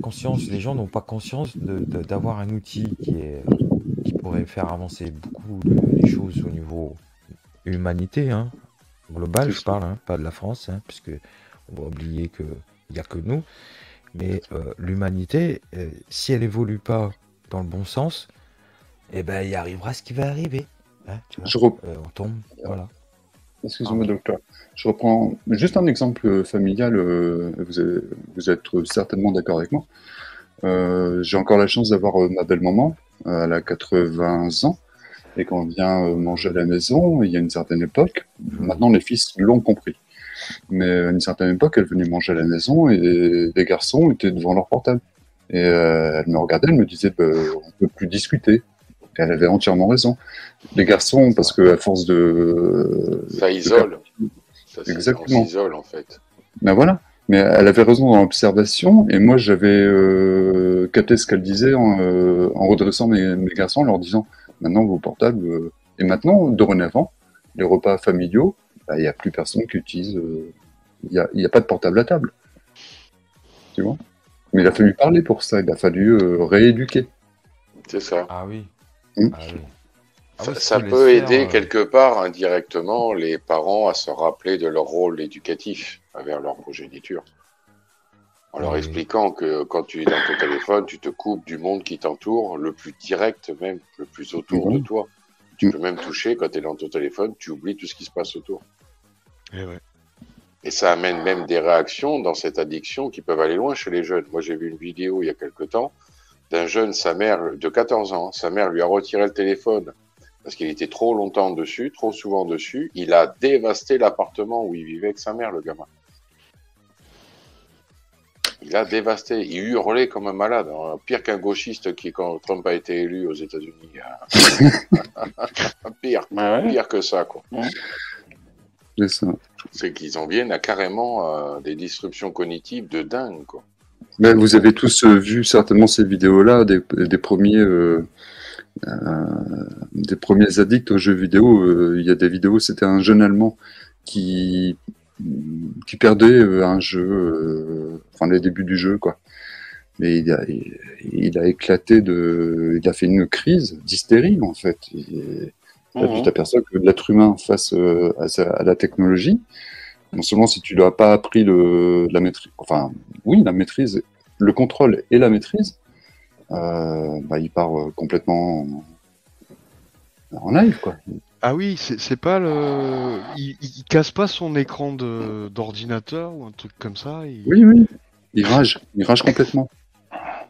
Speaker 2: conscience, les gens n'ont pas conscience d'avoir un outil qui pourrait faire avancer beaucoup les choses au niveau humanité, global, je parle, pas de la France, puisque on va oublier qu'il n'y a que nous. Mais l'humanité, si elle évolue pas dans le bon sens, il arrivera ce qui va arriver. Tu vois, on tombe, voilà.
Speaker 5: Excusez-moi, docteur. Je reprends juste un exemple familial. Vous êtes certainement d'accord avec moi. J'ai encore la chance d'avoir ma belle-maman. Elle a 80 ans. Et quand on vient manger à la maison, il y a une certaine époque, maintenant les fils l'ont compris. Mais à une certaine époque, elle venait manger à la maison et les garçons étaient devant leur portable. Et elle me regardait, elle me disait on ne peut plus discuter. Et elle avait entièrement raison. Les garçons, parce qu'à force de...
Speaker 1: Ça isole.
Speaker 5: Exactement.
Speaker 1: On s'isole, en fait.
Speaker 5: Ben voilà. Mais elle avait raison dans l'observation, et moi j'avais capté ce qu'elle disait en redressant mes garçons, en leur disant maintenant vos portables. Et maintenant, dorénavant, les repas familiaux, il n'y a plus personne qui utilise. Il n'y a pas de portable à table. Tu vois? Mais il a fallu parler pour ça, il a fallu rééduquer.
Speaker 1: C'est ça.
Speaker 2: Ah oui.
Speaker 1: Ça peut aider quelque part indirectement les parents à se rappeler de leur rôle éducatif envers leur progéniture. En leur expliquant que quand tu es dans ton téléphone, tu te coupes du monde qui t'entoure, le plus direct même, le plus autour de toi. Tu peux même toucher, quand tu es dans ton téléphone, tu oublies tout ce qui se passe autour. Et ça amène même des réactions dans cette addiction qui peuvent aller loin chez les jeunes. Moi, j'ai vu une vidéo il y a quelque temps d'un jeune, sa mère de 14 ans, sa mère lui a retiré le téléphone parce qu'il était trop longtemps dessus, trop souvent dessus. Il a dévasté l'appartement où il vivait avec sa mère, le gamin. Il a dévasté, il hurlait comme un malade, pire qu'un gauchiste quand Trump a été élu aux États-Unis. Pire que ça, quoi.
Speaker 5: C'est ça.
Speaker 1: C'est qu'ils en viennent à carrément des disruptions cognitives de dingue, quoi.
Speaker 5: Mais vous avez tous vu certainement ces vidéos-là, des premiers addicts aux jeux vidéo. Il y a des vidéos, c'était un jeune Allemand qui, qui perdait un jeu, enfin les débuts du jeu, quoi. Mais il a éclaté il a fait une crise d'hystérie, en fait. Là, tu t'aperçois que l'être humain face à la technologie, non seulement si tu lui as pas appris la maîtrise, enfin, oui, la maîtrise, le contrôle et la maîtrise, il part complètement en live, quoi.
Speaker 3: Ah oui, c'est pas le. Il casse pas son écran d'ordinateur ou un truc comme ça.
Speaker 5: Oui, il rage complètement.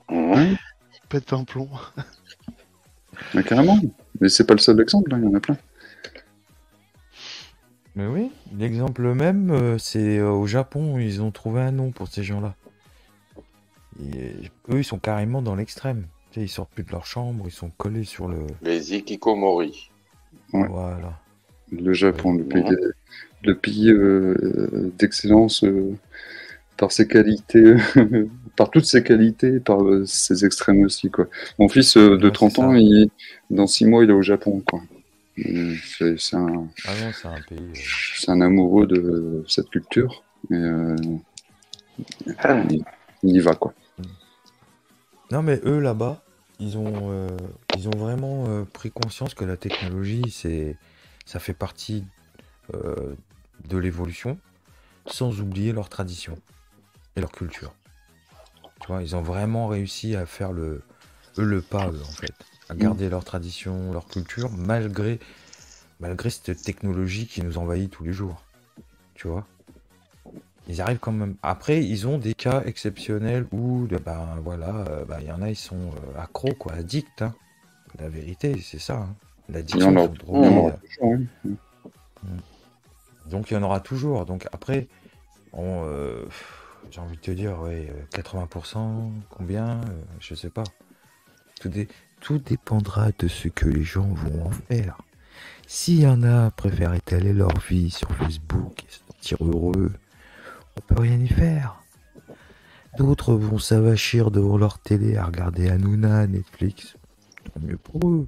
Speaker 3: Il pète un plomb.
Speaker 5: Mais carrément. Mais c'est pas le seul exemple, hein, il y en a plein.
Speaker 2: Mais oui, l'exemple même, c'est au Japon, ils ont trouvé un nom pour ces gens-là. Eux, ils sont carrément dans l'extrême. Tu sais, ils sortent plus de leur chambre, ils sont collés sur le...
Speaker 1: Les Ikikomori.
Speaker 5: Ouais.
Speaker 2: Voilà.
Speaker 5: Le Japon, le pays d'excellence par ses qualités, par toutes ses qualités, par ses extrêmes aussi, quoi. Mon fils de 30 ans, dans 6 mois, il est au Japon, quoi. C'est un...
Speaker 2: Ah non, c'est un pays...
Speaker 5: C'est un amoureux de cette culture. Et, il y va, quoi.
Speaker 2: Non, mais eux, là-bas, ils ont vraiment pris conscience que la technologie, ça fait partie de l'évolution, sans oublier leur tradition et leur culture. Tu vois, ils ont vraiment réussi à faire le pas, eux, en fait. À garder leur tradition, leur culture, malgré cette technologie qui nous envahit tous les jours. Tu vois, ils arrivent quand même. Après, ils ont des cas exceptionnels où, il y en a, ils sont accros, quoi, addicts. Hein. La vérité, c'est ça. Hein. L'addiction, ils sont drogués. Donc, il y en aura toujours. Donc, après, j'ai envie de te dire, 80%, combien je sais pas. Tout dépendra de ce que les gens vont en faire. S'il y en a préfèrent étaler leur vie sur Facebook et se sentir heureux, on peut rien y faire. D'autres vont s'avachir devant leur télé à regarder Hanouna, Netflix. Tant mieux pour eux.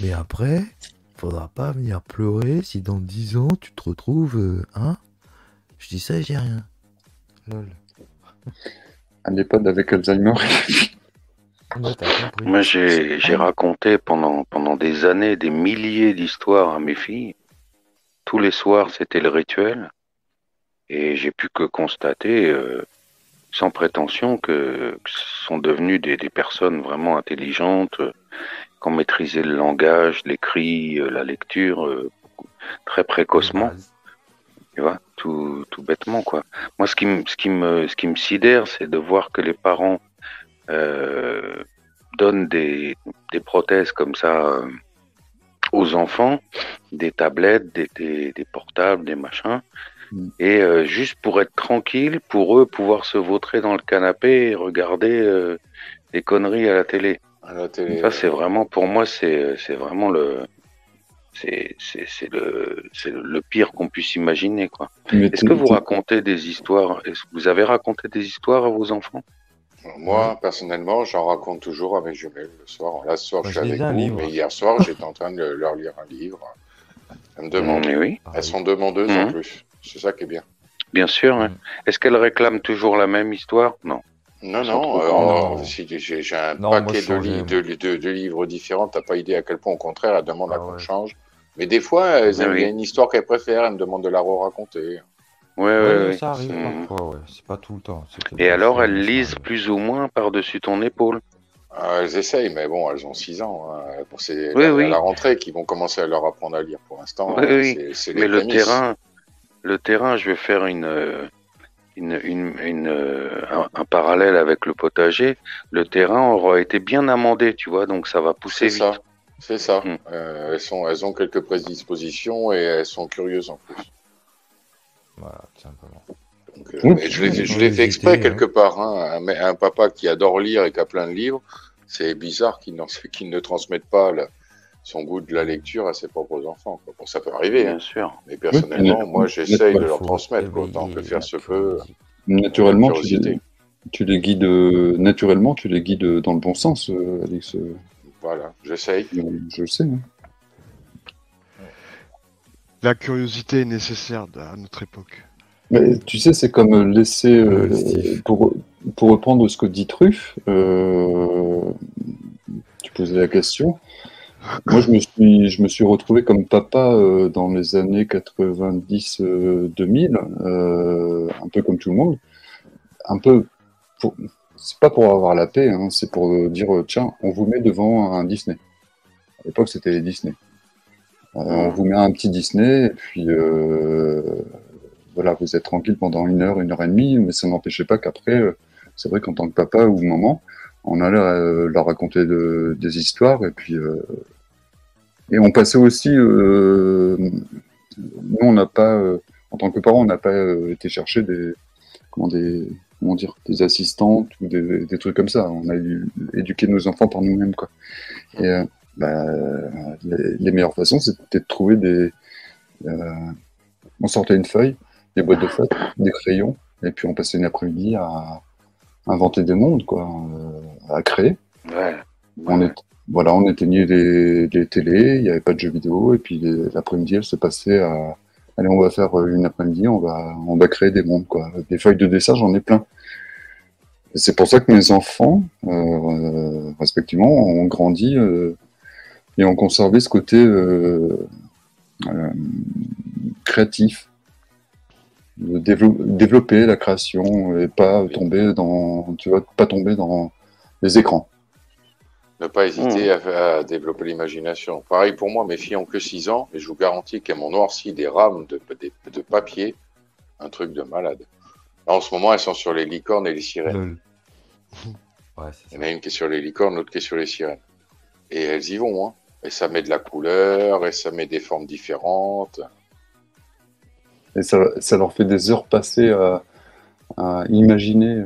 Speaker 2: Mais après, faudra pas venir pleurer si dans 10 ans tu te retrouves, je dis ça, j'ai rien. Lol.
Speaker 5: Un EHPAD avec Alzheimer.
Speaker 6: Moi, j'ai raconté pendant des années des milliers d'histoires à mes filles. Tous les soirs, c'était le rituel. Et j'ai pu que constater, sans prétention, que sont devenues des personnes vraiment intelligentes, qui ont maîtrisé le langage, l'écrit, la lecture, très précocement. Tu vois, tout bêtement, quoi. Moi, ce qui me sidère, c'est de voir que les parents donnent des prothèses comme ça aux enfants, des tablettes, des portables, des machins, et juste pour être tranquille, pour eux pouvoir se vautrer dans le canapé et regarder des conneries à la télé. Ça, c'est vraiment, pour moi, c'est vraiment le pire qu'on puisse imaginer, quoi. Est-ce que vous racontez des histoires? Est-ce que vous avez raconté des histoires à vos enfants?
Speaker 1: Moi, personnellement, j'en raconte toujours à mes jumelles le soir. Là, ce soir, je suis avec vous, mais hier soir, j'étais en train de leur lire un livre. Elles me demandent.
Speaker 6: Oui.
Speaker 1: Elles sont demandeuses en plus. C'est ça qui est bien.
Speaker 6: Bien sûr. Hein. Est-ce qu'elles réclament toujours la même histoire? Non.
Speaker 1: Non. Si j'ai un paquet de livres différents, t'as pas idée à quel point, au contraire, elles demandent à qu'on change. Mais des fois, elles aiment bien une histoire qu'elles préfèrent, elles me demandent de la re-raconter.
Speaker 2: Ouais, ça arrive parfois, ouais. C'est pas tout le temps.
Speaker 6: Et alors, elles lisent plus ou moins par-dessus ton épaule?
Speaker 1: Elles essayent, mais bon, elles ont 6 ans. C'est à la rentrée qu'ils vont commencer à leur apprendre à lire. Pour l'instant, c'est les prémices.
Speaker 6: Le terrain, je vais faire un parallèle avec le potager. Le terrain aura été bien amendé, tu vois, donc ça va pousser vite.
Speaker 1: C'est ça. Elles ont quelques prédispositions et elles sont curieuses en plus.
Speaker 2: Voilà, tout simplement. Donc,
Speaker 1: je l'ai fait exprès quelque part. Hein. Un papa qui adore lire et qui a plein de livres, c'est bizarre qu'il ne transmette pas son goût de la lecture à ses propres enfants. Quoi. Bon, ça peut arriver, bien
Speaker 6: sûr.
Speaker 1: Mais personnellement, moi, j'essaye de leur transmettre autant que faire se peut.
Speaker 5: Naturellement, Tu les guides naturellement, tu les guides dans le bon sens, Alex.
Speaker 1: Voilà, j'essaye.
Speaker 5: Je le sais. Hein.
Speaker 3: La curiosité est nécessaire à notre époque.
Speaker 5: Mais tu sais, c'est comme laisser,
Speaker 2: Steve.
Speaker 5: pour reprendre ce que dit Truff, tu posais la question. Moi, je me suis retrouvé comme papa dans les années 90-2000, un peu comme tout le monde. Un peu, c'est pas pour avoir la paix, hein, c'est pour dire, tiens, on vous met devant un Disney. À l'époque, c'était les Disney. On vous met un petit Disney, et puis voilà, vous êtes tranquille pendant 1 heure et demie, mais ça n'empêchait pas qu'après, c'est vrai qu'en tant que papa ou maman, on allait leur raconter des histoires, et on passait aussi, nous on n'a pas, en tant que parents, on n'a pas été chercher comment, des, comment dire, des assistantes ou des trucs comme ça. On a éduqué nos enfants par nous-mêmes, quoi. Et bah, les meilleures façons, c'était de trouver on sortait une feuille, des boîtes de feutres, des crayons, et puis on passait une après-midi à inventer des mondes, quoi, à créer.
Speaker 6: Ouais.
Speaker 5: Voilà, on éteignait les télés, il n'y avait pas de jeux vidéo, et puis l'après-midi, elle se passait à, allez, on va faire une après-midi, on va créer des mondes, quoi. Des feuilles de dessin, j'en ai plein. Et c'est pour ça que mes enfants, respectivement, ont grandi et ont conservé ce côté euh, créatif, de développer la création et pas tomber dans, tu vois, pas tomber dans les écrans.
Speaker 1: Ne pas hésiter à développer l'imagination. Pareil pour moi, mes filles ont que 6 ans et je vous garantis qu'elles m'ont noirci des rames de papier, un truc de malade. Là, en ce moment, elles sont sur les licornes et les sirènes.
Speaker 2: Lol. Ouais, c'est
Speaker 1: Il y
Speaker 2: ça.
Speaker 1: en a une qui est sur les licornes, l'autre qui est sur les sirènes. Et elles y vont, hein. Et ça met de la couleur, et ça met des formes différentes.
Speaker 5: Et ça leur fait des heures passées à imaginer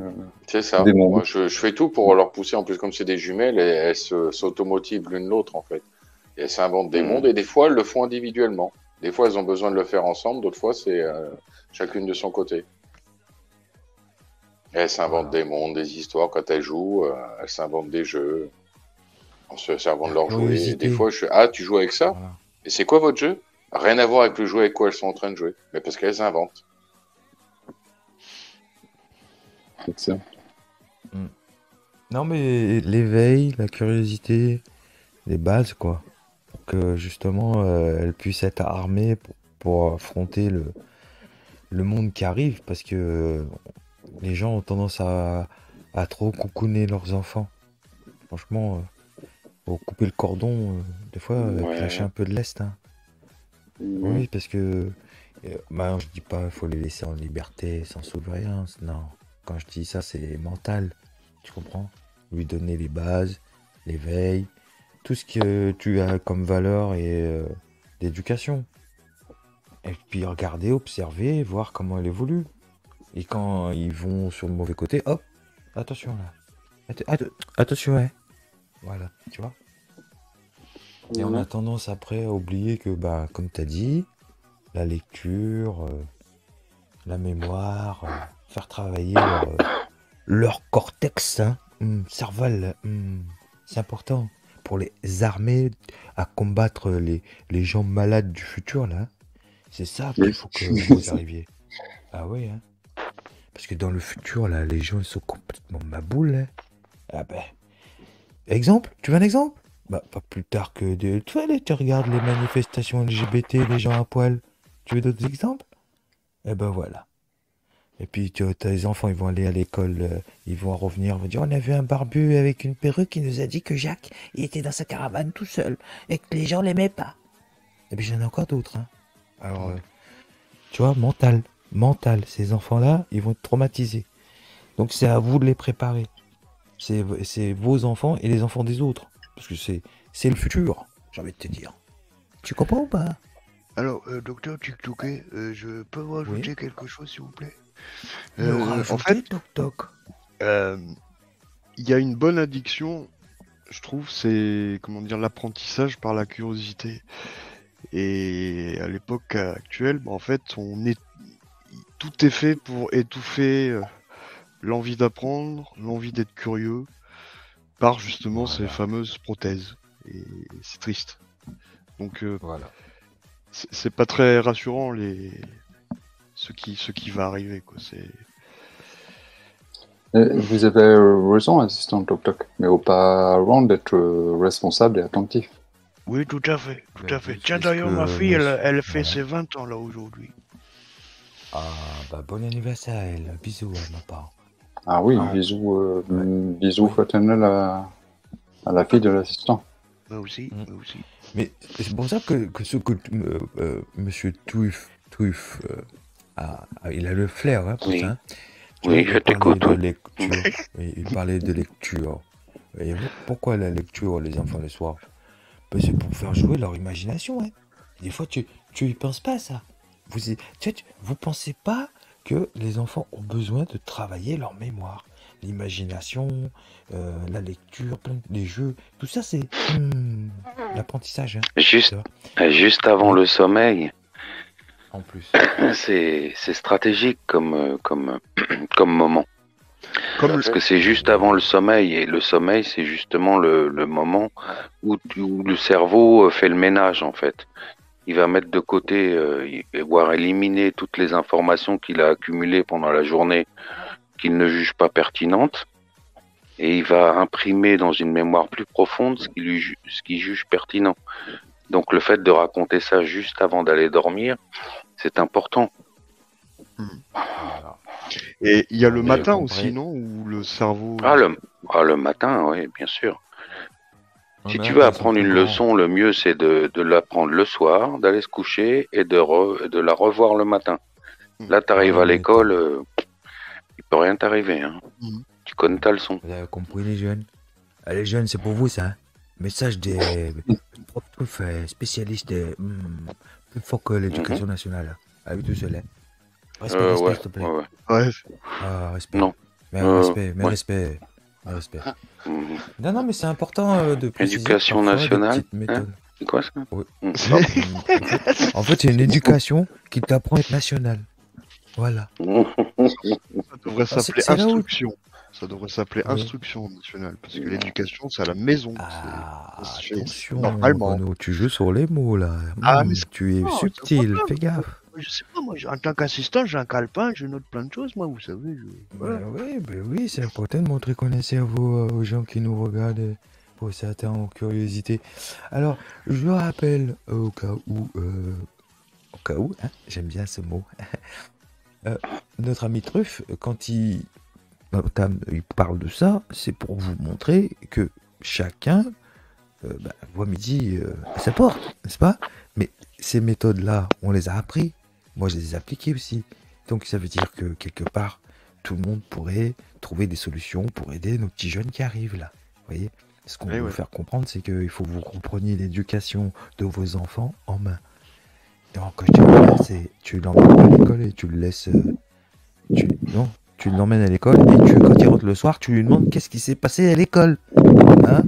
Speaker 1: C'est ça.
Speaker 5: des mondes.
Speaker 1: Moi, je fais tout pour leur pousser. En plus, comme c'est des jumelles, elles s'automotivent l'une l'autre, en fait. Et elles s'inventent des mondes, et des fois, elles le font individuellement. Des fois, elles ont besoin de le faire ensemble, d'autres fois, c'est chacune de son côté. Et elles s'inventent des mondes, des histoires. Quand elles jouent, elles s'inventent des jeux en se servant de leur jouet. Et des
Speaker 2: Curiosité.
Speaker 1: fois, je fais Ah, tu joues avec ça?
Speaker 2: Voilà.
Speaker 1: Et c'est quoi votre jeu? Rien à voir avec le jouet avec quoi elles sont en train de jouer. Mais parce qu'elles inventent.
Speaker 5: C'est ça.
Speaker 2: Non, mais l'éveil, la curiosité, les bases, quoi. Pour que justement, elles puissent être armées pour affronter le monde qui arrive. Parce que les gens ont tendance à trop coucouner leurs enfants. Franchement, faut couper le cordon, des fois,
Speaker 6: Ouais.
Speaker 2: lâcher un peu de lest. Hein. Oui, parce que bah, je dis pas il faut les laisser en liberté, sans surveillance. Non. Quand je dis ça, c'est mental. Tu comprends? Lui donner les bases, l'éveil, tout ce que tu as comme valeur et d'éducation. Et puis regarder, observer, voir comment elle évolue. Et quand ils vont sur le mauvais côté, hop, attention là. Attention, ouais. Voilà, tu vois. Et on a tendance après à oublier que, bah, comme tu as dit, la lecture, la mémoire, faire travailler leur cortex, hein, cerval, c'est important pour les armer à combattre les gens malades du futur, là. C'est ça qu'il faut que vous arriviez. Ah ouais, hein. Parce que dans le futur, là, les gens ils sont complètement maboules. Hein. Ah ben. Exemple? Tu veux un exemple? Bah, pas plus tard que de... Tu vois, tu regardes les manifestations LGBT, les gens à poil. Tu veux d'autres exemples? Eh ben voilà. Et puis, tu as les enfants, ils vont aller à l'école, ils vont revenir, ils vont dire, on a vu un barbu avec une perruque qui nous a dit que Jacques, il était dans sa caravane tout seul, et que les gens l'aimaient pas. Et puis, j'en ai encore d'autres, hein. Alors, tu vois, mental. Ces enfants-là, ils vont être traumatisés. Donc, c'est à vous de les préparer. C'est vos enfants et les enfants des autres. Parce que c'est le futur, j'ai envie de te dire. Tu comprends ou pas?
Speaker 4: Alors, docteur TikToké, je peux vous rajouter quelque chose, s'il vous plaît?
Speaker 2: En fait, toc.
Speaker 3: Il y a une bonne addiction, je trouve, c'est comment dire l'apprentissage par la curiosité. Et à l'époque actuelle, bah, en fait, tout est fait pour étouffer l'envie d'apprendre, l'envie d'être curieux, par justement ces
Speaker 2: Voilà.
Speaker 3: fameuses prothèses. Et c'est triste. Donc
Speaker 2: Voilà.
Speaker 3: c'est pas très rassurant ce qui va arriver, quoi.
Speaker 5: Vous avez raison, assistant Toc-Toc, mais aux parents d'être responsables et attentifs.
Speaker 4: Oui, tout à fait, tout à fait.
Speaker 2: Parce
Speaker 4: Tiens,
Speaker 2: que
Speaker 4: d'ailleurs, ma fille, elle fait
Speaker 2: voilà.
Speaker 4: ses 20 ans, là, aujourd'hui.
Speaker 2: Ah, bah bon anniversaire à elle. Bisous à ma part.
Speaker 5: Ah oui,
Speaker 3: Ah.
Speaker 5: bisous,
Speaker 2: Ouais.
Speaker 5: bisous
Speaker 2: Oui.
Speaker 5: fraternels à la fille de l'assistant.
Speaker 4: Moi aussi,
Speaker 2: Mm.
Speaker 4: moi aussi.
Speaker 2: Mais c'est pour ça que ce que Monsieur Truff il a le flair hein, pour
Speaker 6: Oui.
Speaker 2: ça. Tu
Speaker 6: Oui,
Speaker 2: vois,
Speaker 6: je
Speaker 2: il parlait
Speaker 6: t'écoute,
Speaker 2: de
Speaker 6: oui.
Speaker 2: lecture. Oui, il parlait de lecture. Et pourquoi la lecture, les enfants, le soir? Ben, c'est pour faire jouer leur imagination. Hein. Des fois, tu y penses pas à ça. Vous pensez pas que les enfants ont besoin de travailler leur mémoire, l'imagination, la lecture, les jeux, tout ça, c'est l'apprentissage. Hein,
Speaker 6: Juste,
Speaker 2: tu vois.
Speaker 6: juste avant
Speaker 2: Oui.
Speaker 6: le sommeil,
Speaker 2: En plus.
Speaker 6: c'est stratégique comme moment. Parce que c'est juste avant le sommeil, et le sommeil, c'est justement le moment où le cerveau fait le ménage, en fait. Il va mettre de côté, voire éliminer toutes les informations qu'il a accumulées pendant la journée qu'il ne juge pas pertinentes, et il va imprimer dans une mémoire plus profonde ce qu'il juge pertinent. Donc le fait de raconter ça juste avant d'aller dormir, c'est important.
Speaker 2: Voilà.
Speaker 3: Et il y a le
Speaker 2: Mais
Speaker 3: matin
Speaker 2: compris.
Speaker 3: aussi, non? Où le cerveau.
Speaker 6: Le matin, oui, bien sûr. Si tu veux apprendre une leçon, le mieux c'est de l'apprendre le soir, d'aller se coucher et de la revoir le matin. Là, tu arrives à l'école, il peut rien t'arriver. Hein. Tu connais ta leçon.
Speaker 2: Vous avez compris les jeunes? Les jeunes, c'est pour vous ça. Hein. Message des profs spécialistes plus fort que l'éducation nationale. Avec tout cela. Respect,
Speaker 6: ouais,
Speaker 2: s'il te plaît.
Speaker 6: ouais.
Speaker 3: Ouais.
Speaker 2: Ah, respect.
Speaker 6: Non.
Speaker 2: Mais
Speaker 6: ouais.
Speaker 2: respect. Non, mais c'est important de préciser
Speaker 6: Éducation
Speaker 2: parfois
Speaker 6: nationale,
Speaker 2: des petites méthodes.
Speaker 6: C'est quoi ça?
Speaker 2: Oui.
Speaker 6: Pardon.
Speaker 2: En fait, c'est une éducation qui t'apprend à être national. Voilà.
Speaker 3: Ça devrait s'appeler
Speaker 2: c'est là où-
Speaker 3: instruction. Ça devrait s'appeler
Speaker 2: Oui.
Speaker 3: instruction nationale. Parce que l'éducation, c'est à la maison.
Speaker 2: Ah,
Speaker 3: ça se fait
Speaker 2: attention,
Speaker 3: normalement.
Speaker 2: Renaud, tu joues sur les mots là.
Speaker 3: Ah, mais c'est
Speaker 2: tu es
Speaker 4: pas-
Speaker 2: subtil,
Speaker 4: c'est pas
Speaker 2: fais
Speaker 4: grave.
Speaker 2: gaffe.
Speaker 4: Je sais pas, moi, en tant qu'assistant, j'ai un calepin, je note plein de choses, moi, vous savez. Voilà.
Speaker 2: Oui, c'est important de montrer qu'on est cerveau aux gens qui nous regardent, pour certains en curiosité. Alors, je rappelle au cas où, hein, j'aime bien ce mot, notre ami Truff, quand il parle de ça, c'est pour vous montrer que chacun voit midi à sa porte, n'est-ce pas? Mais ces méthodes-là, on les a appris. Moi, je les ai appliquées aussi. Donc, ça veut dire que quelque part, tout le monde pourrait trouver des solutions pour aider nos petits jeunes qui arrivent là. Vous voyez? Ce qu'on veut vous faire comprendre, c'est qu'il faut que vous compreniez l'éducation de vos enfants en main. Donc, quand je dis en main, c'est tu l'emmènes pas à l'école et tu le laisses. Tu l'emmènes à l'école et quand il rentre le soir, tu lui demandes qu'est-ce qui s'est passé à l'école. Hein?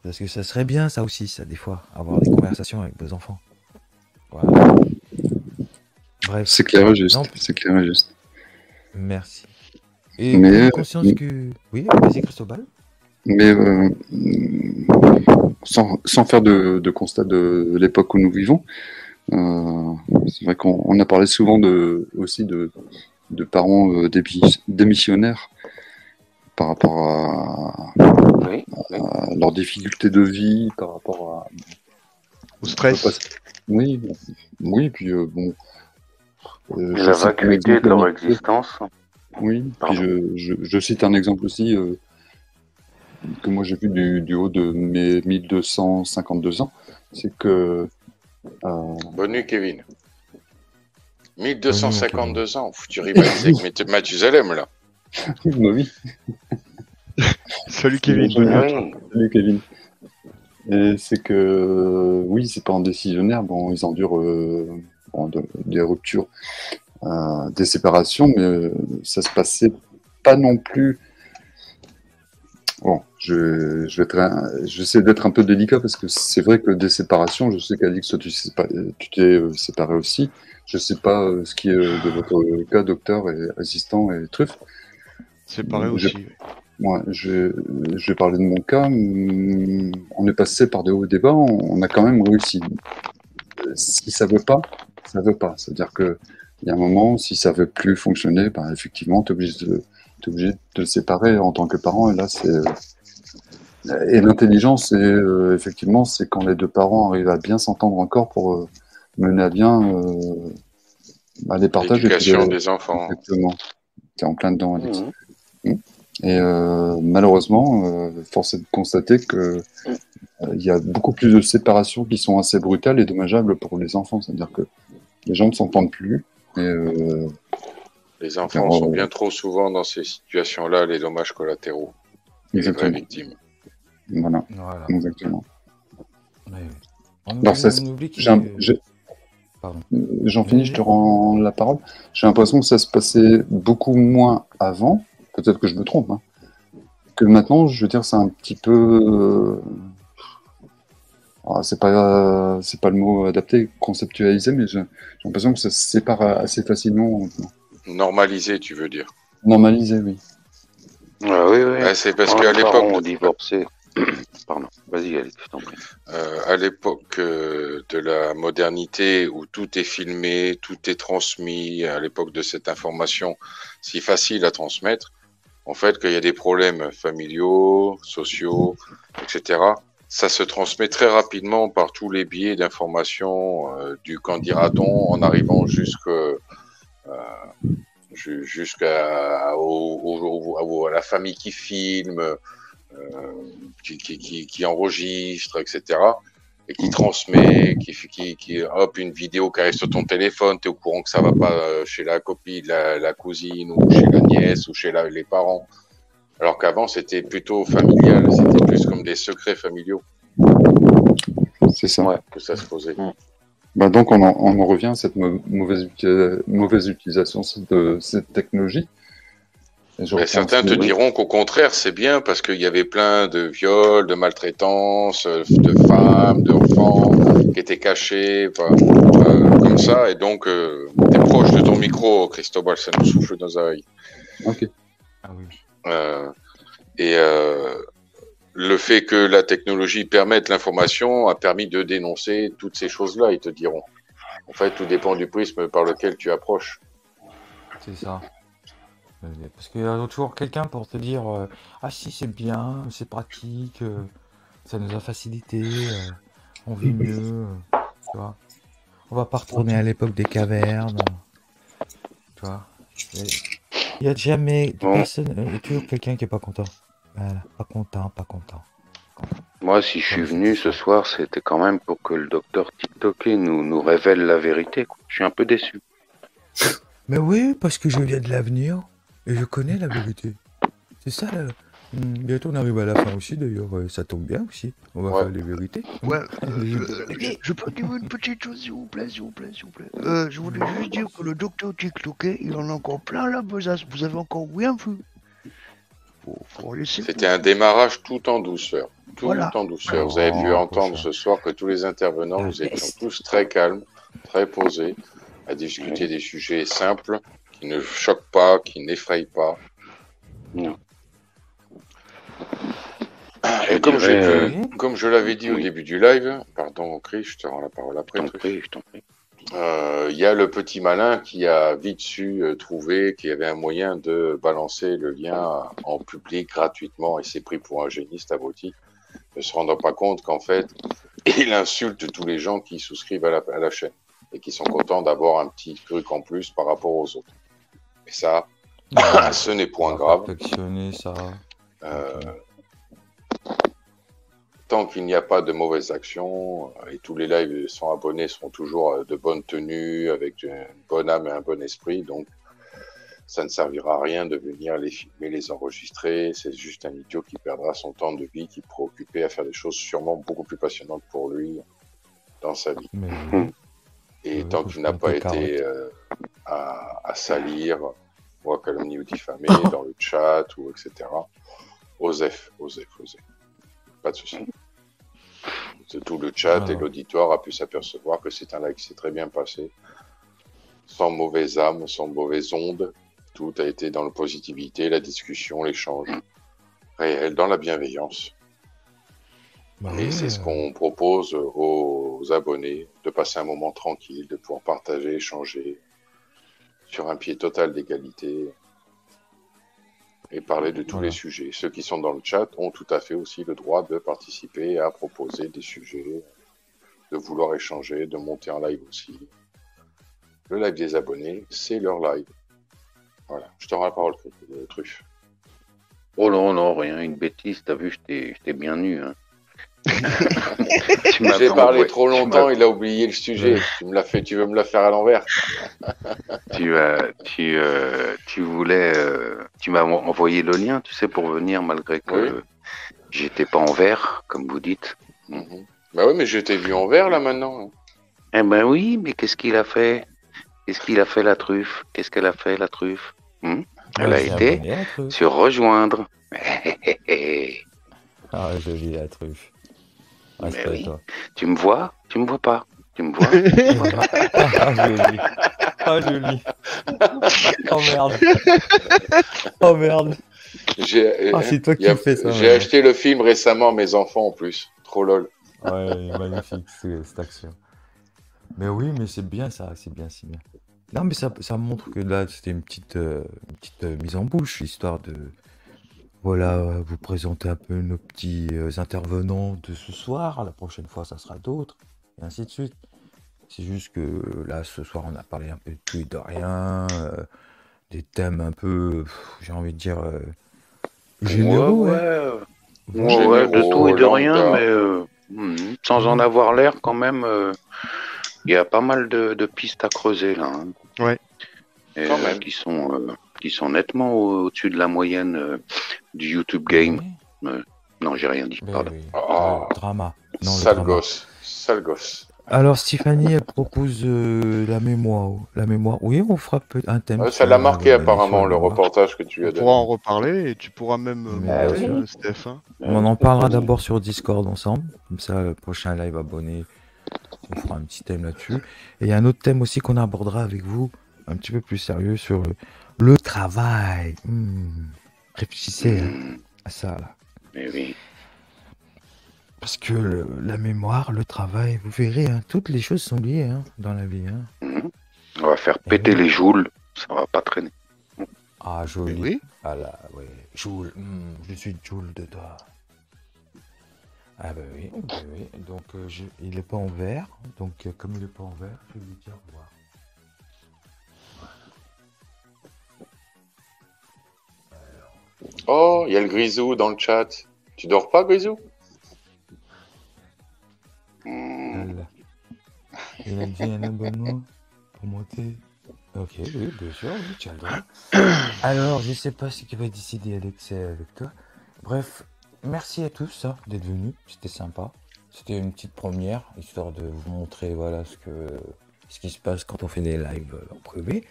Speaker 2: Parce que ça serait bien, ça aussi, ça, des fois, avoir des conversations avec vos enfants. Voilà. Bref.
Speaker 5: C'est clair et juste.
Speaker 2: Non.
Speaker 5: C'est clair et juste.
Speaker 2: Merci. Et
Speaker 5: Mais,
Speaker 2: conscience que... Oui, vas-y, Cristobal.
Speaker 5: Mais sans faire de constat de l'époque où nous vivons, c'est vrai qu'on a parlé souvent aussi de parents démissionnaires par rapport à leurs difficultés de vie, par rapport
Speaker 3: au stress.
Speaker 5: Oui, puis bon.
Speaker 6: La vacuité de leur existence.
Speaker 5: Oui, puis je cite un exemple aussi que moi j'ai vu du haut de mes 1252 ans, c'est que...
Speaker 1: Bonne nuit, Kevin. 1252 ans, tu rivalises avec Mathusalem, là.
Speaker 5: Oui.
Speaker 3: Salut, Kevin.
Speaker 5: Salut, Kevin. Et c'est que, oui, c'est pas en décisionnaire, bon, ils endurent des ruptures, des séparations, mais ça se passait pas non plus... Bon, j'essaie d'être un peu délicat parce que c'est vrai que des séparations, je sais qu'Alix, toi, tu t'es séparé aussi. Je sais pas ce qui est de votre cas, docteur et assistant et Truff.
Speaker 3: C'est pareil
Speaker 5: Je-
Speaker 3: aussi.
Speaker 5: je vais parler de mon cas. On est passé par de hauts et des bas, on a quand même réussi. Si ça veut pas, ça veut pas. C'est-à-dire que il y a un moment, si ça veut plus fonctionner, ben, effectivement, t'es obligé de te séparer en tant que parent. Et là, et l'intelligence, effectivement, c'est quand les deux parents arrivent à bien s'entendre encore pour mener à bien les partages et puis
Speaker 1: L'éducation des enfants.
Speaker 5: exactement. T'es en plein dedans, Alex.
Speaker 6: Mhm.
Speaker 5: Et malheureusement, force est de constater que il y a beaucoup plus de séparations qui sont assez brutales et dommageables pour les enfants. C'est-à-dire que les gens ne s'entendent plus. Et,
Speaker 1: Les enfants sont bien trop souvent dans ces situations-là les dommages collatéraux. Et les vraies
Speaker 5: exactement.
Speaker 1: victimes.
Speaker 5: Voilà,
Speaker 2: Voilà.
Speaker 5: exactement.
Speaker 2: Ouais. On,
Speaker 5: Alors, ça,
Speaker 2: on oublie qu'il
Speaker 5: j'ai un- j'ai-
Speaker 2: Pardon.
Speaker 5: J'en finis, je te rends la parole. J'ai l'impression que ça se passait beaucoup moins avant. Peut-être que je me trompe. Hein. Que maintenant, je veux dire, c'est un petit peu. C'est pas le mot adapté, conceptualisé, mais j'ai l'impression que ça se sépare assez facilement maintenant.
Speaker 1: Normalisé, tu veux dire.
Speaker 5: Normalisé, oui.
Speaker 6: Ah oui, oui.
Speaker 1: Ouais, c'est parce
Speaker 6: Quand
Speaker 1: qu'à
Speaker 6: les parents
Speaker 1: l'époque
Speaker 6: ont divorcé. Pardon, vas-y, Alex, je t'en prie.
Speaker 1: à l'époque de la modernité où tout est filmé, tout est transmis, à l'époque de cette information si facile à transmettre, en fait, qu'il y a des problèmes familiaux, sociaux, etc., ça se transmet très rapidement par tous les biais d'information du qu'en dira-t-on en arrivant jusqu'à à la famille qui filme, qui enregistre, etc., et qui transmet, hop, une vidéo qui arrive sur ton téléphone, tu es au courant que ça va pas chez la copine, la cousine, ou chez la nièce, ou chez les parents. Alors qu'avant, c'était plutôt familial, c'était plus comme des secrets familiaux
Speaker 5: C'est ça.
Speaker 6: Ouais.
Speaker 1: que ça se posait.
Speaker 5: Bah donc, on en revient à cette mauvaise utilisation de cette technologie. Et je
Speaker 1: Mais
Speaker 5: reprends
Speaker 1: certains
Speaker 5: aussi-
Speaker 1: te diront qu'au contraire, c'est bien parce qu'il y avait plein de viols, de maltraitances, de femmes, d'enfants qui étaient cachés, comme ça. Et donc, t'es proche de ton micro, Cristobal, ça nous souffle dans les oreilles.
Speaker 5: Ok.
Speaker 2: Ah oui.
Speaker 1: Et le fait que la technologie permette l'information a permis de dénoncer toutes ces choses-là, ils te diront. En fait, tout dépend du prisme par lequel tu approches.
Speaker 2: C'est ça. Parce qu'il y a toujours quelqu'un pour te dire ah si c'est bien, c'est pratique, ça nous a facilité, on vit mieux, tu vois. On va pas retourner à l'époque des cavernes, tu vois. Il y a jamais
Speaker 6: Bon.
Speaker 2: personne, il y a toujours quelqu'un qui est pas content. Voilà, pas content.
Speaker 6: Moi, si je suis venu ce soir, c'était quand même pour que le docteur TikToké nous révèle la vérité, quoi. Je suis un peu déçu.
Speaker 2: Mais oui, parce que je viens de l'avenir et je connais la vérité. C'est ça. Bientôt on arrive à la fin aussi d'ailleurs, ça tombe bien aussi. On va
Speaker 1: Ouais.
Speaker 2: faire les vérités.
Speaker 4: Ouais, je peux dire une petite chose, s'il vous plaît. Je voulais juste dire que le docteur TikToké, il en a encore plein la besace. Vous avez encore rien vu. Faut laisser.
Speaker 1: C'était un démarrage tout en douceur. Tout
Speaker 4: Voilà.
Speaker 1: en douceur. Vous avez pu entendre ce soir que tous les intervenants, nous étions tous très calmes, très posés, à discuter des sujets simples, qui ne choquent pas, qui n'effrayent pas.
Speaker 6: Non.
Speaker 1: Et comme je l'avais dit au
Speaker 6: oui.
Speaker 1: début du live, pardon, Chris, je te rends la parole après.
Speaker 6: Je t'en prie.
Speaker 1: Il y a le petit malin qui a vite su trouver qu'il y avait un moyen de balancer le lien en public gratuitement et s'est pris pour un géniste abruti, ne se rendant pas compte qu'en fait, il insulte tous les gens qui souscrivent à la chaîne et qui sont contents d'avoir un petit truc en plus par rapport aux autres. Et ça, ce n'est point grave.
Speaker 2: Perfectionner ça.
Speaker 1: Tant qu'il n'y a pas de mauvaises actions, et tous les lives sans abonnés seront toujours de bonne tenue, avec une bonne âme et un bon esprit, donc ça ne servira à rien de venir les filmer, les enregistrer, c'est juste un idiot qui perdra son temps de vie, qui pourra occuper à faire des choses sûrement beaucoup plus passionnantes pour lui dans sa vie.
Speaker 2: Mais
Speaker 1: Et tant qu'il n'a pas été à salir, ou à calomnier ou diffamer dans le chat, ou etc., osef. Pas de souci. Tout le chat et l'auditoire a pu s'apercevoir que c'est un live qui s'est très bien passé, sans mauvaise âme, sans mauvaises ondes, Tout a été dans la positivité, la discussion, l'échange réel, dans la bienveillance.
Speaker 2: Bah
Speaker 1: Et
Speaker 2: oui,
Speaker 1: c'est ce qu'on propose aux abonnés, de passer un moment tranquille, de pouvoir partager, échanger sur un pied total d'égalité et parler de tous
Speaker 2: Voilà.
Speaker 1: les sujets. Ceux qui sont dans le chat ont tout à fait aussi le droit de participer à proposer des sujets, de vouloir échanger, de monter en live aussi. Le live des abonnés, c'est leur live. Voilà, je te rends la parole, Truffe.
Speaker 6: Oh non, non, rien, une bêtise, t'as vu, j'étais bien nu. Hein. Tu m'avais
Speaker 1: J'ai parlé
Speaker 6: envoyé-
Speaker 1: trop
Speaker 6: tu
Speaker 1: longtemps,
Speaker 6: m'as-
Speaker 1: il a oublié le sujet. Tu veux me la faire à l'envers?
Speaker 6: tu voulais, tu m'as envoyé le lien, tu sais, pour venir malgré que
Speaker 1: Oui.
Speaker 6: j'étais pas en vert, comme vous dites.
Speaker 1: Mhm. Bah oui, mais je t'ai vu en vert là maintenant.
Speaker 6: Eh ben oui, mais qu'est-ce qu'il a fait? Qu'est-ce qu'il a fait la truffe? Qu'est-ce qu'elle a fait la truffe? Elle
Speaker 2: Ouais,
Speaker 6: a
Speaker 2: j'ai
Speaker 6: été
Speaker 2: abonné la truffe.
Speaker 6: sur rejoindre.
Speaker 2: Ah, jolie la truffe. Respect
Speaker 6: oui.
Speaker 2: toi.
Speaker 6: Tu me vois? Tu me vois pas? Tu me vois?
Speaker 2: Ah, joli. Ah, joli. Oh merde. Oh merde. Ah, c'est toi qui me fais ça.
Speaker 1: J'ai
Speaker 2: maintenant.
Speaker 1: acheté le film récemment à mes enfants en plus. Trop lol.
Speaker 2: Ouais, magnifique cette action. Mais oui, mais c'est bien ça, c'est bien, c'est bien. Non, mais ça montre que là, c'était une petite mise en bouche, histoire de, voilà, vous présenter un peu nos petits intervenants de ce soir. La prochaine fois, ça sera d'autres, et ainsi de suite. C'est juste que là, ce soir, on a parlé un peu de tout et de rien, des thèmes un peu, j'ai envie de dire, généraux, ouais.
Speaker 6: Ouais, de tout et de rien,
Speaker 1: lambda.
Speaker 6: mais sans en avoir l'air quand même, il y a pas mal de pistes à creuser là. Hein.
Speaker 3: Ouais.
Speaker 6: Et,
Speaker 1: Quand même.
Speaker 6: qui sont nettement au-dessus de la moyenne du YouTube Game.
Speaker 2: Oui,
Speaker 6: Non, j'ai rien dit,
Speaker 2: mais
Speaker 6: pardon.
Speaker 2: oui.
Speaker 1: Oh,
Speaker 2: Drama. Non, le
Speaker 1: sale
Speaker 2: drama.
Speaker 1: gosse. Sale gosse.
Speaker 2: Alors, Stéphanie, elle propose la mémoire. La mémoire. Oui, on fera un thème.
Speaker 1: Ça
Speaker 2: sur
Speaker 1: l'a marqué
Speaker 2: sur
Speaker 1: apparemment
Speaker 2: la
Speaker 1: le
Speaker 2: mémoire.
Speaker 1: reportage que tu as
Speaker 3: On
Speaker 1: donné.
Speaker 3: pourra en reparler et tu pourras même
Speaker 2: Mais
Speaker 3: monter,
Speaker 2: bien
Speaker 3: Steph. Hein.
Speaker 2: On en parlera d'abord sur Discord ensemble. Comme ça, le prochain live abonné, on fera un petit thème là-dessus. Et il y a un autre thème aussi qu'on abordera avec vous, un petit peu plus sérieux, sur le travail. Réfléchissez à ça, là.
Speaker 6: Mais oui.
Speaker 2: Parce que la mémoire, le travail, vous verrez, hein, toutes les choses sont liées dans la vie.
Speaker 6: On va faire péter les joules, ça va pas traîner.
Speaker 2: Ah, joli.
Speaker 3: Oui.
Speaker 2: Ah là, ouais. Joule. Je suis Joule de toi. Ah bah oui. Donc, il est pas en vert. Donc, comme il est pas en vert, je vais lui dire au revoir.
Speaker 1: Oh, il y a le Grisou dans le chat. Tu dors pas, Grisou?
Speaker 2: Voilà. Il a dit un abonnement pour monter. Ok, oui, bien sûr, oui, tu as le droit. Alors, je sais pas ce qui va décider Alexei avec toi. Bref, merci à tous d'être venus, c'était sympa. C'était une petite première, histoire de vous montrer voilà ce qui se passe quand on fait des lives en privé.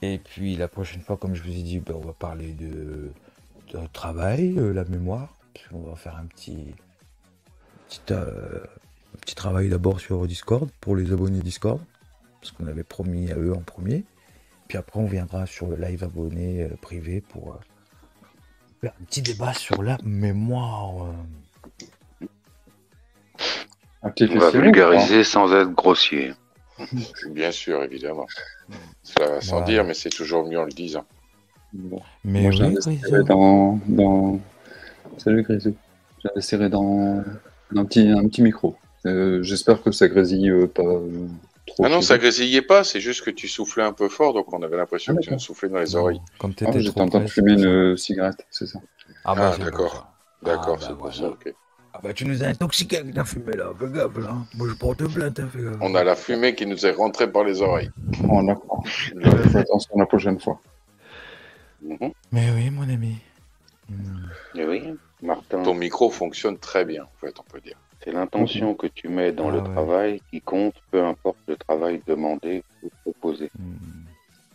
Speaker 2: Et puis la prochaine fois, comme je vous ai dit, on va parler de travail, la mémoire. On va faire un petit travail d'abord sur Discord pour les abonnés Discord, parce qu'on avait promis à eux en premier. Puis après, on viendra sur le live abonné privé pour faire un petit débat sur la mémoire.
Speaker 5: Un petit
Speaker 6: On va
Speaker 5: festival,
Speaker 6: vulgariser sans être grossier.
Speaker 1: Bien sûr, évidemment. Ça va sans
Speaker 2: Voilà.
Speaker 1: dire, mais c'est toujours mieux en le disant.
Speaker 5: Bon.
Speaker 2: Mais
Speaker 5: Moi,
Speaker 2: oui,
Speaker 5: j'investirais
Speaker 2: Grisou.
Speaker 5: dans... Salut Grisou. J'investirais dans un petit micro. J'espère que ça grésille pas trop.
Speaker 1: Ah non,
Speaker 5: chez
Speaker 1: ça
Speaker 5: vous.
Speaker 1: grésillait pas, c'est juste que tu soufflais un peu fort, donc on avait l'impression que tu
Speaker 5: d'accord.
Speaker 1: nous soufflais dans les
Speaker 2: Non,
Speaker 1: oreilles.
Speaker 2: comme
Speaker 5: Ah,
Speaker 2: t'étais
Speaker 5: j'étais
Speaker 2: trop
Speaker 5: en train de
Speaker 2: près, c'est
Speaker 5: fumer
Speaker 2: pour ça.
Speaker 5: une cigarette, c'est ça.
Speaker 2: Ah bah
Speaker 1: Ah,
Speaker 2: c'est
Speaker 1: d'accord.
Speaker 2: pour ça.
Speaker 1: D'accord,
Speaker 2: Ah, bah
Speaker 1: c'est pour
Speaker 2: voilà.
Speaker 1: ça, ok.
Speaker 2: Ah bah tu nous as intoxiqués avec ta fumée là, fais gaffe là. Moi je porte plainte, fais gaffe.
Speaker 1: On a la fumée qui nous est rentrée par les oreilles.
Speaker 5: Oh, d'accord. Je fais attention la prochaine fois.
Speaker 6: Mhm.
Speaker 2: Mais oui, mon ami.
Speaker 6: Et oui, Martin,
Speaker 1: Ton micro fonctionne très bien, en fait, on peut dire.
Speaker 6: c'est l'intention que tu mets dans
Speaker 2: Ah
Speaker 6: le
Speaker 2: ouais.
Speaker 6: travail qui compte, peu importe le travail demandé ou proposé.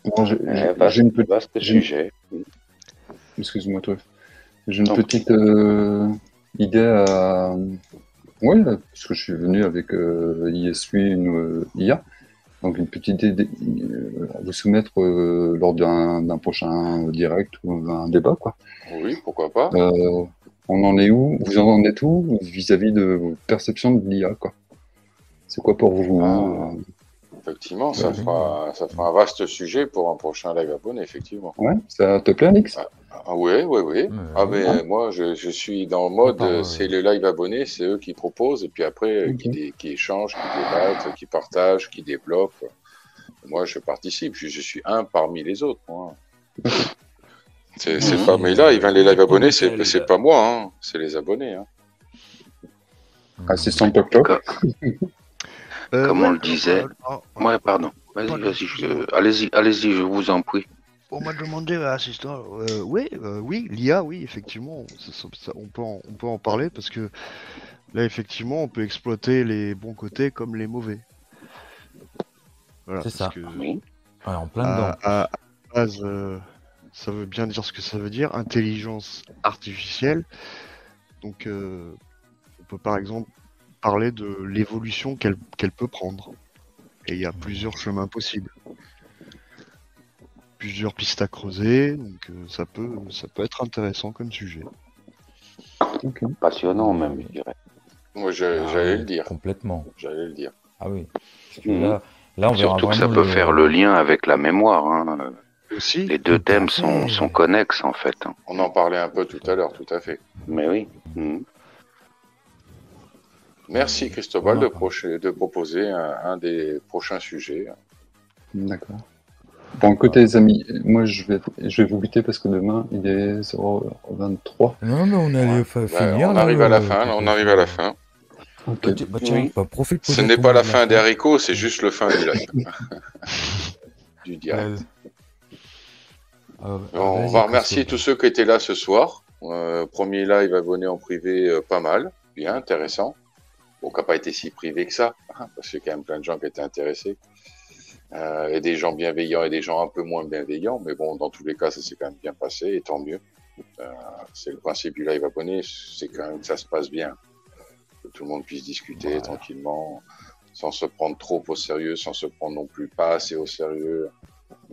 Speaker 5: Bon, j'ai
Speaker 6: Vaste,
Speaker 5: une petite...
Speaker 6: vaste
Speaker 5: j'ai une-
Speaker 6: sujet.
Speaker 5: Excuse-moi, toi. J'ai une
Speaker 6: Non.
Speaker 5: petite idée à... Ouais, parce que je suis venu avec ISU, une IA. Donc une petite idée à vous soumettre lors d'un prochain direct ou un débat, quoi.
Speaker 1: Oui, pourquoi pas.
Speaker 5: On en est où? Vous en êtes où vis-à-vis de vos perceptions de l'IA, quoi? C'est quoi pour vous?
Speaker 1: Effectivement, ça fera un vaste sujet pour un prochain live abonné, effectivement.
Speaker 5: Ouais, ça te plaît, Alix?
Speaker 1: Oui. Mais moi, je suis dans le mode, c'est les live abonnés, c'est eux qui proposent, et puis après, qui échangent, qui débattent, qui partagent, qui développent. Moi, je participe, je suis un parmi les autres, moi. C'est pas mes lives, les live abonnés, c'est pas moi, hein, c'est les abonnés. Hein.
Speaker 5: Assistant Toc.
Speaker 6: Comme on le disait. Ouais, pardon. Vas-y, allez-y, je vous en prie.
Speaker 4: On m'a demandé, assistant, oui, l'IA, oui, effectivement, on peut en parler parce que là, effectivement, on peut exploiter les bons côtés comme les mauvais. Voilà,
Speaker 2: c'est ça.
Speaker 6: Oui.
Speaker 2: Ouais, en plein dedans.
Speaker 4: À base, ça veut bien dire ce que ça veut dire, intelligence artificielle. Donc, on peut par exemple parler de l'évolution qu'elle peut prendre. Et il y a plusieurs chemins possibles. Plusieurs pistes à creuser, donc ça peut être intéressant comme sujet.
Speaker 6: Passionnant même, je dirais.
Speaker 1: Moi, j'allais le dire.
Speaker 2: Complètement.
Speaker 1: J'allais le dire.
Speaker 2: Ah oui. Parce que là, on verra
Speaker 6: surtout que ça
Speaker 2: vraiment
Speaker 6: peut faire le lien avec la mémoire. Hein.
Speaker 4: Aussi,
Speaker 6: les deux thèmes sont connexes en fait. Hein.
Speaker 1: On en parlait un peu tout à l'heure, tout à fait.
Speaker 6: Mais oui.
Speaker 1: Merci Cristobal de proposer un des prochains sujets.
Speaker 5: D'accord. Bon, écoutez les amis, moi je vais vous quitter parce que demain il est 0h23.
Speaker 2: Non, mais on allait finir.
Speaker 1: On arrive à la fin,
Speaker 2: Okay. Tiens, profite.
Speaker 1: Ce n'est pas la fin des haricots, c'est juste le fin du live. Du direct. On va remercier tous ceux qui étaient là ce soir. Premier live abonné en privé, pas mal, bien, intéressant. Bon, qui n'a pas été si privé que ça, hein, parce qu'il y a quand même plein de gens qui étaient intéressés. Et des gens bienveillants et des gens un peu moins bienveillants, mais bon, dans tous les cas, ça s'est quand même bien passé, et tant mieux. C'est le principe du live abonné, c'est quand même que ça se passe bien, que tout le monde puisse discuter tranquillement, sans se prendre trop au sérieux, sans se prendre non plus pas assez au sérieux,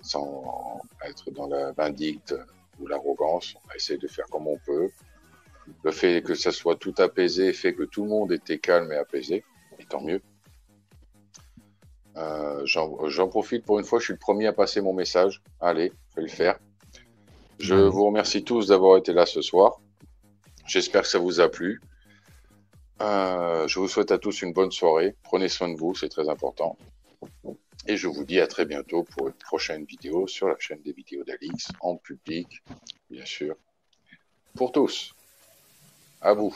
Speaker 1: sans être dans la vindicte ou l'arrogance. On va essayer de faire comme on peut. Le fait que ça soit tout apaisé fait que tout le monde était calme et apaisé, et tant mieux. J'en profite pour une fois, je suis le premier à passer mon message. Allez, je vais le faire. Je vous remercie tous d'avoir été là ce soir. J'espère que ça vous a plu. Je vous souhaite à tous une bonne soirée. Prenez soin de vous, c'est très important. Et je vous dis à très bientôt pour une prochaine vidéo sur la chaîne des vidéos d'Alix, en public, bien sûr, pour tous. À vous.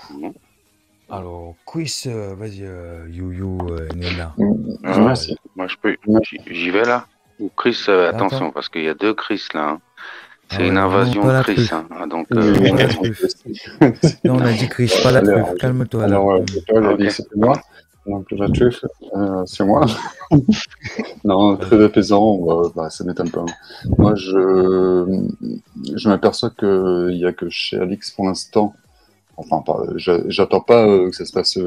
Speaker 2: Alors, quiz, vas-y, You, Nena.
Speaker 5: Merci.
Speaker 6: Moi, j'y vais là. Ou Chris, attention, parce qu'il y a deux Chris là. Hein. C'est une invasion de Chris. Hein. Donc,
Speaker 2: non, on a dit Chris, pas la truffe. Calme-toi là.
Speaker 5: Alors, c'est moi. Donc, la truffe, c'est moi. Non, très apaisant. Ça m'étonne pas. Moi, je m'aperçois qu'il n'y a que chez Alix pour l'instant. Enfin, j'attends pas que ça se passe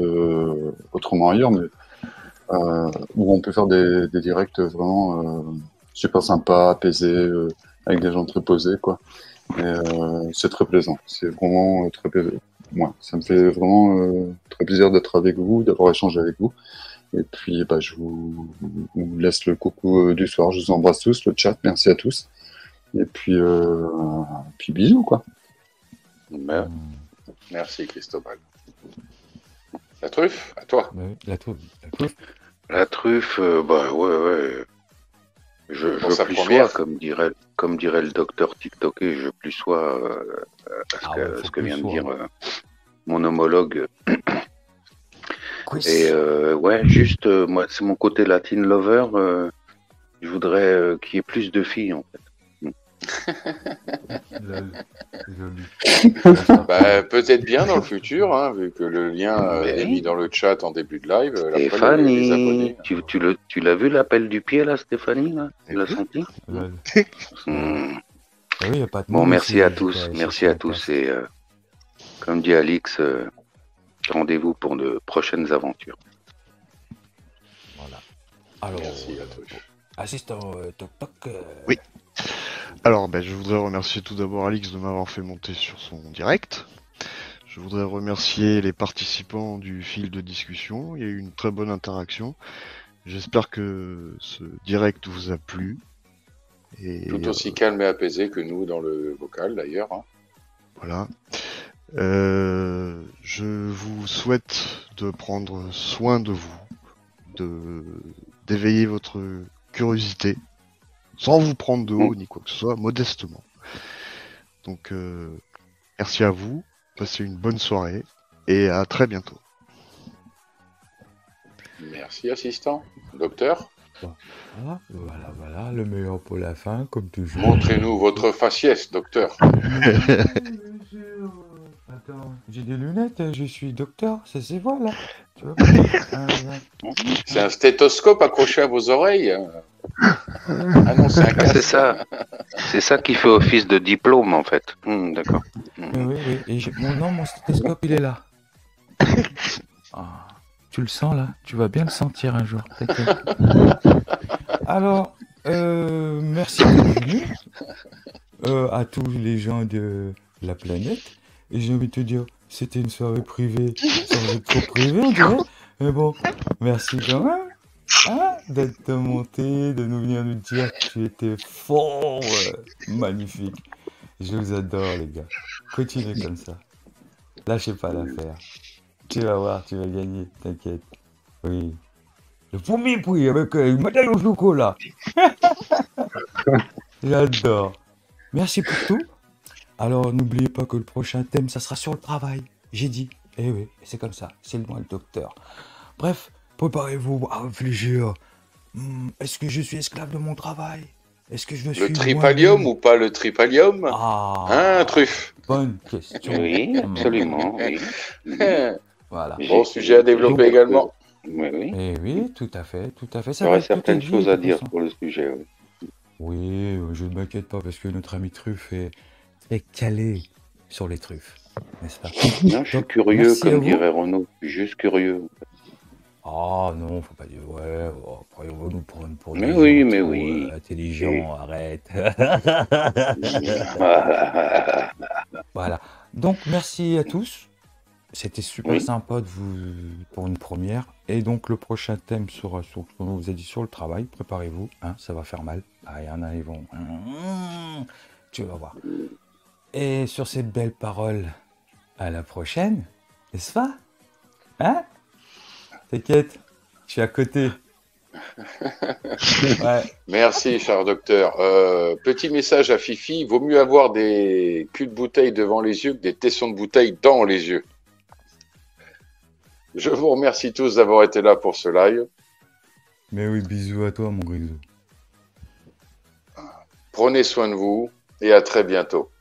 Speaker 5: autrement ailleurs, mais où on peut faire des directs vraiment super sympas, apaisés, avec des gens très posés, quoi. Et c'est très plaisant. C'est vraiment très plaisant. Ouais, ça me fait vraiment très plaisir d'être avec vous, d'avoir échangé avec vous. Et puis, je vous laisse le coucou du soir. Je vous embrasse tous, le chat. Merci à tous. Et puis bisous, quoi.
Speaker 1: Merci Cristobal. La truffe, à toi.
Speaker 2: La truffe.
Speaker 6: La truffe, ouais. Je plus sois, comme dirait le docteur TikToké, je plus sois ce que vient de dire mon homologue. Et juste, moi, c'est mon côté Latin lover. Je voudrais qu'il y ait plus de filles, en fait.
Speaker 1: Peut-être bien dans le futur, hein, vu que le lien est mis dans le chat en début de live.
Speaker 6: Stéphanie, tu l'as vu l'appel du pied là, Stéphanie là? Tu l'as senti?
Speaker 2: Oui, pas de
Speaker 6: bon, merci à tous, et comme dit Alix, rendez-vous pour de prochaines aventures.
Speaker 2: Voilà. Alors,
Speaker 1: Merci à tous.
Speaker 2: assistant Toc Toc.
Speaker 3: Oui. Alors, je voudrais remercier tout d'abord Alix de m'avoir fait monter sur son direct. Je voudrais remercier les participants du fil de discussion. Il y a eu une très bonne interaction. J'espère que ce direct vous a plu. Et,
Speaker 1: Tout aussi calme et apaisé que nous dans le vocal d'ailleurs. Hein.
Speaker 3: voilà. Je vous souhaite de prendre soin de vous, d'éveiller votre curiosité, sans vous prendre de haut ni quoi que ce soit, modestement. Donc, merci à vous, passez une bonne soirée et à très bientôt.
Speaker 1: Merci, assistant. Docteur,
Speaker 2: Voilà, le meilleur pour la fin, comme toujours.
Speaker 1: montrez-nous votre faciès, docteur.
Speaker 2: Attends, j'ai des lunettes, je suis docteur, ça se voit là. Tu vois
Speaker 1: C'est un stéthoscope accroché à vos oreilles. Ah non, c'est un casque.
Speaker 6: C'est ça. C'est ça qui fait office de diplôme, en fait. D'accord.
Speaker 2: Oui. Et mon stéthoscope, il est là. Ah, tu le sens là? Tu vas bien le sentir un jour, t'inquiète. Alors, merci d'être venu à tous les gens de la planète. Et j'ai envie de te dire, c'était une soirée privée, sans être trop privée, on dirait. Mais bon, merci quand même d'être monté, de nous venir nous dire que tu étais fort, magnifique. Je vous adore, les gars. Continuez comme ça. Lâchez pas l'affaire. Tu vas voir, tu vas gagner, t'inquiète. Oui. Le premier prix avec une médaille au chocolat. J'adore. Merci pour tout. Alors, n'oubliez pas que le prochain thème, ça sera sur le travail. J'ai dit. Eh oui, c'est comme ça. C'est moi le docteur. Bref, préparez-vous à réfléchir. Est-ce que je suis esclave de mon travail? Est-ce que je me suis...
Speaker 1: Le tripalium ou pas le tripalium?
Speaker 2: Ah,
Speaker 1: truffe.
Speaker 2: bonne question.
Speaker 6: Oui, absolument. Oui.
Speaker 2: Voilà.
Speaker 1: Bon sujet à développer également.
Speaker 6: Oui.
Speaker 2: Eh oui, tout à fait.
Speaker 6: Il y aurait certaines choses à dire pour le sujet.
Speaker 2: Oui, je ne m'inquiète pas parce que notre ami Truffe est très calé sur les truffes, n'est-ce pas?
Speaker 6: Non, je suis curieux, comme dirait Renaud. Juste curieux.
Speaker 2: Ah non, faut pas dire ouais. Après, on va nous prendre pour
Speaker 6: mais
Speaker 2: des
Speaker 6: oui.
Speaker 2: Intelligents, arrête. Voilà. Donc merci à tous. C'était super sympa de vous pour une première. Et donc le prochain thème sera sur, comme on vous a dit, sur le travail. Préparez-vous, ça va faire mal. Ah, il y en a, ils vont. Tu vas voir. Et sur ces belles paroles, à la prochaine, n'est-ce pas? T'inquiète, je suis à côté. Ouais.
Speaker 1: Merci, cher docteur. Petit message à Fifi, vaut mieux avoir des culs de bouteille devant les yeux que des tessons de bouteille dans les yeux. Je vous remercie tous d'avoir été là pour ce live.
Speaker 2: Mais oui, bisous à toi, mon grisou.
Speaker 1: Prenez soin de vous et à très bientôt.